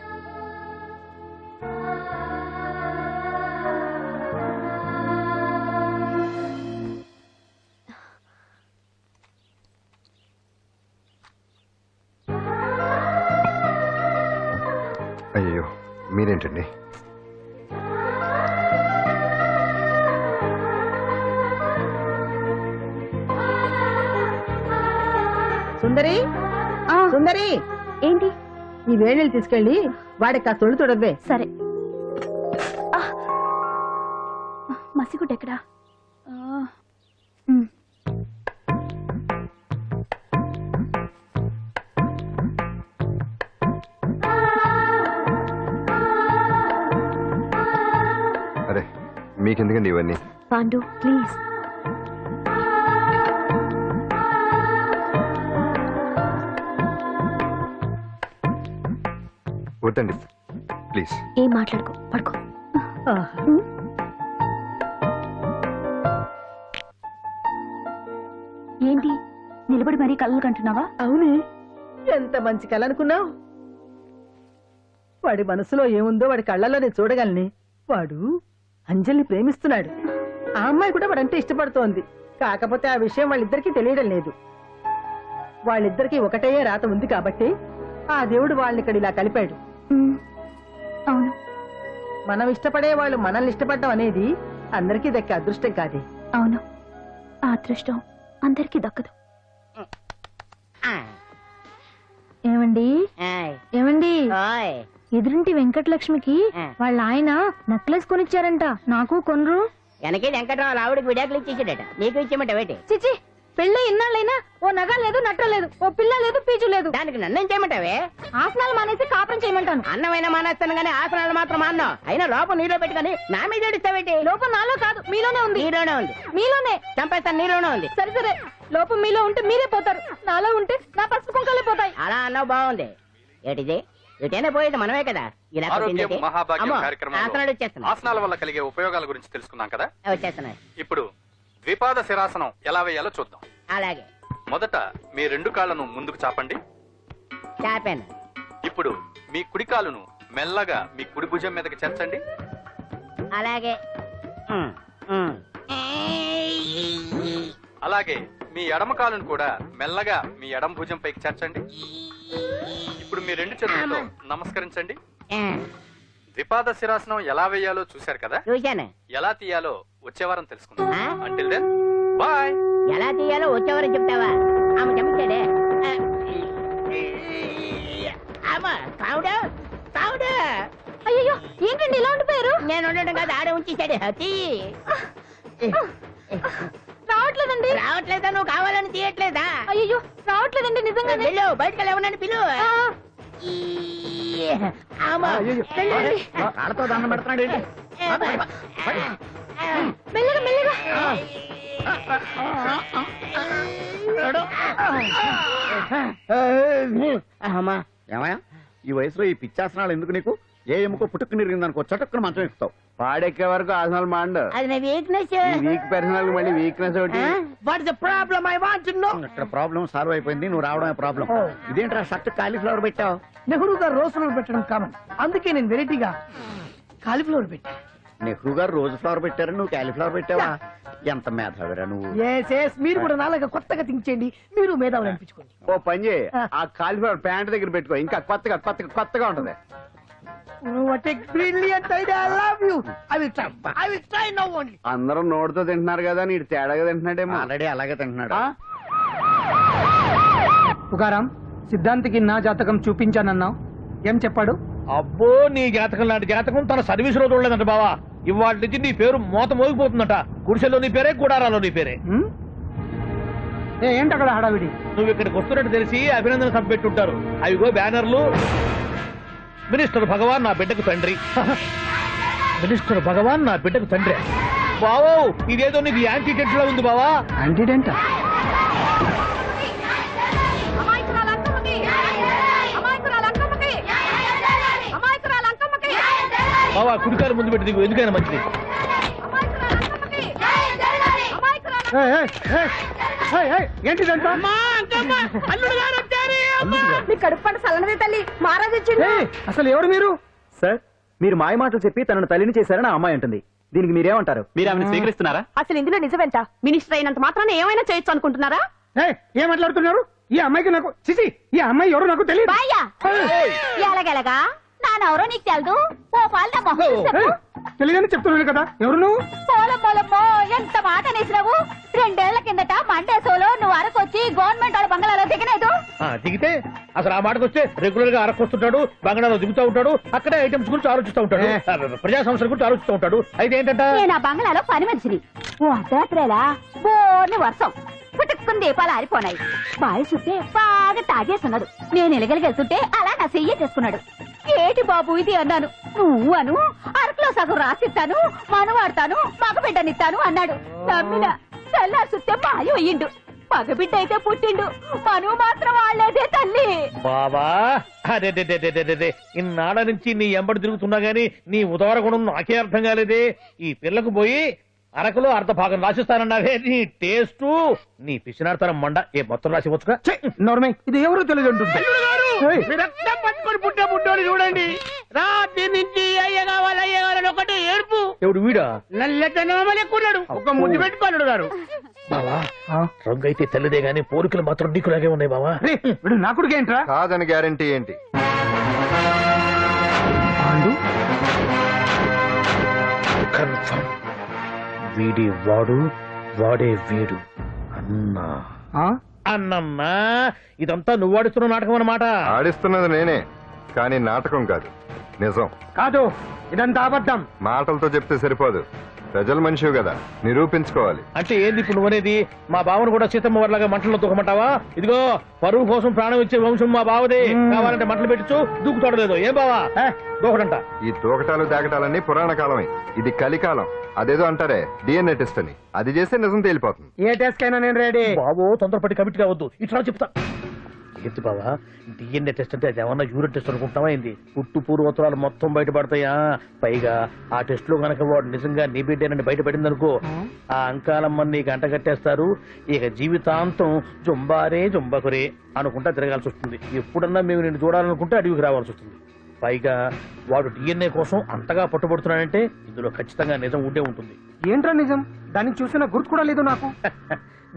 D: అయ్యో, మీరేంటండి?
I: సుందరి, సుందరి,
B: ఏంటి?
I: ఈ వేణీళ్ళు తీసుకెళ్ళి వాడికి ఆ సొళ్ళు తొడవే.
B: సరే. మసిగుడ్డ ఎక్కడా?
D: అరే, మీకెందుకండి ఇవన్నీ?
B: పాండు ప్లీజ్.
D: వద్దండి ప్లీజ్.
B: ఏం మాట్లాడుకో, పడుకో. ఏంటి నిలబడి మరీ కళ్ళు కంటున్నావా?
I: అవునే, ఎంత మంచి కళ అనుకున్నావు. వాడి మనసులో ఏముందో వాడి కళ్ళల్లో నేను చూడగలని. వాడు అంజలిని ప్రేమిస్తున్నాడు. ఆ అమ్మాయి కూడా వాడంటే ఇష్టపడుతోంది. కాకపోతే ఆ విషయం వాళ్ళిద్దరికీ తెలియడం లేదు. వాళ్ళిద్దరికీ ఒకటే రాత ఉంది కాబట్టి ఆ దేవుడు వాళ్ళని ఇక్కడ ఇలా కలిపాడు.
B: అవును,
I: మనం ఇష్టపడే వాళ్ళు మనల్ని ఇష్టపడడం అనేది అందరికీ దక్కే అదృష్టం కాదే.
B: అవును, ఆ అదృష్టం అందరికీ దక్కదు. ఏమండి ఏమండి, ఎదురింటి వెంకటలక్ష్మికి వాళ్ళ ఆయన నెక్లెస్ కొనిచ్చారంట. నాకు కొనరు.
H: వెనకే వెంకటరావు ఆవిడకి విడాకులు ఇచ్చేసాడట. నీకు ఇచ్చేమంట వేటి?
B: చిచి, పెళ్ళి ఇన్నాళ్ళైనా ఓ నగ లేదు, నట్ట లేదు, ఓ పిల్ల లేదు, పీచు లేదు.
H: దానికి నన్నేం చేయమంటావే?
B: ఆసనాలు మానేసి కాపురం చేయమంటాను.
H: అన్నమైనా మానేస్తాను గానీ ఆసనాలు మాత్రం మాన్నా. అయినా లోపం నీలో పెట్టుకొని నా మీద ఏడుస్తావేటి?
B: లోపం నాలో కాదు, మీలోనే ఉంది.
H: నీలోనే ఉంది.
B: మీలోనే
H: చంపేస్తాను. నీలోనే ఉంది.
B: సరే సరే, లోపం మీలో ఉంటే మీరే పోతారు, నాలో ఉంటే నా పసుపు కుంకాలే పోతాయి.
H: అలా అన్నావు, బాగుంది. ఏటిది? ఎటైనా పోయేది మనమే కదా. ఇలా
R: ఆరోగ్యం మహాభాగ్యం
H: ఆసనాలు
R: కార్యక్రమంలో
H: వచ్చేస్తున్నాయి.
R: ఆసనాల వల్ల కలిగే ఉపయోగాల గురించి తెలుసుకున్నాం కదా.
H: వచ్చేస్తున్నాయి.
R: ఇప్పుడు ద్విపాద శిరాసనం ఎలా వేయాలో చూద్దాం.
H: అలాగే.
R: మొదట మీ రెండు కాళ్ళను ముందుకు చాపండి.
H: చాపాను.
R: ఇప్పుడు మీ కుడి కాలును మెల్లగా మీ కుడి భుజం మీదకి చేర్చండి.
H: అలాగే.
R: అలాగే మీ ఎడమ కాలును కూడా మెల్లగా మీ ఎడమ భుజం పైకి చేర్చండి. ఇప్పుడు మీ రెండు చేతులతో నమస్కరించండి. ద్విపాద శిరాసనం ఎలా వేయాలో చూశారు కదా.
H: చూశాను.
R: ఎలా తీయాలో వచ్చే వారం తెలుసుకుందాం. Until then bye.
H: ఎలా తీయాలో వచ్చేవారు చెప్తావా? ఆమె చెప్తాడే.
B: అయ్యో, ఏంటండి ఇలా ఉండిపోయారు?
H: నేను ఉండడం కాదు, ఆడే ఉంచేసాడే.
B: రావట్లేదండి.
H: రావట్లేదా? నువ్వు కావాలని తీయట్లేదా?
B: అయ్యో, రావట్లేదండి నిజంగా.
H: వెళ్ళు, బయటకు ఎవరన్నా పిలు.
G: కాళ్ళతో దండం పెడుతున్నాడు.
B: మెల్లగా మెల్లగా.
G: ఏమయ్యా, ఈ వయసులో ఈ పిచ్చాసనాలు ఎందుకు నీకు? ఏ ఎముకో పుట్టుకు నిరిగిందనుకో చటుక్కున మంచం ఎక్కుతావు.
C: పాడెక్కే వరకు ఆసనాలు మాండు.
H: అది నా వీక్నెస్.
C: వీక్ పర్సనల్ మళ్ళీ వీక్నెస్ ఒకటి.
F: What is the problem? I want to know.
G: ఇక్కడ ప్రాబ్లం సాల్వ్ అయిపోయింది, నువ్వు రావడమే ప్రాబ్లం. ఇదేంట్రా షర్ట్ కాలీఫ్లవర్ పెట్టావు?
F: నెహ్రూ గారు రోజ్ ఫ్లవర్ పెట్టడం కామన్, అందుకే నేను వెరైటీగా కాలీఫ్లవర్ పెట్టా.
G: నెహ్రూ గారు రోజు ఫ్లవర్ పెట్టారు, నువ్వు కాలీఫ్లవర్ పెట్టావా? ఎంత మేధావిరా నువ్వు.
F: మీరు కూడా నాలాగా కొత్తగా థింక్ చేయండి, మీరు మేధావులు అనిపించుకోండి.
C: ఓ పని చేయి, ఆ కాలీఫ్లవర్ ప్యాంట్ దగ్గర పెట్టుకో, ఇంకా కొత్తగా ఉంటది.
F: What a brilliant idea! I love you. I will try. I will try now only.
C: అందరూ నోటితో తింటున్నారు కదా, నీడు తేడాగా తింటున్నాడేమో.
G: ఆల్రెడీ అలాగే తింటున్నాడు.
F: పుకారాం, సిద్ధాంతికి నా జాతకం చూపించానన్నావు, ఏం చెప్పాడు?
E: అబ్బో, నీ జాతకం లాంటి జాతకం తన సర్వీస్ లో చూడలేదంట బావా. ఇవాళ నుంచి నీ పేరు మోత మోగిపోతుందట. గుడిసెలో నీ పేరే, గుడారాలో నీ పేరే.
F: ఏంటి అక్కడ హడావిడి?
E: నువ్వు ఇక్కడికి వస్తున్నట్టు తెలిసి అభినందన సభ పెట్టుంటారు. అవిగో బ్యానర్లు. మినిస్టర్ భగవాన్ నా బిడ్డకు తండ్రి. మినిస్టర్ భగవాన్ నా బిడ్డకు తండ్రి. బావో ఇదేదో నీకు యాంటీటెంట్ లో ఉంది బావా.
F: యాంటీటెంట్?
E: బావా కుడికారు ముందు పెట్టి దిగు, ఎందుకైనా మంచిది.
F: ఏంటిదంతా?
B: నీ కడుపు పంట సల్లనదే తల్లి మహారాజు వచ్చిండు.
F: అసలు ఎవరు మీరు?
M: సార్ మీరు మాయ మాటలు చెప్పి తనను తల్లిని చేశారని ఆ అమ్మాయి అంటుంది. దీనికి మీరేమంటారు? మీరు ఆమెను స్వీకరిస్తున్నారా?
B: అసలు ఇందులో నిజమేంట? మినిస్టర్ అయినంత మాత్రాన ఏమైనా చేయొచ్చు అనుకుంటున్నారా?
F: ఏం మాట్లాడుతున్నారు? ఈ అమ్మాయికి నాకు చిసి ఈ అమ్మాయి ఎవరు నాకు తెలియదు.
B: ఎలాగెలగా నానెవరో నీకు తెలదు. ఓ పాలు
F: తెలియదని చెప్తున్నాను కదా. ఎవరు నువ్వు?
B: పోలమ్మో ఎంత మాట అనేసినావు. 2 ఏళ్ల కిందట మండే సోలో నువ్వు అరకొచ్చి గవర్నమెంట్ వాళ్ళ బంగ్లాలో దిగలేదు.
E: దిగితే అసలు ఆ మాటకు వస్తే రెగ్యులర్ గా అరకొస్తుంటాడు, బంగాళాలో దిగుతూ ఉంటాడు, అక్కడే ఐటమ్స్ గురించి ఆలోచిస్తూ ఉంటాడు, ప్రజా సంస్థల గురించి ఆలోచిస్తూ ఉంటాడు. అయితే ఏంటంటే
B: నేను ఆ బంగ్లాలో పని మనిషిని. ఓ అర్ధరాత్రేలా బోర్ని వర్షం పుట్టుకుని దీపాలు ఆరిపోనాయి. బాయ్ చుట్టే బాగా తాగేస్తున్నాడు. నేను ఎలగలిగెళ్తుంటే అలా నా చెయ్యి చేసుకున్నాడు. ఏటి బాబు ఇది అన్నాను. నువ్వు అను అరకులో సగం రాసిస్తాను, మనవాడతాను, మగబిడ్డనిస్తాను అన్నాడు. నమ్మిన తెల్లారి చుట్టే మాయ అయ్యిండు. మగబిడ్డ అయితే పుట్టిండు, మనువు మాత్రం వాళ్ళేదే తల్లి.
E: బాబా అదే ఇన్నాళ్ళ నుంచి నీ ఎంబడి తిరుగుతున్నా గానీ నీ ఉదార గుణం నాకే అర్థం కాలేదే. ఈ పిల్లకు పోయి అరకులో అర్ధ భాగం రాసిస్తానన్నావే. నీ టేస్టు నీ పిచ్చినాడతనం మండ. ఏ మొత్తం రాసి వచ్చుగా.
F: ఇది ఎవరు తెలియదు అంటుంది.
J: పట్టుకొని పుట్టే పుట్టోని చూడండి. రాత్రి నుంచి అయ్య కావాలని ఒకటి ఏడుపు.
E: ఎవడు వీడా?
J: నల్లెట్టనమని ఎక్కున్నాడు. ఒక ముద్దు పెట్టుకోడు గారు.
E: బావా రంగు అయితే తెల్లదే గానీ పోలికలు మాత్రం నీకులాగే ఉన్నాయి బావా.
F: నా కొడుకు ఏంట్రా?
D: కాదని గ్యారంటీ ఏంటి?
E: కన్ఫర్మ్ వీడి వాడు, వాడే వీడు. అన్నా అన్నమ్మా ఇదంతా నువ్వు ఆడిస్తున్న నాటకం అన్నమాట.
D: ఆడిస్తున్నది నేనే, కానీ నాటకం కాదు, నిజం
F: కాదు. ఇదంతా అబద్ధం.
D: మాటలతో చెప్తే సరిపోదు, ప్రజల మనిషివి కదా, నిరూపించుకోవాలి.
E: అంటే ఏంది ఇప్పుడు నువ్వనేది? మా బావను కూడా సీతమ్మ వారిలాగా మంటల్లో దూకమంటావా? ఇదిగో పరువు కోసం ప్రాణం ఇచ్చే వంశం మా బావదే. కావాలంటే మంటలు పెట్టచ్చు, దూకుతాడలేదు. ఏం బావా దూకడంట?
D: ఈ దూకటాలు దాకటాలన్నీ పురాణ కాలమే, ఇది కలికాలం. అదేదో అంటారే డిఎన్ఏ టెస్ట్ అని, అది చేస్తే నిజం తేలిపోతుంది.
F: ఏ టెస్ట్ కైనా నేను రెడీ.
E: బాబో తొందరపడి కమిట్ కావద్దు, ఇట్లా చెప్తా. ఏంటి బావా డిఎన్ఏ టెస్ట్ అంటే అది ఏమన్నా యూరిన్ టెస్ట్ అనుకుంటావా ఏంది? పుట్టు పూర్వోత్తరాలు మొత్తం బయటపడతాయా? పైగా ఆ టెస్ట్ లో గనక వాడు నిజంగా నీ బిడ్డేనని బయటపడింది అనుకో, ఆ అంకాలమ్మని నీకు అంటగట్టేస్తారు. ఇక జీవితాంతం జుంబారే జుంబకురే అనుకుంటా తిరగాల్సి వస్తుంది. ఎప్పుడన్నా మేము నిన్ను చూడాలనుకుంటే అడవికి రావాల్సి వస్తుంది. పైగా వాడు డిఎన్ఏ కోసం అంతగా పట్టుబడుతున్నాడంటే ఇందులో ఖచ్చితంగా నిజం ఉండే ఉంటుంది.
F: ఏంట్రా నిజం? దాన్ని చూసిన గుర్తు కూడా లేదు నాకు.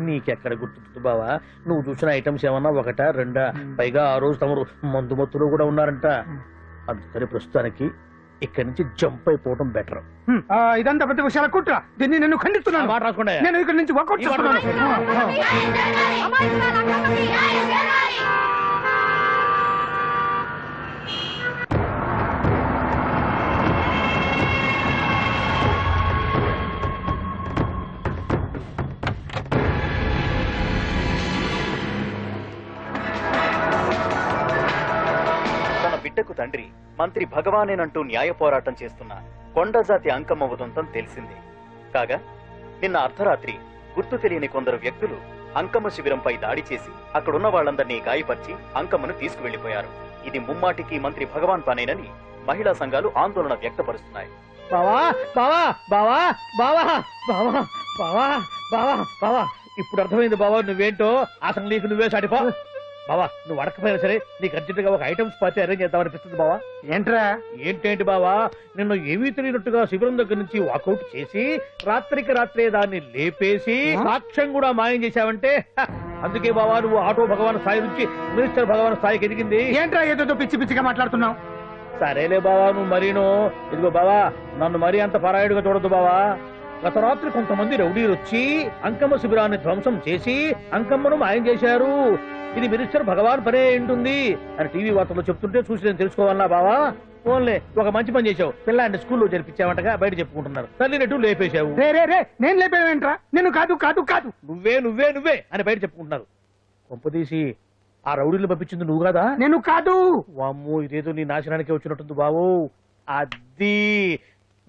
E: నీకెక్కడ గుర్తుంది బావా? నువ్వు చూసిన ఐటమ్స్ ఏమన్నా ఒకటా రెండా? పైగా ఆ రోజు తమరు మందు మత్తులో కూడా ఉన్నారంట. అందుకని ప్రస్తుతానికి ఇక్కడి నుంచి జంప్ అయిపోవడం బెటర్.
F: ఇదంతా పెద్ద విషయాల కుట్ర. దీన్ని నేను ఖండిస్తున్నాను.
E: మాట రాకుండా
F: నేను ఇక్కడి నుంచి వర్కౌట్ చేస్తున్నాను.
M: బిడ్డకు తండ్రి మంత్రి భగవానేనంటూ న్యాయ పోరాటం చేస్తున్న కొండజాతి అంకమ్మ ఉదంతం తెలిసింది. కాగా నిన్న అర్ధరాత్రి గుర్తు తెలియని కొందరు వ్యక్తులు అంకమ్మ శిబిరంపై దాడి చేసి అక్కడున్న వాళ్లందరినీ గాయపరిచి అంకమ్మను తీసుకువెళ్లిపోయారు. ఇది ముమ్మాటికి మంత్రి భగవాన్ పనేనని మహిళా సంఘాలు ఆందోళన వ్యక్తపరుస్తున్నాయి.
E: బావా బావా బావా బావా బావా బావా బావా బావా ఇప్పుడు అర్థమైంది బావా నువ్వేంటో. అసలు నీకు నువ్వే సాటిపో బావా. నువ్వు అడకపోయినా సరే నీకు అర్జెంట్ గా ఒక ఐటమ్స్ పార్టీ అరేంజ్ చేద్దామనిపిస్తుంది బావా.
F: ఏంట్రా?
E: ఏంటేంటి బావా, నిన్ను ఏమీ తెలియనట్టుగా శిబిరం దగ్గర నుంచి వాకౌట్ చేసి రాత్రికి రాత్రే దాన్ని లేపేసి సాక్ష్యం కూడా మాయం చేశావంటే అందుకే బావా నువ్వు ఆటో భగవాన్ స్థాయి నుంచి మినిస్టర్ భగవాన్ స్థాయికి ఎదిగింది.
F: ఏంట్రా ఏదో పిచ్చి పిచ్చిగా మాట్లాడుతున్నావు?
E: సరేలే బావా నువ్వు మరీను. ఇదిగో బావా నన్ను మరీ అంత పరాయుడుగా చూడద్దు బావా. గత రాత్రి కొంతమంది రౌడీలు వచ్చి అంకమ్మ శిబిరాన్ని ధ్వంసం చేసి అంకమ్మను మాయం చేశారు. ఇది మినిస్టర్ భగవాన్ పనే ఉంటుంది అని టీవీ వార్తల్లో చెప్తుంటే చూసి నేను తెలుసుకోవాలా బావా. ఓన్లే ఒక మంచి పని చేసావు. పిల్లాంటి స్కూల్లో జరిపించావంటగా బయట చెప్పుకుంటున్నారు. తల్లినట్టు లేపేశావు.
F: రే నేను లేపేవేంట్రా? నేను కాదు కాదు కాదు
E: నువ్వే అని బయట చెప్పుకుంటున్నారు. కొంపదీసి ఆ రౌడీలు పంపించింది నువ్వు కదా?
F: నేను కాదు.
E: వామ్మో, ఇదేదో నీ నాశనానికి వచ్చినట్టుంది బాబు. అది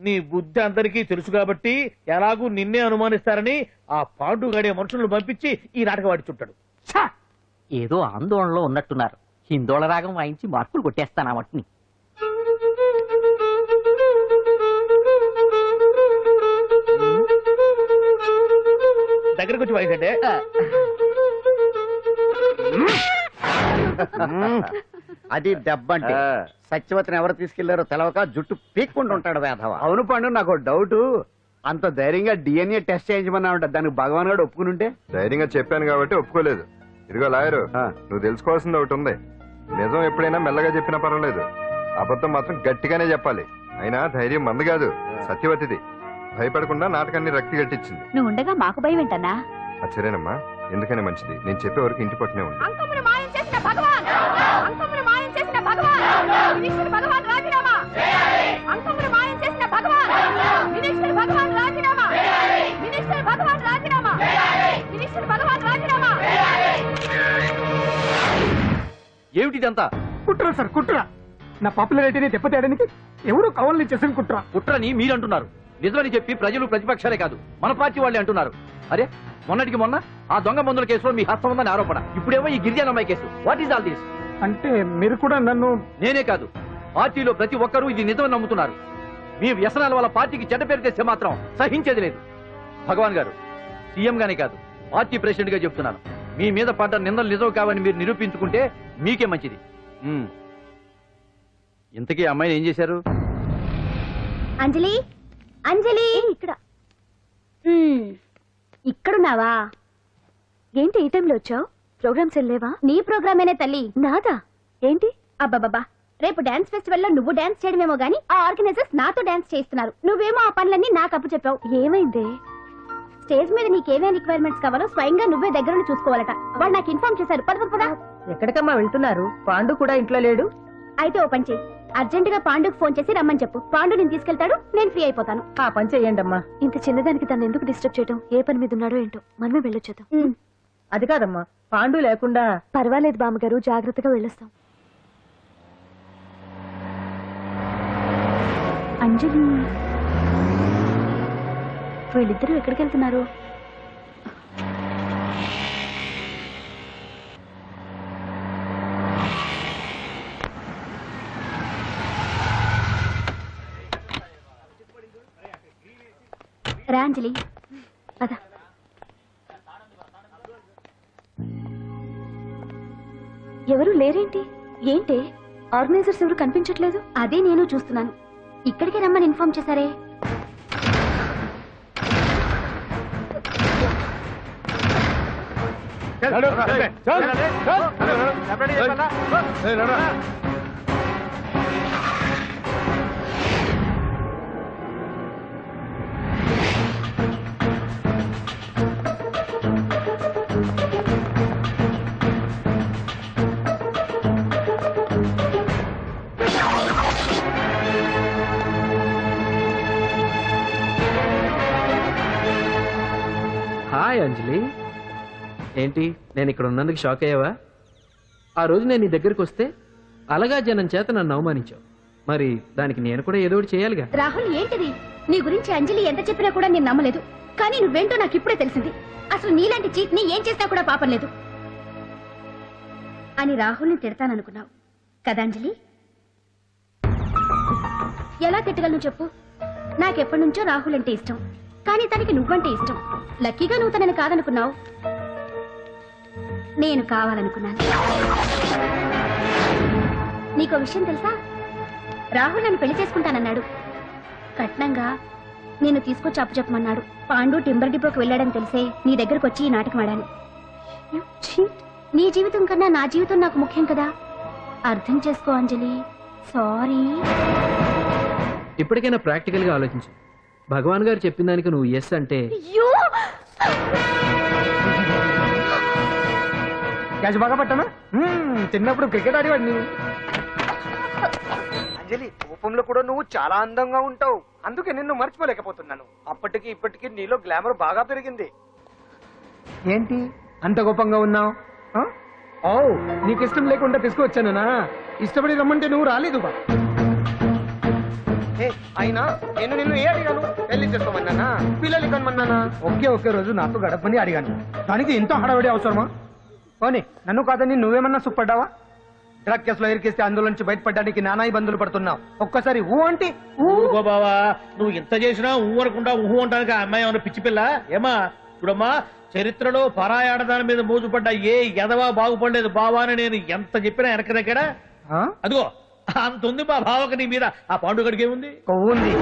E: నీ బుద్ధి అందరికీ తెలుసు కాబట్టి ఎలాగూ నిన్నే అనుమానిస్తారని ఆ పాండు గడియ మనుషులను పంపించి ఈ నాటకం ఆడిచుంటాడు.
H: ఏదో ఆందోళనలో ఉన్నట్టున్నారు. హిందోళ రాగం వాయించి మార్కులు కొట్టేస్తాను ఆ మట్టిని.
E: దగ్గరకు వచ్చి వాయించండి.
G: అది దెబ్బంటే. సత్యవతిని ఎవరు తీసుకెళ్లారో తెలవక జుట్టు పీక్కుంటూ ఉంటాడు వేధవ.
K: అవును పండు, నాకు డౌట్. అంత ధైర్యంగా డిఎన్ఏ టెస్ట్ చేయించమన్నా ఉంటా, దానికి భగవాన్ గారు ఒప్పుకుని ఉంటే.
D: ధైర్యంగా చెప్పాను కాబట్టి ఒప్పుకోలేదు. ఇదిగో లాయరు, నువ్వు తెలుసుకోవాల్సింది ఒకటి ఉంది. నిజం ఎప్పుడైనా మెల్లగా చెప్పినా పర్వాలేదు, అబద్ధం మాత్రం గట్టిగానే చెప్పాలి. అయినా ధైర్యం మంది కాదు, సత్యవతిది. భయపడకుండా నాటకాన్ని రక్తి గట్టించింది.
B: నువ్వు ఉండగా మాకు భయం ఏంటన్నా?
D: సరేనమ్మా, ఎందుకనే మంచిది. నేను చెప్పే వరకు ఇంటి పట్టునే ఉంది.
A: అంకమును మాయం చేసిన భగవాన్, అంకమును మాయం చేసిన భగవాన్, వినిష్ఠుడు భగవాన్ రాజీనామా. అంకమును మాయం చేసిన భగవాన్, వినిష్ఠుడు భగవాన్ రాజీనామా. వినిష్ఠుడు భగవాన్ రాజీనామా. వినిష్ఠుడు భగవాన్ రాజీనామా.
C: ఏమిటిదంతా?
F: కుట్ర సార్, కుట్ర. నా పాపులారిటీని దెబ్బతేయడానికి ఎవరు కావాలని చేసిన కుట్ర.
C: కుట్రని మీరంటున్నారు. నిజమని చెప్పి ప్రజలు ప్రతిపక్షాలే కాదు, మన పార్టీ వాళ్ళే అంటున్నారు. అరే, మొన్నటికి మొన్న ఆ దొంగ మందుల కేసులో మీ హస్తం ఉందని ఆరోపణ. ఇప్పుడేమో ఈ గిరిజన అమ్మాయి case. What is all this?
F: అంటే మీరు కూడా నన్ను...
C: నేనే కాదు, పార్టీలో ప్రతి ఒక్కరూ ఇది నిజమని నమ్ముతున్నారు. మీ వ్యసనాల వల్ల పార్టీకి చెడ్డ పేరు తెస్తే మాత్రం సహించేది లేదు. భగవాన్ గారు, సీఎం గానే కాదు, పార్టీ ప్రెసిడెంట్ గా చెప్తున్నాను. మీ మీద పడ్డ నిందలు నిజం కావని మీరు నిరూపించుకుంటే మీకే మంచిది. ఇంతకీ అమ్మాయిని ఏం చేశారు?
A: అంజలి, అంజలి, ఇక్కడ ఇక్కడున్నావా?
B: ఏంటి ఈ టైంలో వచ్చావు? ప్రోగ్రామ్స్ వెళ్ళేవా?
A: నీ ప్రోగ్రామేనే తల్లి.
B: నాదా? ఏంటి?
A: అబ్బాబాబా, రేపు డాన్స్ ఫెస్టివల్ లో నువ్వు డాన్స్ చేయడమేమో గానీ ఆ ఆర్గనైజర్స్ నాతో డాన్స్ చేస్తున్నారు. నువ్వేమో ఆ పనులన్నీ నాకు అప్పు చెప్పావు.
B: ఏమైంది?
A: స్టేజ్ మీద నీకేమేం రిక్వైర్మెంట్స్ కావాలో స్వయంగా నువ్వే దగ్గర చూసుకోవాలట. వాళ్ళు నాకు ఇన్ఫార్మ్ చేశారు. పద.
I: ఎక్కడికమ్మా వెళ్తున్నారు? పాండు కూడా ఇంట్లో లేడు.
A: అయితే ఓ పని చేయి, అర్జెంట్ గా పాండుకు ఫోన్ చేసి రమ్మని చెప్పు. పాండు నేను తీసుకెళ్తాడు, నేను ఫ్రీ అయిపోతాను.
I: ఆ పని చెయ్యండి అమ్మా.
B: ఇంత చిన్నదానికి తను ఎందుకు డిస్టర్బ్ చేయడం? ఏ పని మీద ఉన్నాడో ఏంటో, మనమే వెళ్ళొచ్చేద్దాం.
I: అది కాదమ్మా, పాండు లేకుండా...
B: పర్వాలేదు బామ్మగారు, జాగ్రత్తగా వెళ్ళొస్తాం. అంజలి, వీళ్ళిద్దరూ ఎక్కడికి వెళ్తున్నారు?
A: రా అంజలి, పద.
B: ఎవరు లేరేంటి? ఏంటి ఆర్గనైజర్స్ ఎవరు కనిపించట్లేదు?
A: అదే నేను చూస్తున్నాను. ఇక్కడికి రమ్మని ఇన్ఫార్మ్ చేశారే.
C: హాయ్ అంజలి, ఏంటి నేను ఇక్కడ ఉన్నందుకు షాక్ అయ్యావా? ఆ రోజు నేను నీ దగ్గరికి వస్తే అలగా జనం చేత నన్ను అవమానించావు. మరి దానికి నేను కూడా ఏదో ఒకటి చేయాలిగా.
A: రాహుల్, ఏంటిది? నీ గురించి అంజలి ఎంత చెప్పినా కూడా నేను నమ్మలేదు. కానీ నువ్వేంటో నాకు ఇప్పుడే తెలిసింది. అసలు నీలాంటి చీట్ ని ఏం చేసినా కూడా పాపం లేదు అని రాహుల్ని తిడతాననుకున్నావు కదా అంజలి? ఎలా తిట్టగలను చెప్పు? నాకెప్పటి నుంచో రాహుల్ అంటే ఇష్టం, కానీ తనకి నువ్వంటే ఇష్టం. లక్కీగా నువ్వు తనని కాదనుకున్నావు, నేను కావాలనుకున్నాను. నీకో విషయం తెలుసా? రాహుల్ నన్ను పెళ్లి చేసుకుంటానన్నాడు. కట్నంగా నేను తీసుకొచ్చి అప్పు చెప్పమన్నాడు. పాండు టింబర్ డిపోకి వెళ్ళాడని తెలిసే నీ దగ్గరకు వచ్చి ఈ నాటకం ఆడాను. నీ జీవితం కన్నా నా జీవితం నాకు ముఖ్యం కదా, అర్థం చేసుకో అంజలి. సారీ.
C: ఇప్పటికైనా ప్రాక్టికల్ గా ఆలోచించు. భగవాన్ గారు చెప్పిన దానికి నువ్వు ఎస్ అంటే...
F: క్యాచ్ బాగా పట్టానా? చిన్నప్పుడు క్రికెట్ ఆడేవాడిని.
C: అంజలి కోపంలో కూడా నువ్వు చాలా అందంగా ఉంటావు, అందుకే నిన్ను మర్చిపోలేకపోతున్నాను. అప్పటికి ఇప్పటికి నీలో గ్లామర్ బాగా పెరిగింది. ఏంటి అంత కోపంగా ఉన్నావు? ఓ నీకు ఇష్టం లేకుండా తీసుకువచ్చానా? ఇష్టపడి రమ్మంటే నువ్వు రాలేదు. అయినా నేను నిన్ను ఏ అడిగాను? పెళ్లి చేసుకోమన్నానా, పిల్లలు కనమన్నానా? ఒకే రోజు నాతో గడపని అడిగాను, దానికి ఎంతో హడావిడి అవసరమా? పోనీ నన్ను కాదని నువ్వేమన్నా సుప్పడ్డావా? డ్రగ్ కేసులో ఇరికిస్తే అందులో నుంచి బయటపడడానికి నానా ఇబ్బందులు పడుతున్నావు. ఒక్కసారి ఊ అంటే
E: ఊరుకో బావా, నువ్వు ఎంత చేసినా ఊ అనకుండా ఊహు అంటానికి ఆ అమ్మాయి ఏమన్నా పిచ్చి పిల్ల ఏమా? చూడమ్మా, చరిత్రలో పరాయాడదాని మీద మోజుపడ్డ ఏ ఎదవా బాగుపడలేదు బావా అని నేను ఎంత చెప్పినా వెనక దగ్గర అదిగో అంత ఉంది మా బావకు నీ మీద. ఆ పాండుగడికి ఏముంది?
C: కొవ్వుంది.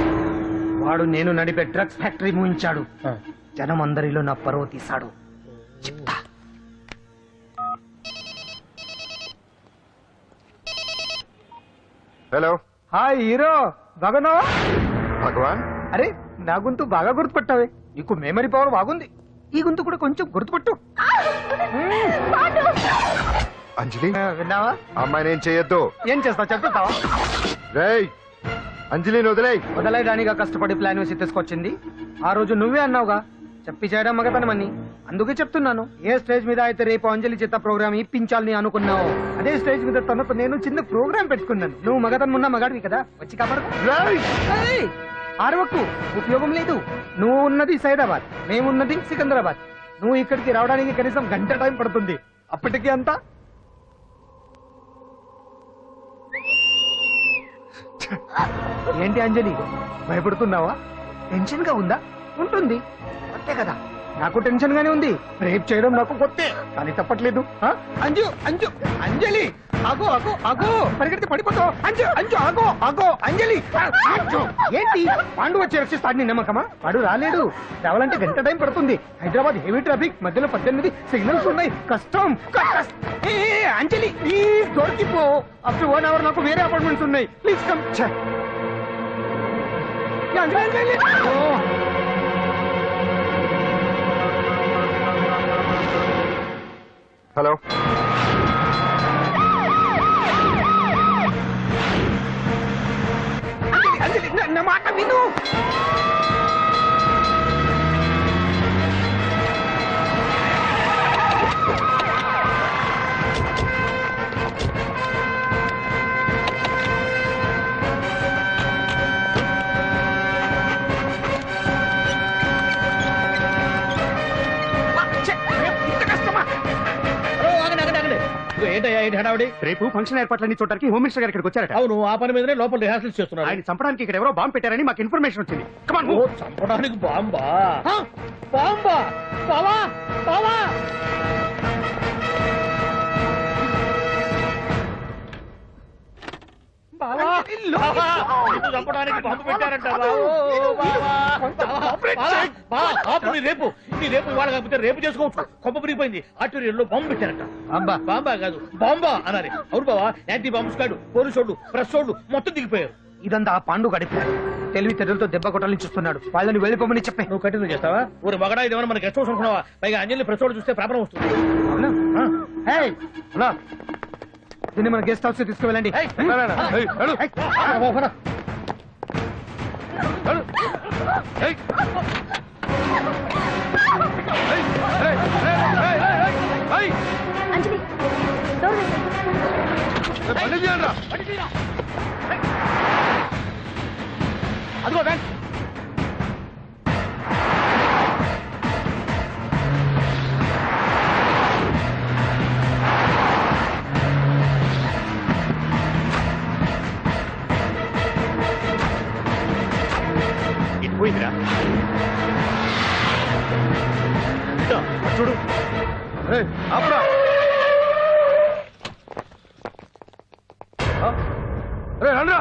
C: వాడు నేను నడిపే డ్రగ్స్ ఫ్యాక్టరీ మూయించాడు, జనం అందరిలో నా పరువు తీశాడు. చెప్తా.
D: హలో,
C: హాయ్ హీరో, బాగున్నావా?
D: భగవాన్,
C: అరే నా గొంతు బాగా గుర్తుపట్టావే, నీకు మెమరీ పవర్ బాగుంది. ఈ గొంతు కూడా కొంచెం గుర్తుపట్టు.
D: అంజలి
C: విన్నావా?
D: అమ్మాయిని ఏం చేయొద్దు.
C: ఏం చేస్తావు చెప్తావా?
D: రేయ్ అంజలిని
C: వదలైదానిగా కష్టపడి ప్లాన్ వేసి తీసుకొచ్చింది. ఆ రోజు నువ్వే అన్నావుగా చెప్పి చేయడం మగతనమని, అందుకే చెప్తున్నాను. ఏ స్టేజ్ మీద అయితే రేపు అంజలి చేత ప్రోగ్రామ్ ఇప్పించాలని అనుకున్నావు, అదే స్టేజ్ మీద తనకు నేను చిన్న ప్రోగ్రామ్ పెట్టుకున్నాను. నువ్వు మగతనం ఉన్న మగాడివి కదా, వచ్చి కాపాడు. ఆరవకు, ఉపయోగం లేదు. నువ్వు ఉన్నది సైదాబాద్, మేమున్నది సికింద్రాబాద్. నువ్వు ఇక్కడికి రావడానికి కనీసం గంట టైం పడుతుంది. అప్పటికి అంతా ఏంటి అంజలి, భయపడుతున్నావా? టెన్షన్ గా ఉందా? ఉంటుంది, అంతే కదా. నాకు టెన్షన్ గానే ఉంది. రేప్ చేయడం నాకు కొత్తే, కానీ తప్పట్లేదు. అంజు అంజు అంజలి ఆగో ఆగో ఆగో, పరిగెడితే పడిపోతావు. అంజు అంజు ఆగో ఆగో అంజలి. ఏంటి పాండు వచ్చి రక్షిస్తాడు నీ నమ్మకమా? వాడు రాలేడు. రావాలంటే గంట టైం పడుతుంది. హైదరాబాద్ హెవీ ట్రాఫిక్, మధ్యలో 18 సిగ్నల్స్ ఉన్నాయి, కష్టం. అంజలి ప్లీజ్ దొరికిపో. ఆఫ్టర్ 1 hour నాకు వేరే అపార్ట్మెంట్స్ ఉన్నాయి, ప్లీజ్ కమ్.
D: హలో,
C: నా మాట విను.
K: రేపు ఫంక్షన్ ఏర్పాట్లన్నీ చూడడానికి హోమ్ మినిస్టర్ గారు ఇక్కడికి వచ్చారట.
E: అవును, ఆ పని మీదనే లోపల రిహార్సల్స్ చేస్తున్నారు.
K: ఆయన చంపడానికి ఇక్కడ ఎవరో బాంబు పెట్టారని మాకు ఇన్ఫర్మేషన్ వచ్చింది.
E: చంపడానికి బాంబా? బాంబా? బావా బావా, చంపడానికి బాంబు పెట్టారంట. రేపు నీ రేపు ఇవాళ కాకపోతే రేపు చేసుకోవచ్చు. కొమ్మ పిరిగిపోయింది. ఆర్టీరియల్లో బాంబు పెట్టారంట. బాంబా కాదు బాంబా అనాలి. అవును బావా, యాంటీ బాంబ్స్ కాడు, పోలీసు వాళ్ళు, ప్రెస్ వాళ్ళు మొత్తం దిగిపోయారు.
C: ఇదంతా ఆ పాండు గడిపారు. తెలివితేటలతో దెబ్బ కొట్టాలని చూస్తున్నాడు. వాళ్ళని వెళ్ళిపోమని చెప్పే.
E: నువ్వు కంటిన్యూ చేస్తావా? ఊరు మగడా ఇదేమన్నా మనకి గెస్ట్ హౌస్ అనుకున్నావా? పైగా అంజలి ప్రెస్ వాళ్ళు చూస్తే ప్రాబ్లం వస్తుంది.
C: దీన్ని మన గెస్ట్ హౌస్ తీసుకువెళ్ళండి.
B: అంజలి డోర్
E: అదిగో బ్యాంక్.
K: ఇది పోయిందిరా, చూడు.
L: ఆపురా. రే రండ్రా.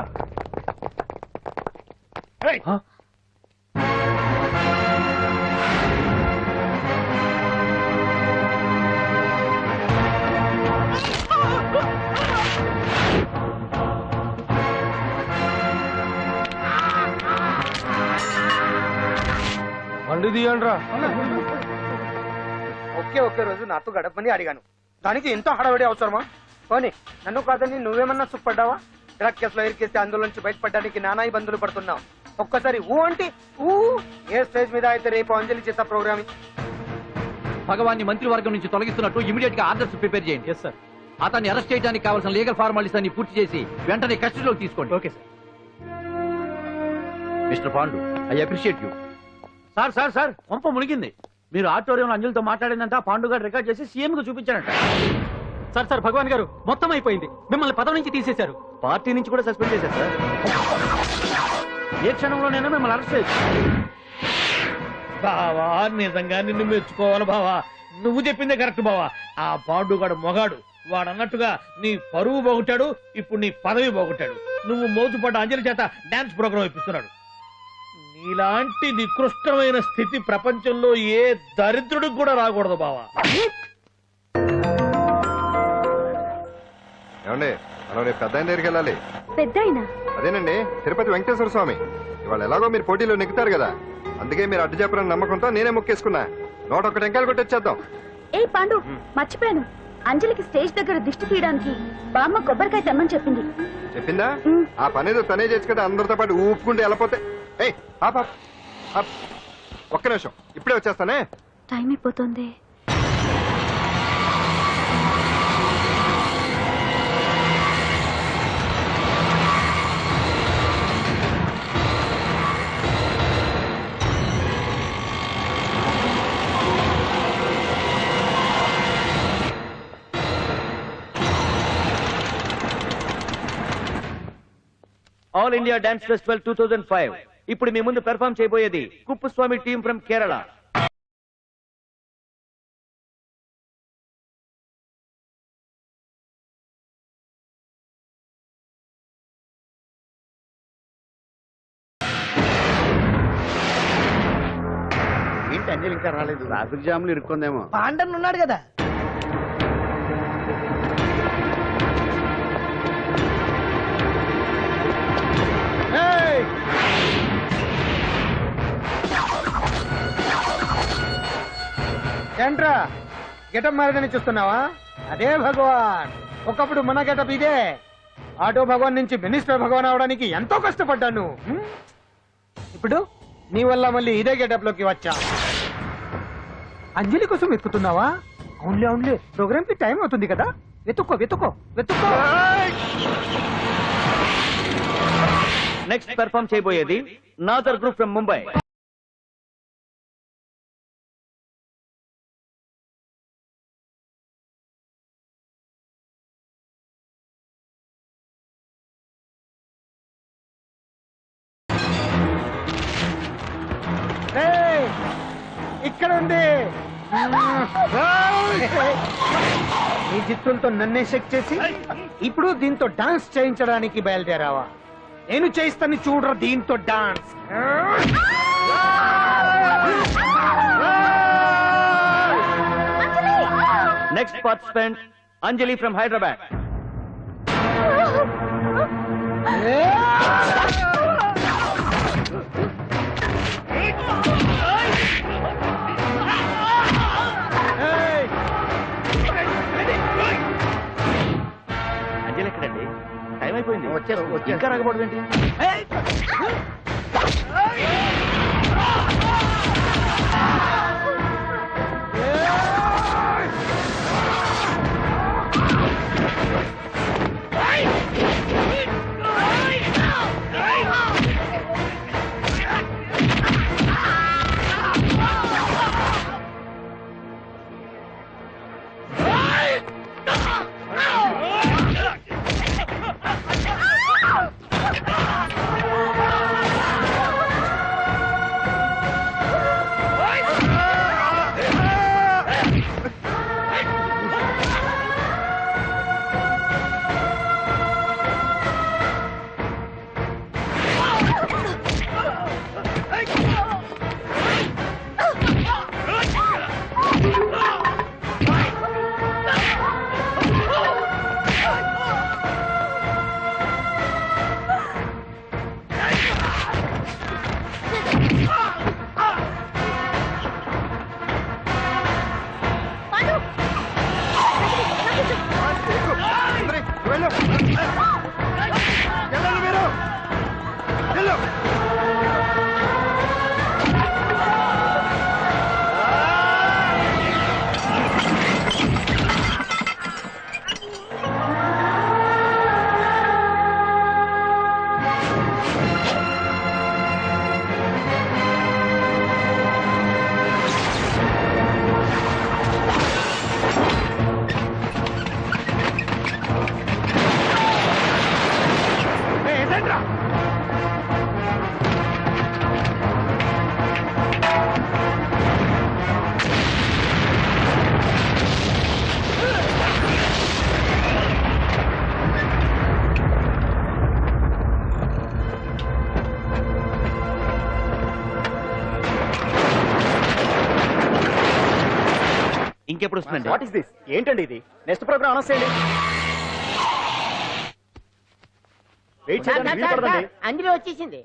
L: బండి తీయండ్రా.
C: ఒకే రోజు నాతో గడపని అడిగాను, దానికి ఎంతో హడావిడి అవసరమా? పోనీ నన్ను కాదని నువ్వేమన్నా సుప్పడ్డావా?
F: డ్రగ్ కేసులో ఇరికిస్తే అందులో నుంచి బయటపడడానికి నానా ఇబ్బందులు పడుతున్నాం. ఒక్కసారి ఊ అంటే ఊ. ఏ స్టేజ్ మీద అయితే రేపు అంజలి చేత ప్రోగ్రామింగ్.
Q: భగవాన్ని మంత్రివర్గం నుంచి తొలగిస్తున్నట్టు ఇమీడియట్ గా ఆర్డర్స్ ప్రిపేర్ చేయండి. Yes sir. అతన్ని అరెస్ట్ చేయడానికి కావాల్సిన లీగల్ ఫార్మాలిటీస్ అన్ని పూర్తి చేసి వెంటనే కస్టడీలోకి తీసుకోండి. Okay sir. Mister Pandu, I appreciate you. Sir sir sir, పంప మునిగింది. మీరు ఆడిటోరియంలో అంజలితో మాట్లాడిందంట పాండు గారు రికార్డ్ చేసి సీఎం కు చూపించారంట. సార్ సార్, భగవాన్ గారు మొత్తం అయిపోయింది. మిమ్మల్ని పదవి నుంచి తీసేశారు. పార్టీ నుంచి కూడా సస్పెండ్ చేశారు సార్. ఏ క్షణంలోనైనా మిమ్మల్ని అరెస్ట్ చేయొచ్చు.
E: బావా నిజంగా నిన్ను మెచ్చుకోవాలి బావా. నువ్వు చెప్పిందే కరెక్ట్ బావా. ఆ పాండుగాడు మొగాడు. వాడు అన్నట్టుగా నీ పరువు పోగొట్టాడు, ఇప్పుడు నీ పదవి పోగొట్టాడు. నువ్వు మోజుపడ్డ అంజలి చేత డాన్స్ ప్రోగ్రాం ఇప్పిస్తున్నాడు. నీలాంటి నికృష్టమైన స్థితి ప్రపంచంలో ఏ దరిద్రుడికి కూడా రాకూడదు బావా.
D: ఏమండి, మనం రేపు పెద్ద ఆయన దగ్గరికి వెళ్ళాలి.
B: పెద్దాయన?
D: అదేనండి, తిరుపతి వెంకటేశ్వర స్వామి. ఇవాళ ఎలాగో మీరు పోటీలో నెక్కుతారు కదా, అందుకే మీరు అడ్డు చెప్పరని నమ్మకంతో నేనే మొక్కేసుకున్నా. 101 టెంకాయలు కొట్టొచ్చేద్దాం.
B: ఏ పాండు, మర్చిపోయాను. అంజలికి స్టేజ్ దగ్గర దిష్టి తీయడానికి బామ్మ కొబ్బరికాయ తెమ్మని చెప్పింది.
D: చెప్పిందా? ఆ పనేదో తనే చేసి కదా అందరితో పాటు ఊపుకుంటూ వెళ్ళిపోతే. ఒక్క నిమిషం, ఇప్పుడే వచ్చేస్తానే.
B: టైం అయిపోతుంది.
E: All India dance festival 2005. ఇప్పుడు మీ ముందు పెర్ఫార్మ్ చేయబోయేది కుప్పుస్వామి టీం ఫ్రమ్ కేరళ.
G: ఏంటి అంజలి ఇంకా రాలేదు? ట్రాఫిక్ జామ్ లో ఇరుక్కుందేమో.
F: పాండన్ ఉన్నాడు కదా. ఏంట్రా గెటప్ మారదని చూస్తున్నావా? అదే భగవాన్. ఒకప్పుడు మన గెటప్ ఇదే. ఆటో భగవాన్ నుంచి మినిస్టర్ భగవాన్ అవడానికి ఎంతో కష్టపడ్డాను. ఇప్పుడు నీ వల్ల మళ్ళీ ఇదే గెటప్ లోకి వచ్చా. అంజలి కోసం వెతుకుతున్నావా? అవునులే అవునులే, ప్రోగ్రామ్ కి టైం అవుతుంది కదా. వెతుక్కో వెతుక్కో వెతుక్కో.
E: నెక్స్ట్ పెర్ఫార్మ్ చేయబోయేది నాదర్ గ్రూప్ ఫ్రమ్ ముంబై.
F: ఇక్కడ ఉంది. ఈ చిత్తులతో నన్నే చెక్ చేసి ఇప్పుడు దీంతో డాన్స్ చేయించడానికి బయలుదేరావా? నేను చేయిస్తాను చూడరా దీంతో dance.
E: Next participant Anjali from Hyderabad. Anjali ఎక్కడండి? టైం అయిపోయింది. ఇంకా రాకపోవడం ఏంటి?
M: ఇంకెప్పుడు వస్తుందండి?
S: What is this? ఏంటండి ఇది? నెక్స్ట్ ప్రోగ్రామ్ అనౌన్స్ చేయండి. వెయిట్ చేయడానికి వీలు పడదండి.
H: అందులో వచ్చేసింది.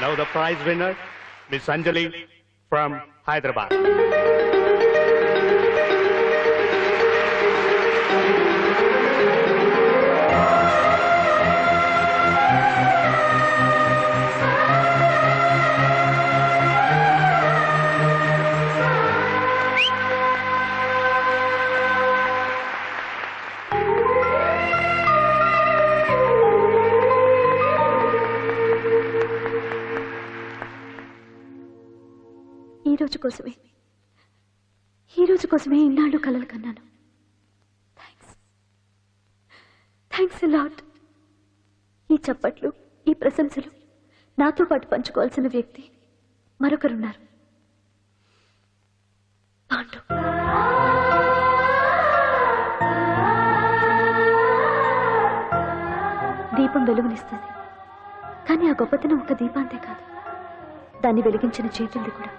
O: Now the prize winner, Miss Anjali from Hyderabad.
B: ఈ రోజు కోసమే ఇన్నాళ్ళు కలలు కన్నాను. Thanks lot. ఈ చప్పట్లు, ఈ ప్రశంసలు నాతో పాటు పంచుకోవాల్సిన వ్యక్తి మరొకరున్నారు. పాండు. దీపం వెలుగునిస్తుంది, కానీ ఆ గొప్పతనం ఒక దీపాంతే కాదు, దాన్ని వెలిగించిన చేతుల్ది కూడా.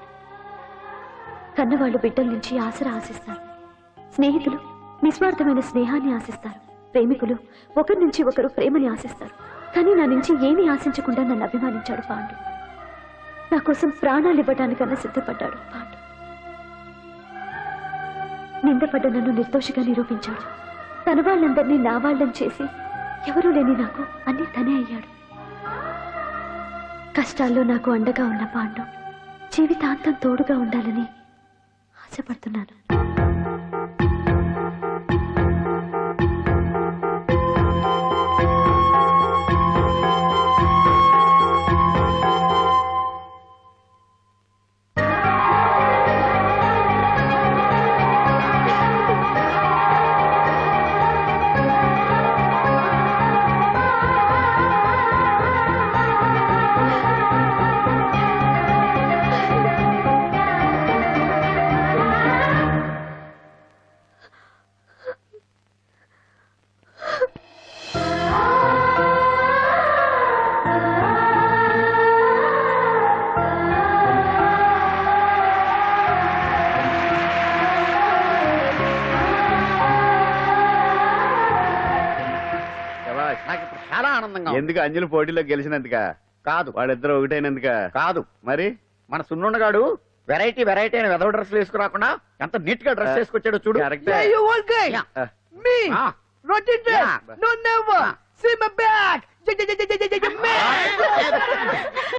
B: కన్నవాళ్లు బిడ్డల నుంచి ఆసరా ఆశిస్తారు, స్నేహితులు నిస్వార్థమైన స్నేహాన్ని ఆశిస్తారు, ప్రేమికులు ఒకరి నుంచి ఒకరు ప్రేమని ఆశిస్తారు. కానీ నా నుంచి ఏమీ ఆశించకుండా నన్ను అభిమానించాడు పాండు. నా కోసం ప్రాణాలు ఇవ్వడానికన్నా సిద్ధపడ్డాడు పాండు. నిందపడ్డ నన్ను నిర్దోషిగా నిరూపించాడు. తన వాళ్ళందరినీ నా వాళ్ళని చేసి ఎవరూ లేని నాకు అన్ని తనే అయ్యాడు. కష్టాల్లో నాకు అండగా ఉన్న పాండు జీవితాంతం తోడుగా ఉండాలని ఆశపడుతున్నాను.
G: చాలా ఆనందంగా.
S: ఎందుకు అంజలి పోటీలో గెలిచినందుక కాదు, వాళ్ళిద్దరు ఒకటైనందుక కాదు, మరి
G: మన సున్నుండగాడు వెరైటీ వెరైటీ అయిన వెదవ డ్రెస్లు వేసుకురాకుండా ఎంత నీట్ గా డ్రెస్ వేసుకొచ్చాడో చూడు.
F: Yeah, you old guy. Me. Rotten dress. No, never. See my back. Man.